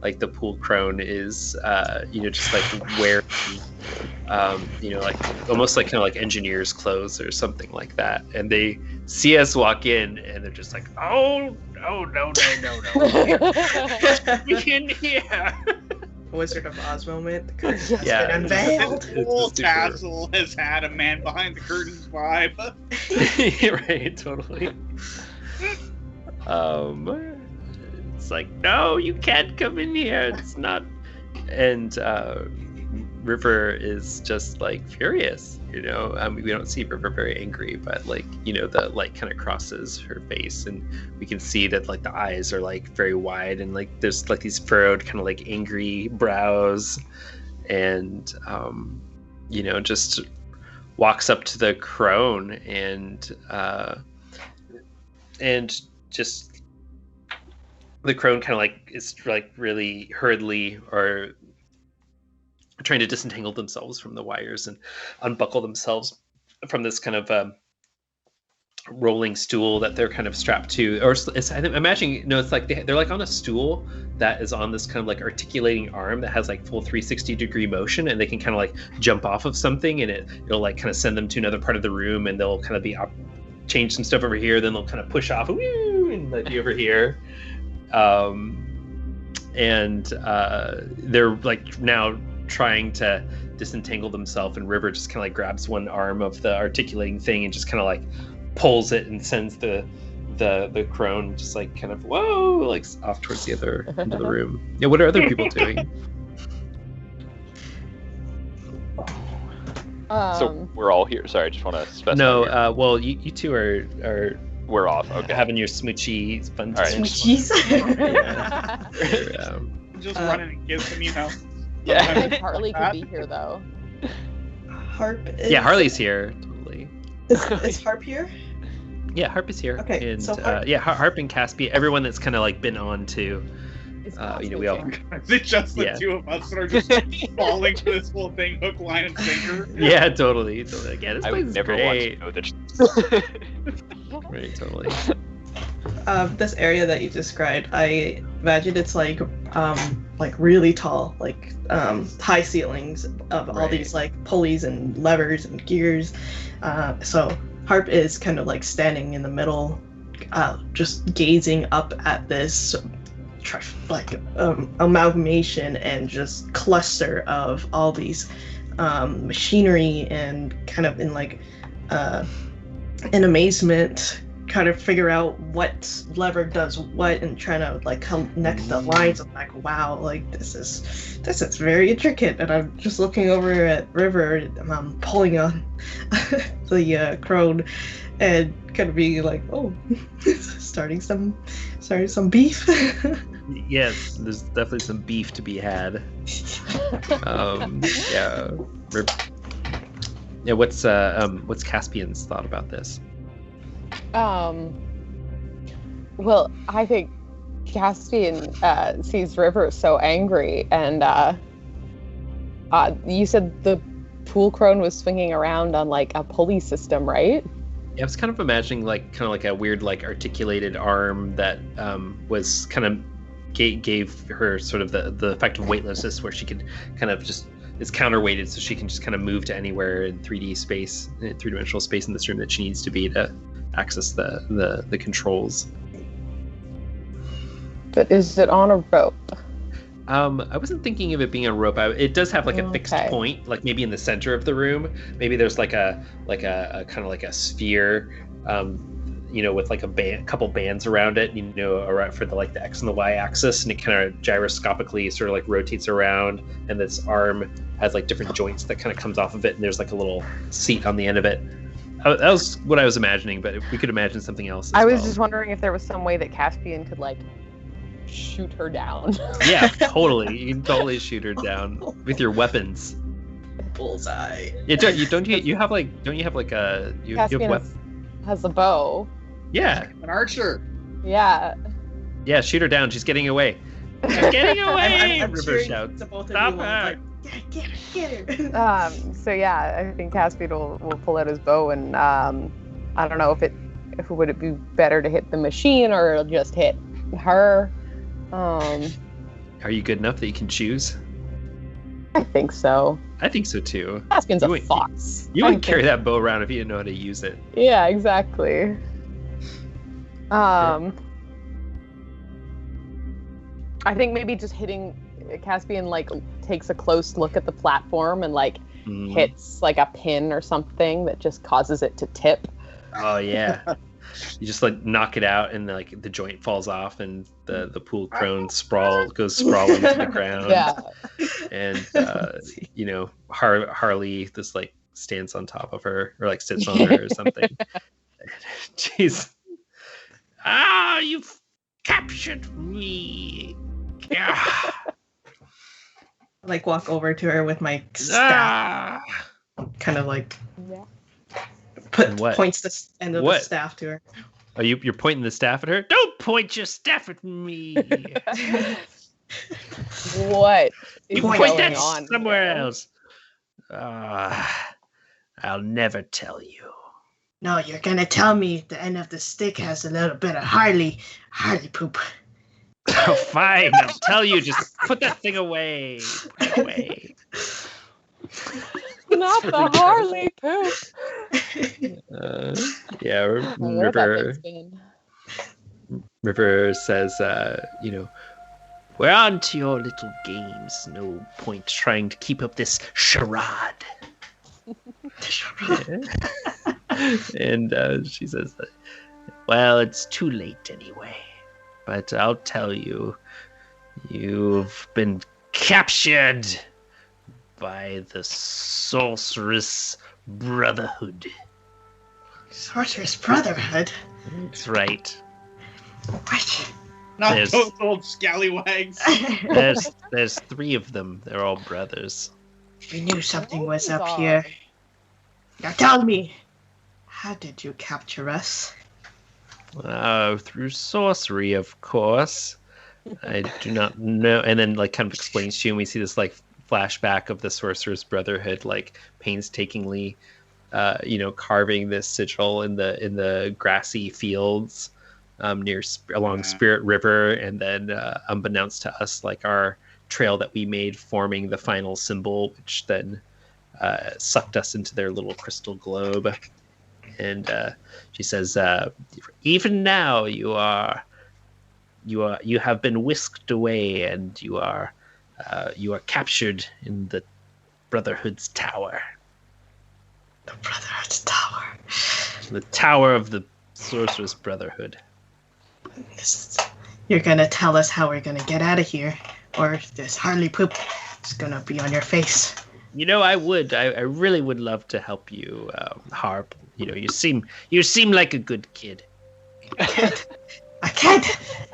Like the pool crone is just like wearing like almost like kind of like engineer's clothes or something like that, and they see us walk in and they're just like, oh no we in here. Wizard of Oz moment. The curtain has Yeah. been unveiled. The whole castle has had a man behind the curtains vibe. Right, totally. It's like, no, you can't come in here. It's not. And River is just like furious, we don't see River very angry, but like, the light kind of crosses her face, and we can see that like the eyes are like very wide, and like there's like these furrowed kind of like angry brows, and just walks up to the crone and just the crone kind of like is like really hurriedly or trying to disentangle themselves from the wires and unbuckle themselves from this kind of rolling stool that they're kind of strapped to, or I'm imagining, it's like they're like on a stool that is on this kind of like articulating arm that has like full 360-degree motion, and they can kind of like jump off of something, and it'll like kind of send them to another part of the room, and they'll kind of be change some stuff over here, then they'll kind of push off and like be over here. They're like now trying to disentangle themselves, and River just kind of like grabs one arm of the articulating thing and just kind of like pulls it and sends the crone just like kind of like off towards the other end of the room. Yeah, what are other people doing? So we're all here. Sorry, I just want to specify. No, well, you two are we're off. Okay. having your smoochy fun All right. time. Jeez. Just running and kissing, you know. I Yeah. think Harley could be here though. Harp is... Yeah, Harley's here. Totally. Is Harp here? Yeah, Harp is here. Okay, And so Harp- Harp and Caspia, everyone that's kind of like been on to, we all. Is it just the Yeah. two of us that are just falling for this whole thing, hook, line, and sinker? Yeah, totally. Like, yeah, this I place would is never great. want to know the Right, totally. This area that you described, I imagine it's like really tall, like high ceilings of all Right. these like pulleys and levers and gears. So Harp is kind of like standing in the middle, just gazing up at this amalgamation and just cluster of all these machinery, and kind of in like in amazement, trying to figure out what lever does what, and trying to like connect the lines. I'm like, wow, like this is very intricate. And I'm just looking over at River, and I'm pulling on the crone, and kind of being like, oh, starting some beef. Yes, there's definitely some beef to be had. Yeah. Yeah, what's Caspian's thought about this? Well, I think Caspian sees River so angry, and you said the pool crone was swinging around on like a pulley system, right? Yeah, I was kind of imagining like a weird like articulated arm that was kind of gave her sort of the effect of weightlessness, where she could kind of just is counterweighted, so she can just kind of move to anywhere in 3D space, three-dimensional space in this room that she needs to be to access the controls. But is it on a rope? I wasn't thinking of it being a rope. It does have like a fixed Okay. point, like maybe in the center of the room. Maybe there's like a kind of like a sphere, with like a couple bands around it, around for the like the X and the Y axis, and it kind of gyroscopically sort of like rotates around, and this arm has like different joints that kind of comes off of it, and there's like a little seat on the end of it. That was what I was imagining, but if we could imagine something else. I was well. just wondering if there was some way that Caspian could like shoot her down. Yeah, totally. You can totally shoot her down with your weapons. Bullseye. Yeah, don't you have a Caspian has a bow. Yeah, An archer. Yeah. yeah, shoot her down. She's getting away. She's getting away. I'm River cheering shouts. to both of Stop you, her. like, get her. So yeah, I think Caspian will pull out his bow, and I don't know if it would it be better to hit the machine or just hit her. Are you good enough that you can choose? I think so. I think so too. Caspian's You a wouldn't- fox. You wouldn't carry that bow around if you didn't know how to use it. Yeah, exactly. I think maybe just hitting Caspian like takes a close look at the platform and like Mm. hits like a pin or something that just causes it to tip. Oh yeah. You just like knock it out, and like the joint falls off, and the pool crone goes sprawling to the ground. Yeah. And Harley this like stands on top of her, or like sits on her or something. Jeez. Ah, you've captured me. Yeah. Like walk over to her with my staff, kind of like Yeah. And what? points the end of What? the staff to her. Oh, you're pointing the staff at her? Don't point your staff at me. What is You Point point going that on somewhere here? else. I'll never tell you. No, you're gonna tell me the end of the stick has a little bit of Harley poop. Oh, fine. I'll tell you. Just put that thing away. Put it away. Not the Harley poop. Yeah, I wonder what that River. thing's been. River says, we're on to your little games. No point trying to keep up this charade. And she says, well, it's too late anyway. But I'll tell you, you've been captured by the Sorceress Brotherhood. Sorceress Brotherhood? That's right. What? Not There's- those old scallywags. There's 3 of them. They're all brothers. We knew something was Those up are- here. Now tell me, how did you capture us? Through sorcery, of course. I do not know. And then, like, kind of explains to you, and we see this, like, flashback of the Sorcerer's Brotherhood, like, painstakingly, carving this sigil in the grassy fields along Spirit River, and then, unbeknownst to us, like, our trail that we made forming the final symbol, which then sucked us into their little crystal globe. And she says, "Even now, you have been whisked away, and you are captured in the Brotherhood's tower, The Brotherhood's tower. the tower of the Sorceress Brotherhood." You're gonna tell us how we're gonna get out of here, or this Harley poop is gonna be on your face. I would. I really would love to help you, Harp. You seem like a good kid. I can't.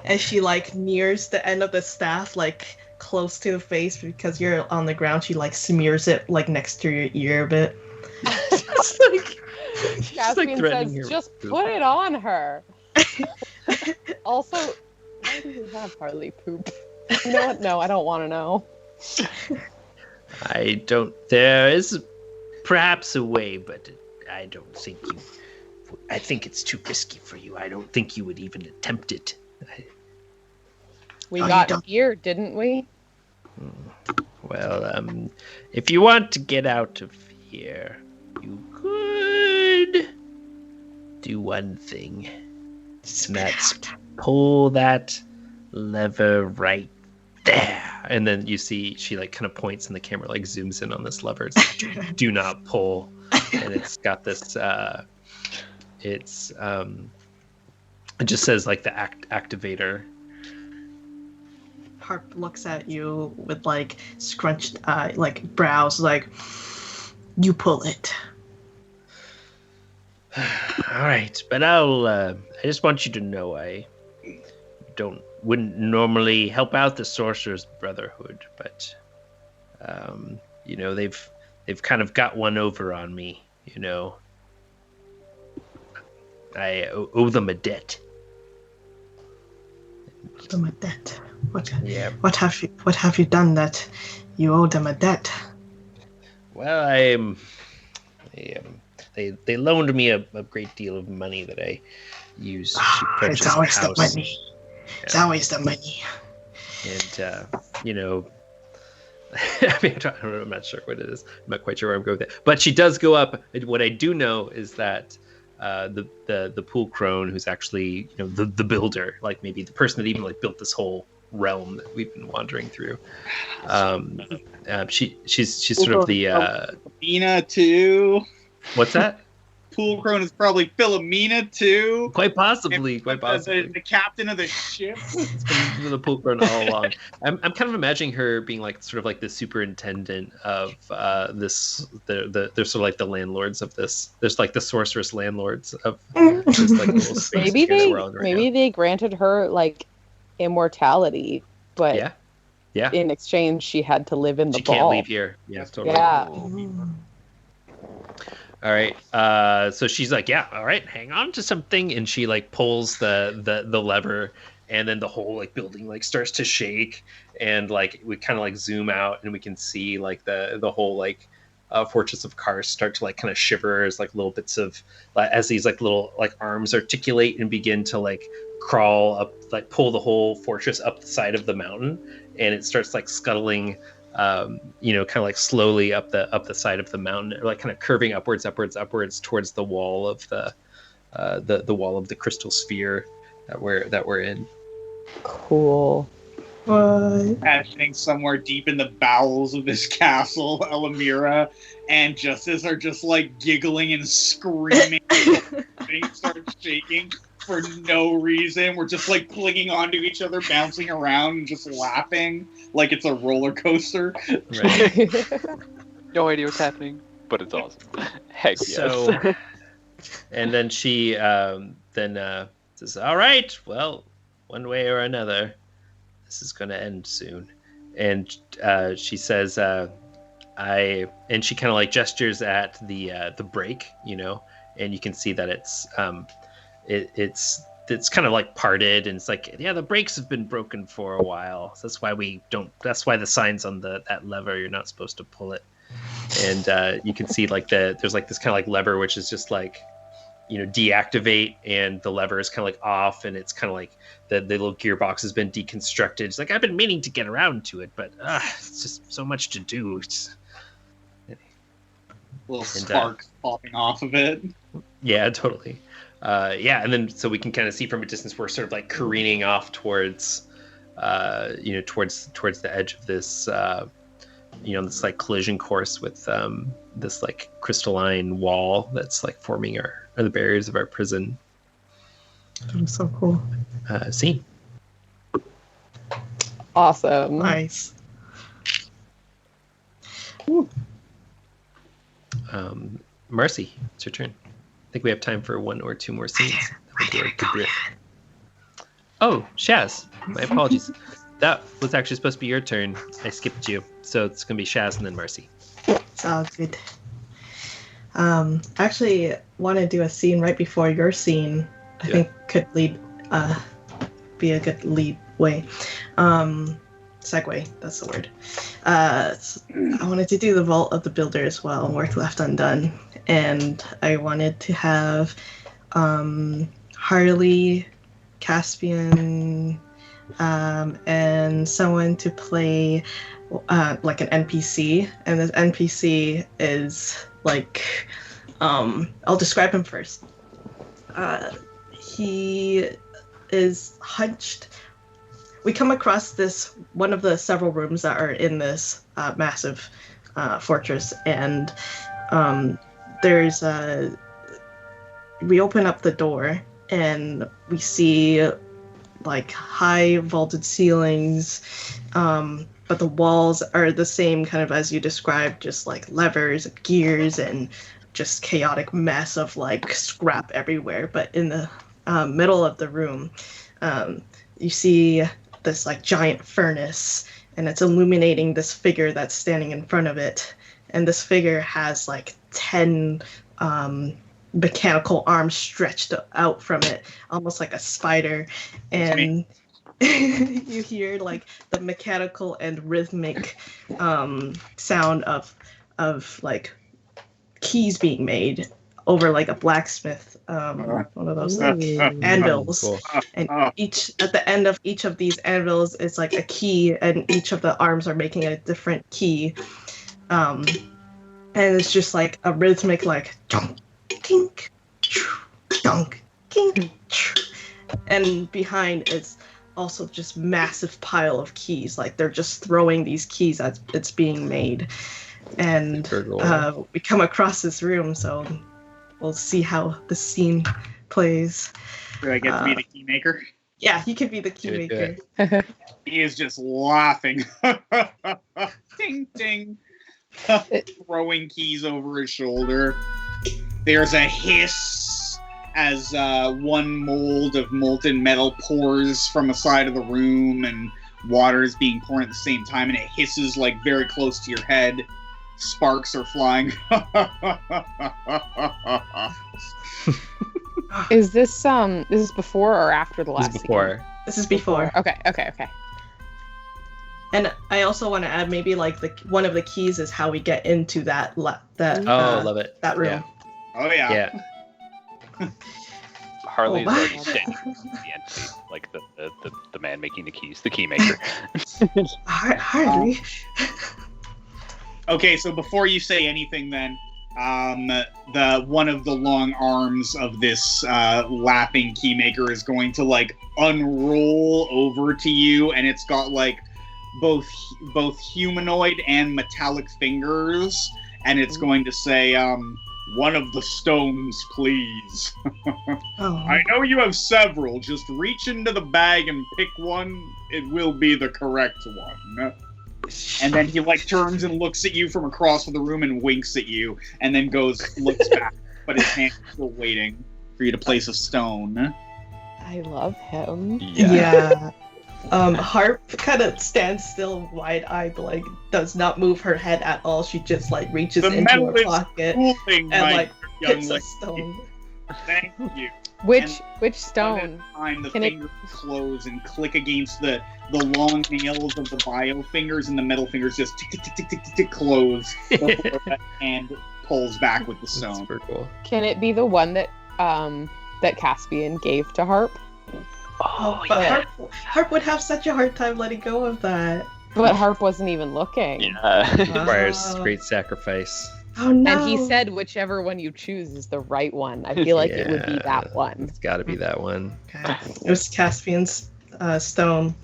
And she like nears the end of the staff, like close to the face because you're on the ground. She like smears it like next to your ear a bit. It's like, Caspian threatening says, her just with put it on her. Also, why do you have Harley poop? You know what? No, I don't want to know. I don't. There is perhaps a way, but I don't think you. I think it's too risky for you. I don't think you would even attempt it. We Oh, you got don't- here, didn't we? Well, if you want to get out of here, you could do one thing, and that's pull that lever right there. And then you see she like kind of points, and the camera like zooms in on this lever. It's like, do not pull, and it's got this. It just says like the activator. Harp looks at you with like scrunched like brows, like you pull it. All right, but I just want you to know I wouldn't normally help out the Sorcerer's Brotherhood, but they've kind of got one over on me, I owe them a debt. Owe them a debt. Yeah. What have you done that you owe them a debt? Well, they loaned me a great deal of money that I used to purchase It's always a the house. money. It's always the money. And I mean, I'm not sure what it is. I'm not quite sure where I'm going with it. But she does go up. What I do know is that the pool crone, who's actually the builder, like maybe the person that even like built this whole realm that we've been wandering through. She's sort of the Philomena too. what's that? Pool crone is probably Philomena too. Quite possibly. The captain of the ship. It's been the pool crone all along. I'm kind of imagining her being like sort of like the superintendent of this. They're sort of like the landlords of this. There's like the sorceress landlords of this like little space Maybe here that we're on right now. they granted her like immortality, but Yeah. in exchange she had to live in the She ball. can't leave here. Yeah, totally. Yeah. All right. So she's like, yeah, all right, hang on to something, and she like pulls the lever, and then the whole like building like starts to shake, and like we kind of like zoom out, and we can see like the whole like fortress of Karst start to like kind of shiver as like little bits of as these like little like arms articulate and begin to like crawl up, like pull the whole fortress up the side of the mountain, and it starts like scuttling kind of like slowly up the side of the mountain, or like kind of curving upwards towards the wall of the wall of the crystal sphere that we're in. Cool. What? Happening somewhere deep in the bowels of this castle, Elamira and Justice are just like giggling and screaming. They start shaking. for no reason. We're just like clinging onto each other, bouncing around, and just laughing like it's a roller coaster. Right. No idea what's happening, but it's awesome. Heck yes. So, and then she says, "All right, well, one way or another, this is going to end soon." And she says, and she kind of like gestures at the break, and you can see that it's kind of like parted, and it's like, yeah, the brakes have been broken for a while. So that's why the sign's on that lever. You're not supposed to pull it. And you can see like there's like this kind of like lever, which is just like, deactivate, and the lever is kind of like off, and it's kind of like the little gearbox has been deconstructed. It's like, I've been meaning to get around to it, but it's just so much to do. Little sparks popping off of it. Yeah, totally. And then so we can kind of see from a distance we're sort of like careening off towards towards the edge of this this like collision course with this like crystalline wall that's like forming the barriers of our prison. That's so cool. Scene. Awesome. Nice. Marcy, it's your turn. I think we have time for one or two more scenes. Oh, Shaz. My apologies. That was actually supposed to be your turn. I skipped you. So it's going to be Shaz and then Marcy. It's all good. I actually want to do a scene right before your scene. I think could be a good lead way. Segue, that's the word. I wanted to do the Vault of the Builder as well, Work Left Undone. And I wanted to have Harley, Caspian, and someone to play like an NPC. And this NPC is like, I'll describe him first. He is hunched. We come across one of the several rooms that are in this massive fortress, and we open up the door and we see like high vaulted ceilings, but the walls are the same kind of as you described, just like levers, gears, and just chaotic mess of like scrap everywhere. But in the middle of the room, you see this like giant furnace, and it's illuminating this figure that's standing in front of it. And this figure has like 10 mechanical arms stretched out from it, almost like a spider. And you hear like the mechanical and rhythmic sound of like keys being made over like a blacksmith, one of those anvils. Cool. And at the end of each of these anvils is like a key, and each of the arms are making a different key. And it's just like a rhythmic like dunk, kink, dunk, kink. And behind is also just massive pile of keys. Like they're just throwing these keys as it's being made. And we come across this room, so we'll see how the scene plays. Do I get to be the key maker? Yeah, you can be the key maker. He is just laughing. Ding, ding. Throwing keys over his shoulder. There's a hiss as one mold of molten metal pours from a side of the room, and water is being poured at the same time, and it hisses like very close to your head. Sparks are flying. Is this before or after the last? This is before. Scene? This is before. Okay. And I also want to add maybe like one of the keys is how we get into that love it. That room. Yeah. Oh yeah. Harley's like standing the entity, like the man making the keys, the key maker. Harley. Okay, so before you say anything, then the one of the long arms of this lapping keymaker is going to like unroll over to you, and it's got like both humanoid and metallic fingers, and it's going to say, One of the stones, please. Oh, I know you have several. Just reach into the bag and pick one. It will be the correct one. And then he like turns and looks at you from across the room and winks at you, and then looks back, but his hand's still waiting for you to place a stone. I love him. yeah. Harp kind of stands still, wide-eyed, but like does not move her head at all. She just like reaches The into metal her is pocket cooling, and my like young hits a lady. stone. Thank you. Which One stone? at a time, the Can it- fingers close and click against the long nails of the bio fingers, and the metal fingers just tick, tick, tick, tick, tick, tick, tick, close before that hand pulls back with the That's stone. super cool. Can it be the one that that Caspian gave to Harp? Oh, But yeah. Harp would have such a hard time letting go of that. But Harp wasn't even looking. Yeah. Requires Oh. great sacrifice. Oh no! And he said whichever one you choose is the right one. I feel like it would be Yeah. that one. It's got to be that one. Okay. It was Caspian's stone.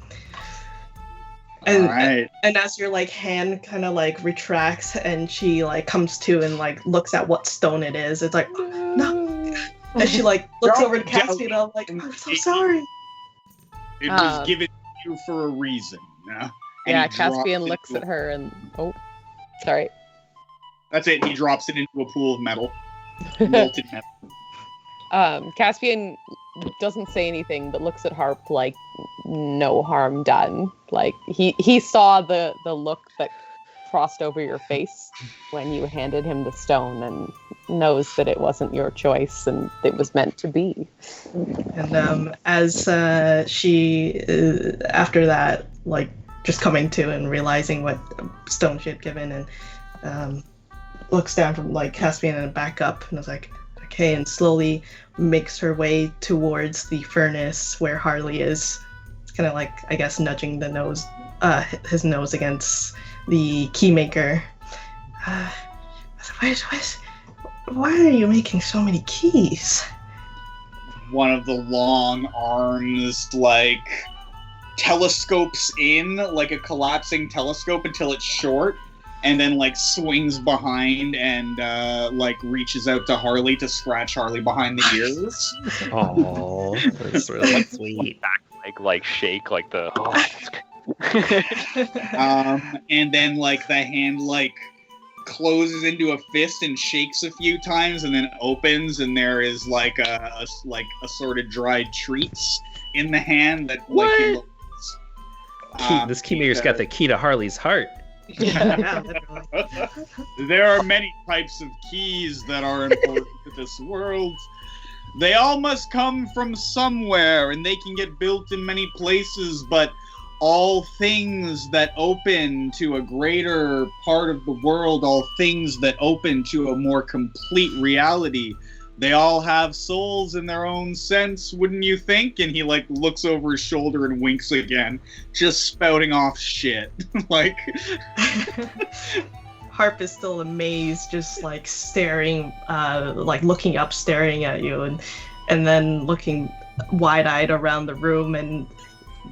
And Alright. and as your like hand kind of like retracts and she like comes to and like looks at what stone it is, it's like no. And she like looks Don't over to Caspian and I'm like, I'm so sorry. It was Um, given to you for a reason. And Yeah, he drops Caspian it looks into at her and sorry. That's it. He drops it into a pool of metal. Molten metal. Caspian doesn't say anything but looks at Harp like no harm done. Like he saw the look that crossed over your face when you handed him the stone and knows that it wasn't your choice and it was meant to be. And as she after that like just coming to and realizing what stone she had given and looks down from like Caspian and back up and is like okay, and slowly makes her way towards the furnace where Harley is. It's kind of like I guess nudging the nose his nose against the keymaker. Why are you making so many keys? One of the long arms, like, telescopes in, like a collapsing telescope until it's short, and then, like, swings behind and, like, reaches out to Harley to scratch Harley behind the ears. Oh, that's really sweet. Like shake like the. And then, like, the hand, like, closes into a fist and shakes a few times and then opens, and there is, like, a assorted dried treats in the hand that, like, he What? looks, This keymaker's got the key to Harley's heart. Yeah, literally. There are many types of keys that are important to this world. They all must come from somewhere, and they can get built in many places, but all things that open to a greater part of the world, all things that open to a more complete reality, they all have souls in their own sense, wouldn't you think? And he, like, looks over his shoulder and winks again, just spouting off shit. Like... Harp is still amazed, just like staring, like looking up, staring at you, and then looking wide-eyed around the room and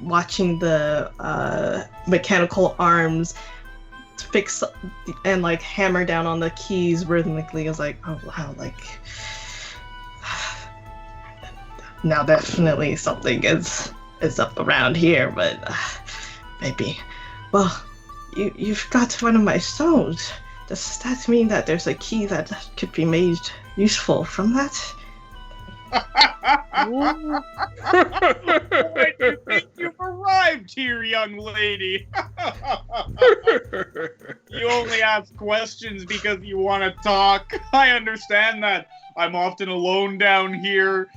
watching the mechanical arms fix and like hammer down on the keys rhythmically. Is like, oh wow, like now definitely something is up around here, but maybe, well. You've got one of my stones. Does that mean that there's a key that could be made useful from that? When you think you've arrived here, young lady. You only ask questions because you want to talk. I understand that. I'm often alone down here.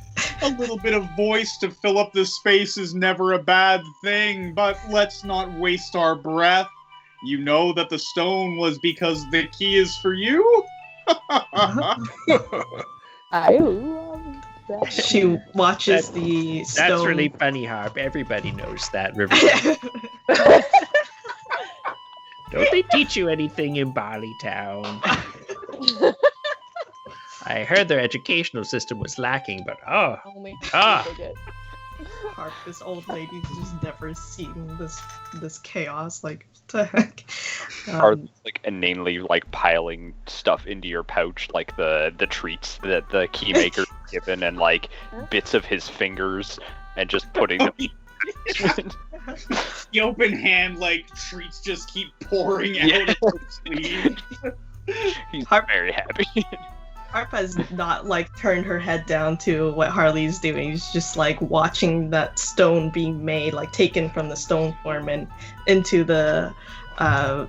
A little bit of voice to fill up the space is never a bad thing, but let's not waste our breath. You know that the stone was because the key is for you? I love that. She watches the stone. That's really funny, Harp. Everybody knows that, River. Don't they teach you anything in Barley Town? I heard their educational system was lacking, but Only Ah. bigot. Harp, this old lady's just never seen this chaos. Like, what the heck? Are like inanely like piling stuff into your pouch, like the treats that the keymaker given, and like bits of his fingers, and just putting them. The open hand, like treats just keep pouring out of his sleeve. He's very happy. Harpa's not like turned her head down to what Harley's doing. She's just like watching that stone being made, like taken from the stone form and into the, I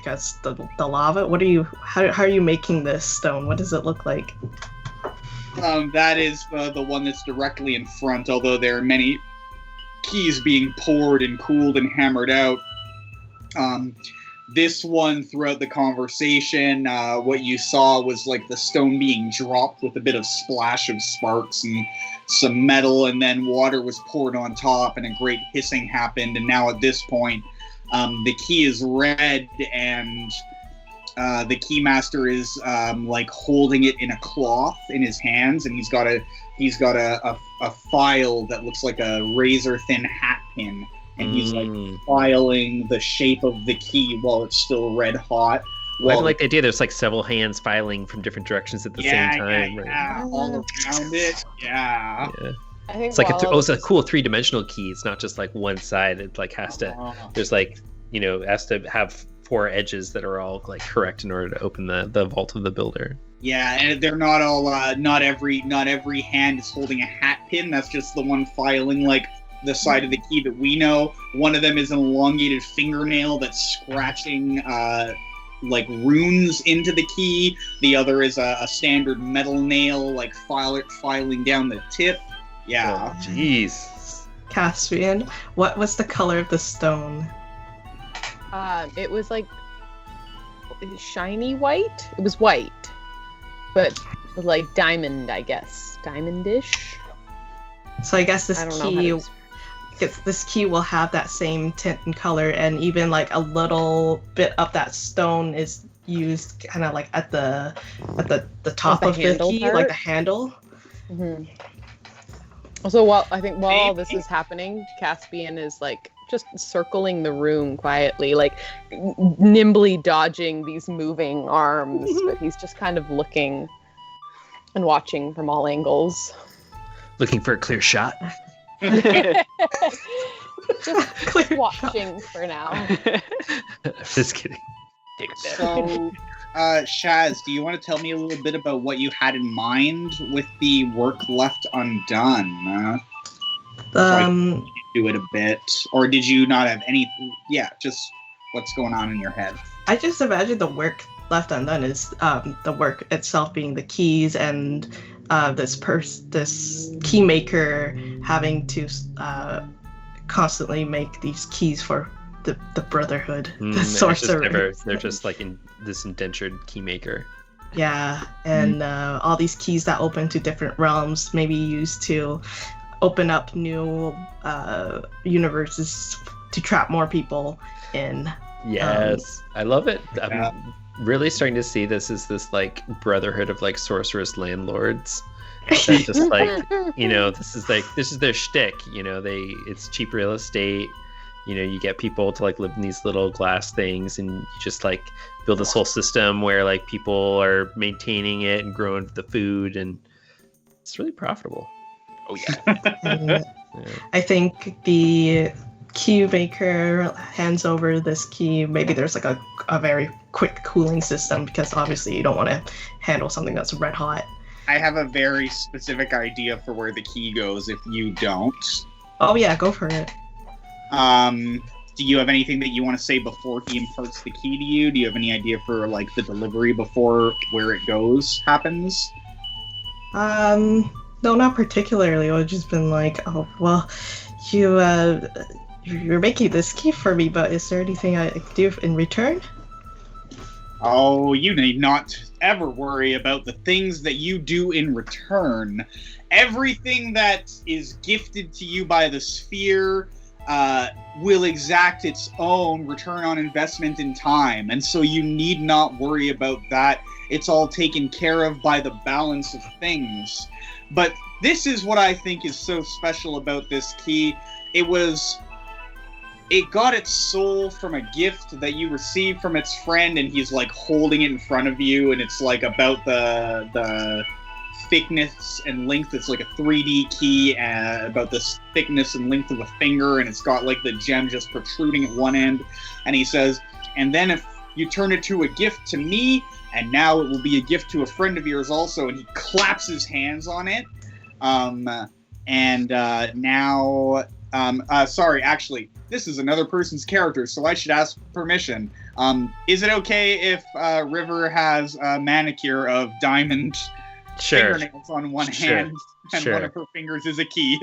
guess the lava. What are you? How are you making this stone? What does it look like? That is the one that's directly in front. Although there are many keys being poured and cooled and hammered out. This one, throughout the conversation, what you saw was like the stone being dropped with a bit of splash of sparks and some metal, and then water was poured on top and a great hissing happened. And now at this point, the key is red, and the keymaster is like holding it in a cloth in his hands, and he's got a file that looks like a razor thin hat pin. And he's like filing the shape of the key while it's still red hot. I like the idea there's like several hands filing from different directions at the same time. Yeah, all around it. Yeah. I think It's like it's a cool 3-dimensional key. It's not just like one side. It like has to. There's like has to have 4 edges that are all like correct in order to open the vault of the builder. Yeah, and they're not all. Not every hand is holding a hat pin. That's just the one filing like the side of the key that we know. One of them is an elongated fingernail that's scratching like runes into the key. The other is a standard metal nail, like filing down the tip. Yeah. Oh, jeez. Caspian, what was the color of the stone? It was like shiny white. It was white, but like diamond, I guess, diamondish. So I guess this key will have that same tint and color, and even like a little bit of that stone is used kind of like at the top of the key, like the handle. Mm-hmm. So while all this is happening, Caspian is like just circling the room quietly, like nimbly dodging these moving arms, but he's just kind of looking and watching from all angles. Looking for a clear shot. Just watching for now. Just kidding. So, Shaz, do you want to tell me a little bit about what you had in mind with the work left undone? Do it a bit, or did you not have any? Yeah, just what's going on in your head. I just imagine the work left undone is the work itself being the keys and this key maker having to constantly make these keys for the Brotherhood, the sorcerer. They're just like in this indentured key maker. Yeah, and all these keys that open to different realms may be used to open up new universes to trap more people in. Yes, I love it. I'm really starting to see this as this like brotherhood of like sorceress landlords. That's just like this is their shtick. It's cheap real estate. You get people to like live in these little glass things, and you just like build this whole system where like people are maintaining it and growing the food, and it's really profitable. Oh yeah. I think the key maker hands over this key. Maybe there's like a very quick cooling system, because obviously you don't want to handle something that's red hot. I have a very specific idea for where the key goes if you don't. Oh yeah, go for it. Do you have anything that you want to say before he imparts the key to you? Do you have any idea for like the delivery before where it goes happens? No, not particularly. I've just been like, oh well, you're making this key for me, but is there anything I could do in return? Oh, you need not ever worry about the things that you do in return. Everything that is gifted to you by the sphere will exact its own return on investment in time, and so you need not worry about that. It's all taken care of by the balance of things. But this is what I think is so special about this key. It was it got its soul from a gift that you received from its friend, and he's like holding it in front of you, and it's like about the thickness and length. It's like a 3D key, about the thickness and length of a finger, and it's got like the gem just protruding at one end. And he says, and then if you turn it to a gift to me, and now it will be a gift to a friend of yours also. And he claps his hands on it. Sorry, actually, this is another person's character, so I should ask permission. Is it okay if River has a manicure of diamond fingernails on one hand, and one of her fingers is a key?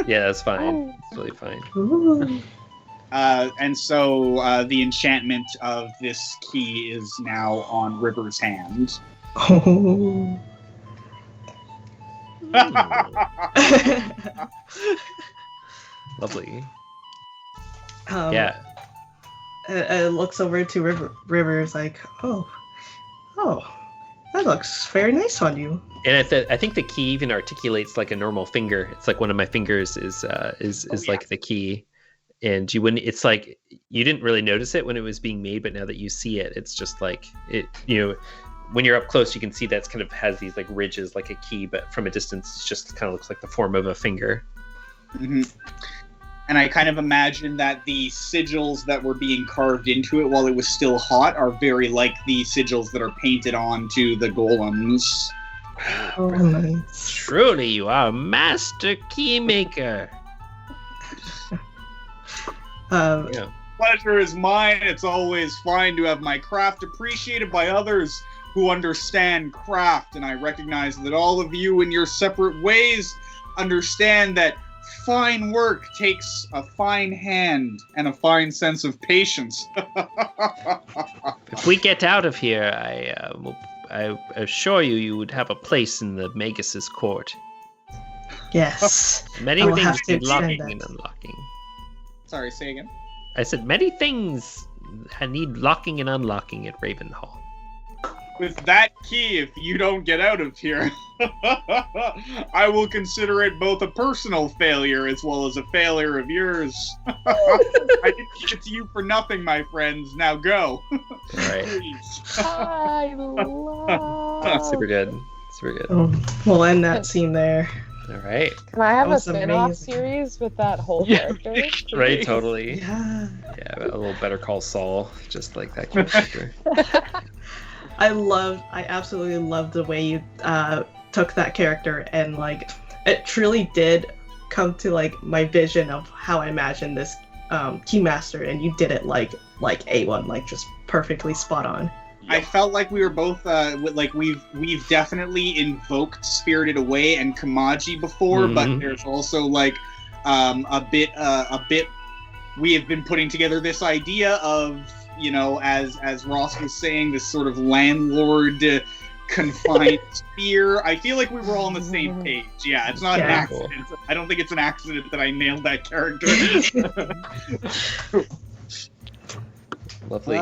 Yeah, that's fine. It's really fine. Ooh. And so the enchantment of this key is now on River's hand. Oh. Lovely. Yeah. It looks over to River. River's like, oh, that looks very nice on you. And I think the key even articulates like a normal finger. It's like one of my fingers is like the key. And you wouldn't. It's like you didn't really notice it when it was being made, but now that you see it, it's just like it. You know, when you're up close, you can see that's kind of has these like ridges, like a key, but from a distance, it just kind of looks like the form of a finger. Mm-hmm. And I kind of imagine that the sigils that were being carved into it while it was still hot are very like the sigils that are painted onto the golems. Oh, nice. Truly, you are a master key maker. Yeah. Pleasure is mine. It's always fine to have my craft appreciated by others who understand craft, and I recognize that all of you in your separate ways understand that fine work takes a fine hand and a fine sense of patience. If we get out of here, I assure you would have a place in the Magus' court. Yes. Many I will things have to need locking extend and that. unlocking. Sorry, say again. I said many things need locking and unlocking at Ravenhall. With that key, if you don't get out of here, I will consider it both a personal failure as well as a failure of yours. I didn't give it to you for nothing, my friends. Now go. All right. Please. I love. Super good. Super good. Oh, we'll end that scene there. All right. Can I have That a was spin-off amazing. series with that whole Yeah. character? Right, totally. Yeah. Yeah, a little Better Call Saul, just like that character. I absolutely loved the way you took that character, and like it truly did come to like my vision of how I imagined this Keymaster, and you did it like A1, like just perfectly spot on. I felt like we were both like we've definitely invoked Spirited Away and Kamaji before, but there's also like a bit we have been putting together this idea of, you know, as Ross was saying, this sort of landlord confined sphere. I feel like we were all on the same page. Yeah, it's not an Yeah. accident. I don't think it's an accident that I nailed that character. Lovely.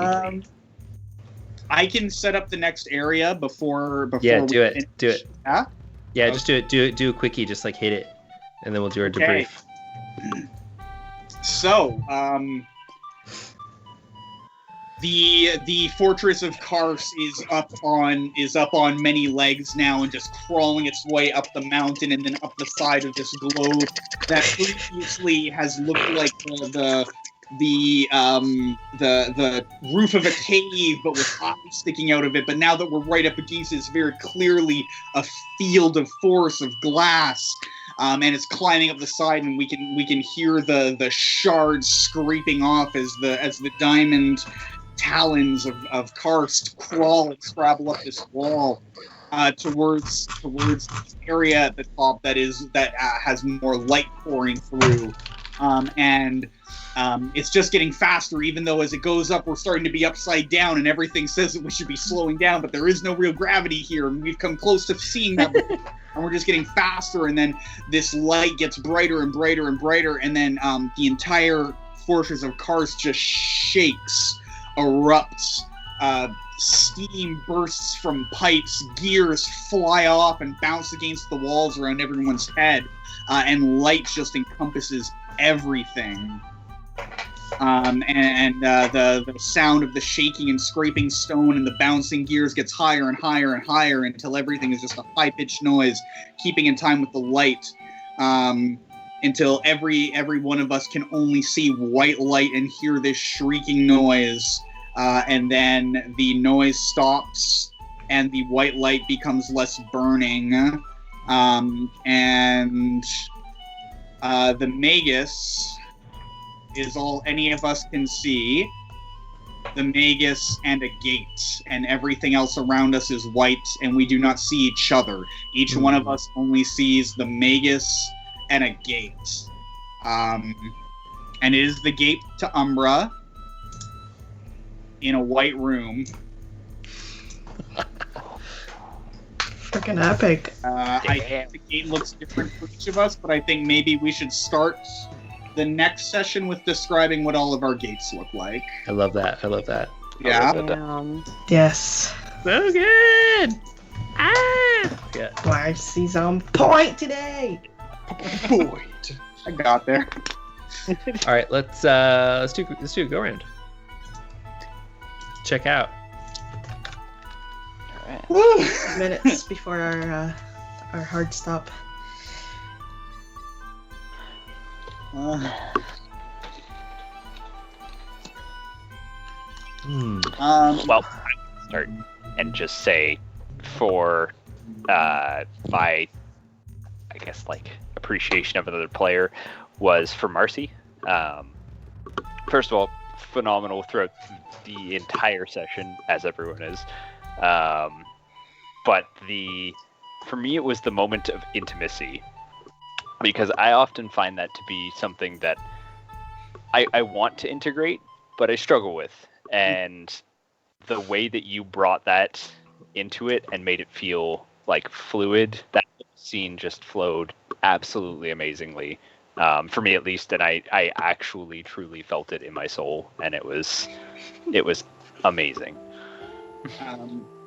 I can set up the next area before Yeah, we do it. finish. Do it. Yeah? Yeah, just do it. Do a quickie, just like hit it, and then we'll do our Okay. debrief. So, the fortress of Kars is up on many legs now, and just crawling its way up the mountain and then up the side of this globe that previously has looked like the roof of a cave, but with eyes sticking out of it. But now that we're right up against it, it's very clearly a field of force of glass. And it's climbing up the side, and we can hear the shards scraping off as the diamond talons of karst crawl and scrabble up this wall towards this area at the top that has more light pouring through, and it's just getting faster. Even though as it goes up, we're starting to be upside down, and everything says that we should be slowing down, but there is no real gravity here, and we've come close to seeing that. And we're just getting faster, and then this light gets brighter and brighter and brighter, and then the entire fortress of Karst just shakes, erupts, steam bursts from pipes, gears fly off and bounce against the walls around everyone's head, and light just encompasses everything. The sound of the shaking and scraping stone and the bouncing gears gets higher and higher and higher until everything is just a high-pitched noise, keeping in time with the light, until every one of us can only see white light and hear this shrieking noise, and then the noise stops and the white light becomes less burning, the Magus is all any of us can see. The Magus and a gate, and everything else around us is white, and we do not see each other. Each one of us only sees the Magus and a gate. And it is the gate to Umbra in a white room. Freaking epic. I think the gate looks different for each of us, but I think maybe we should start the next session with describing what all of our gates look like. I love that. Yeah. Yes. So good. Yeah. Marcy's on point today. Point. I got there. All right, let's do a go round. Check out. All right. Minutes before our hard stop. Well, I will start and just say for my, I guess, like, appreciation of another player was for Marcy. First of all, phenomenal throughout the entire session, as everyone is. But for me, it was the moment of intimacy, because I often find that to be something that I want to integrate, but I struggle with. And the way that you brought that into it and made it feel like fluid, that scene just flowed absolutely amazingly, for me at least. And I actually truly felt it in my soul, and it was amazing.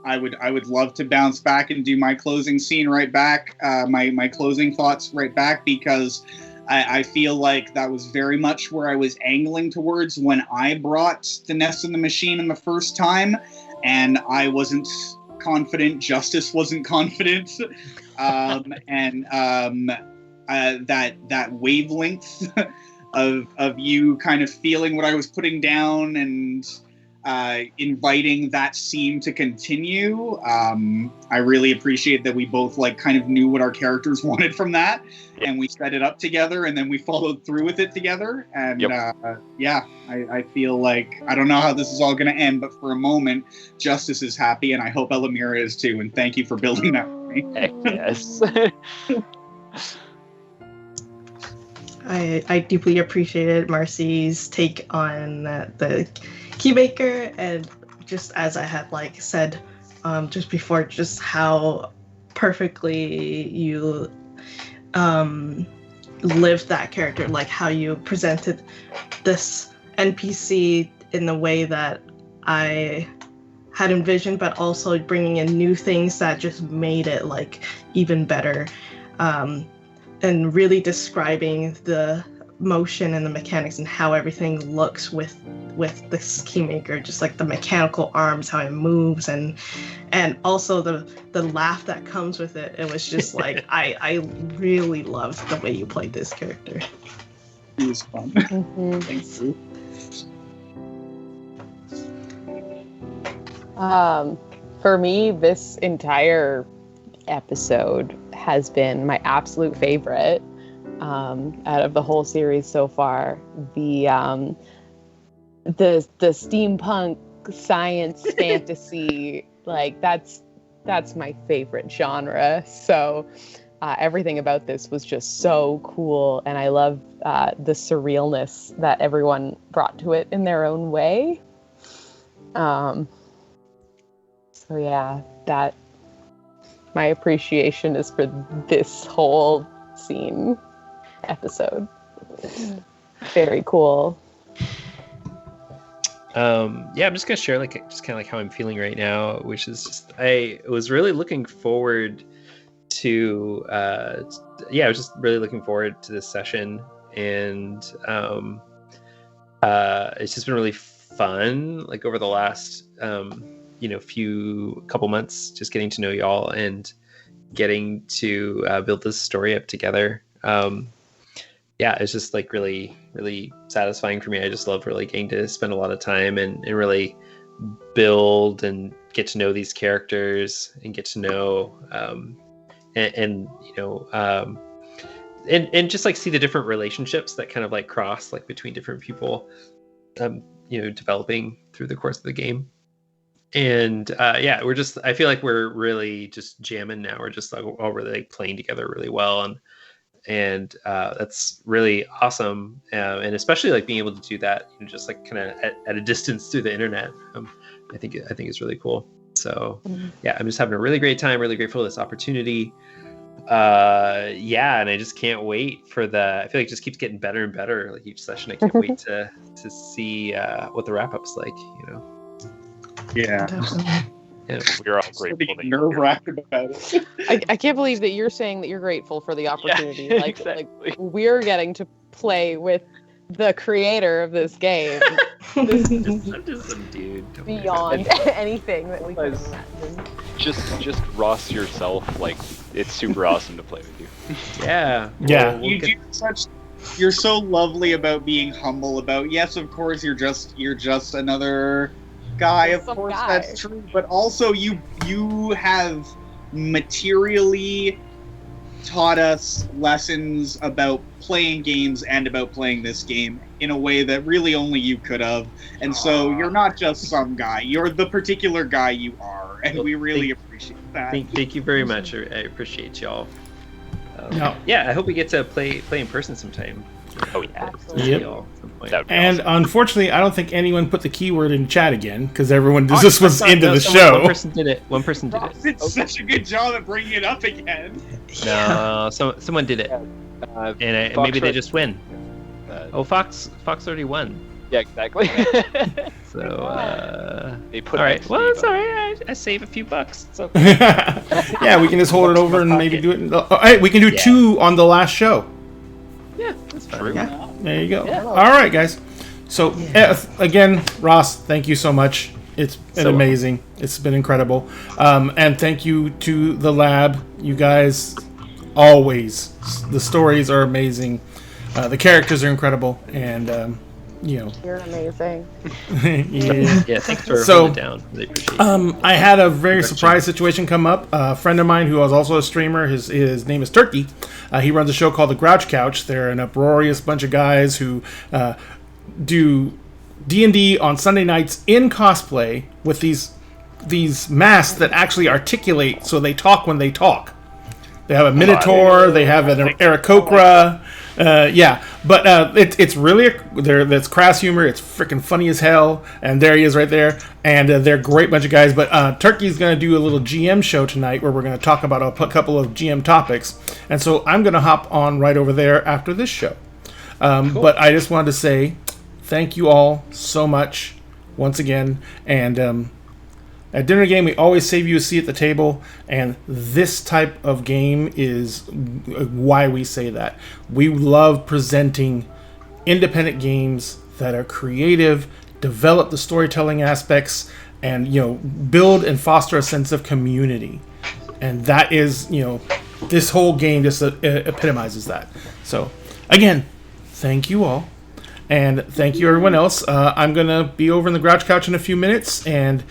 I would love to bounce back and do my closing scene right back, my closing thoughts right back, because I feel like that was very much where I was angling towards when I brought the Nest in the Machine in the first time, and I wasn't confident, Justice wasn't confident, that wavelength of you kind of feeling what I was putting down and inviting that scene to continue. I really appreciate that we both kind of knew what our characters wanted from that, and we set it up together, and then we followed through with it together. And I feel like, I don't know how this is all going to end, but for a moment, Justice is happy, and I hope Elamira is too. And thank you for building that for me. Heck yes. I deeply appreciated Marcy's take on the Keymaker, and just as I had said just before, just how perfectly you lived that character, how you presented this NPC in the way that I had envisioned, but also bringing in new things that just made it even better, and really describing the motion and the mechanics and how everything looks with this Keymaker, just the mechanical arms, how it moves, and also the laugh that comes with it. It was just I really loved the way you played this character. It was fun. Mm-hmm. Thank you. For me, this entire episode has been my absolute favorite out of the whole series so far. The steampunk science fantasy, that's my favorite genre. So everything about this was just so cool, and I love the surrealness that everyone brought to it in their own way. So yeah, that my appreciation is for this whole scene episode. Very cool. I'm just gonna share just kind of how I'm feeling right now, which is just I was really looking forward to I was just really looking forward to this session, and it's just been really fun, like over the last couple months, just getting to know y'all and getting to build this story up together. It's just like really, really satisfying for me. I just love really getting to spend a lot of time and really build and get to know these characters and get to know and just like see the different relationships that kind of like cross like between different people, developing through the course of the game. And I feel like we're really just jamming now. We're just like all really like playing together really well, and that's really awesome. And especially like being able to do that, just like kind of at a distance through the internet. I think it's really cool. So I'm just having a really great time. Really grateful for this opportunity. And I just can't wait for I feel like it just keeps getting better and better. Like each session, I can't wait to see what the wrap up's like. Yeah. We're all grateful. Nerve-wracked about it. I can't believe that you're saying that you're grateful for the opportunity. Yeah, like we're getting to play with the creator of this game. This is just some dude. Beyond anything that we can imagine. Just Ross yourself, like it's super awesome to play with you. Yeah. Yeah. You're so lovely about being humble about, yes, of course you're just another guy, of course that's true, but also you have materially taught us lessons about playing games and about playing this game in a way that really only you could have. And so you're not just some guy, you're the particular guy you are, and we really appreciate that. Thank you very much. I appreciate y'all. No. I hope we get to play in person sometime. Oh yeah. Yep. That would be And awesome. unfortunately, I don't think anyone put the keyword in chat again because everyone just was into the show. One person did it. Ross did such a good job at bringing it up again. No, someone did it, and maybe they just win. Fox already won. Yeah, exactly. So They put all right. XP, Well, it's but- all right. I save a few bucks. So okay. Yeah, we can just hold it over and maybe do it. Hey, we can do 2 on the last show. Yeah, that's fine. True. Yeah, there you go. All right, guys. So again, Ross, thank you so much. It's been amazing. It's been incredible. And thank you to the lab. You guys, always. The stories are amazing. The characters are incredible, and You're amazing. yeah. Thanks for So, holding it down. Really appreciate it. I had a very surprise situation come up. A friend of mine who is also a streamer, his name is Turkey. He runs a show called The Grouch Couch. They're an uproarious bunch of guys who do D&D on Sunday nights in cosplay with these masks that actually articulate, so they talk when they talk. They have a Minotaur. They have an Aarakocra. But it's really that's crass humor. It's freaking funny as hell. And there he is right there. And they're a great bunch of guys. But Turkey's going to do a little GM show tonight where we're going to talk about a couple of GM topics. And so I'm going to hop on right over there after this show. Cool. But I just wanted to say thank you all so much once again. And at Dinner Game, we always save you a seat at the table, and this type of game is why we say that. We love presenting independent games that are creative, develop the storytelling aspects, and build and foster a sense of community. And that is, this whole game just epitomizes that. So, again, thank you all. And thank you everyone else. I'm going to be over in the Grouch Couch in a few minutes, and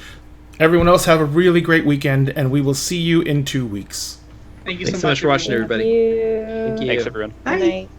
everyone else have a really great weekend, and we will see you in 2 weeks. Thank you Thanks so much for watching, everybody. Thank you. Thank you. Thanks everyone. Bye. Good night.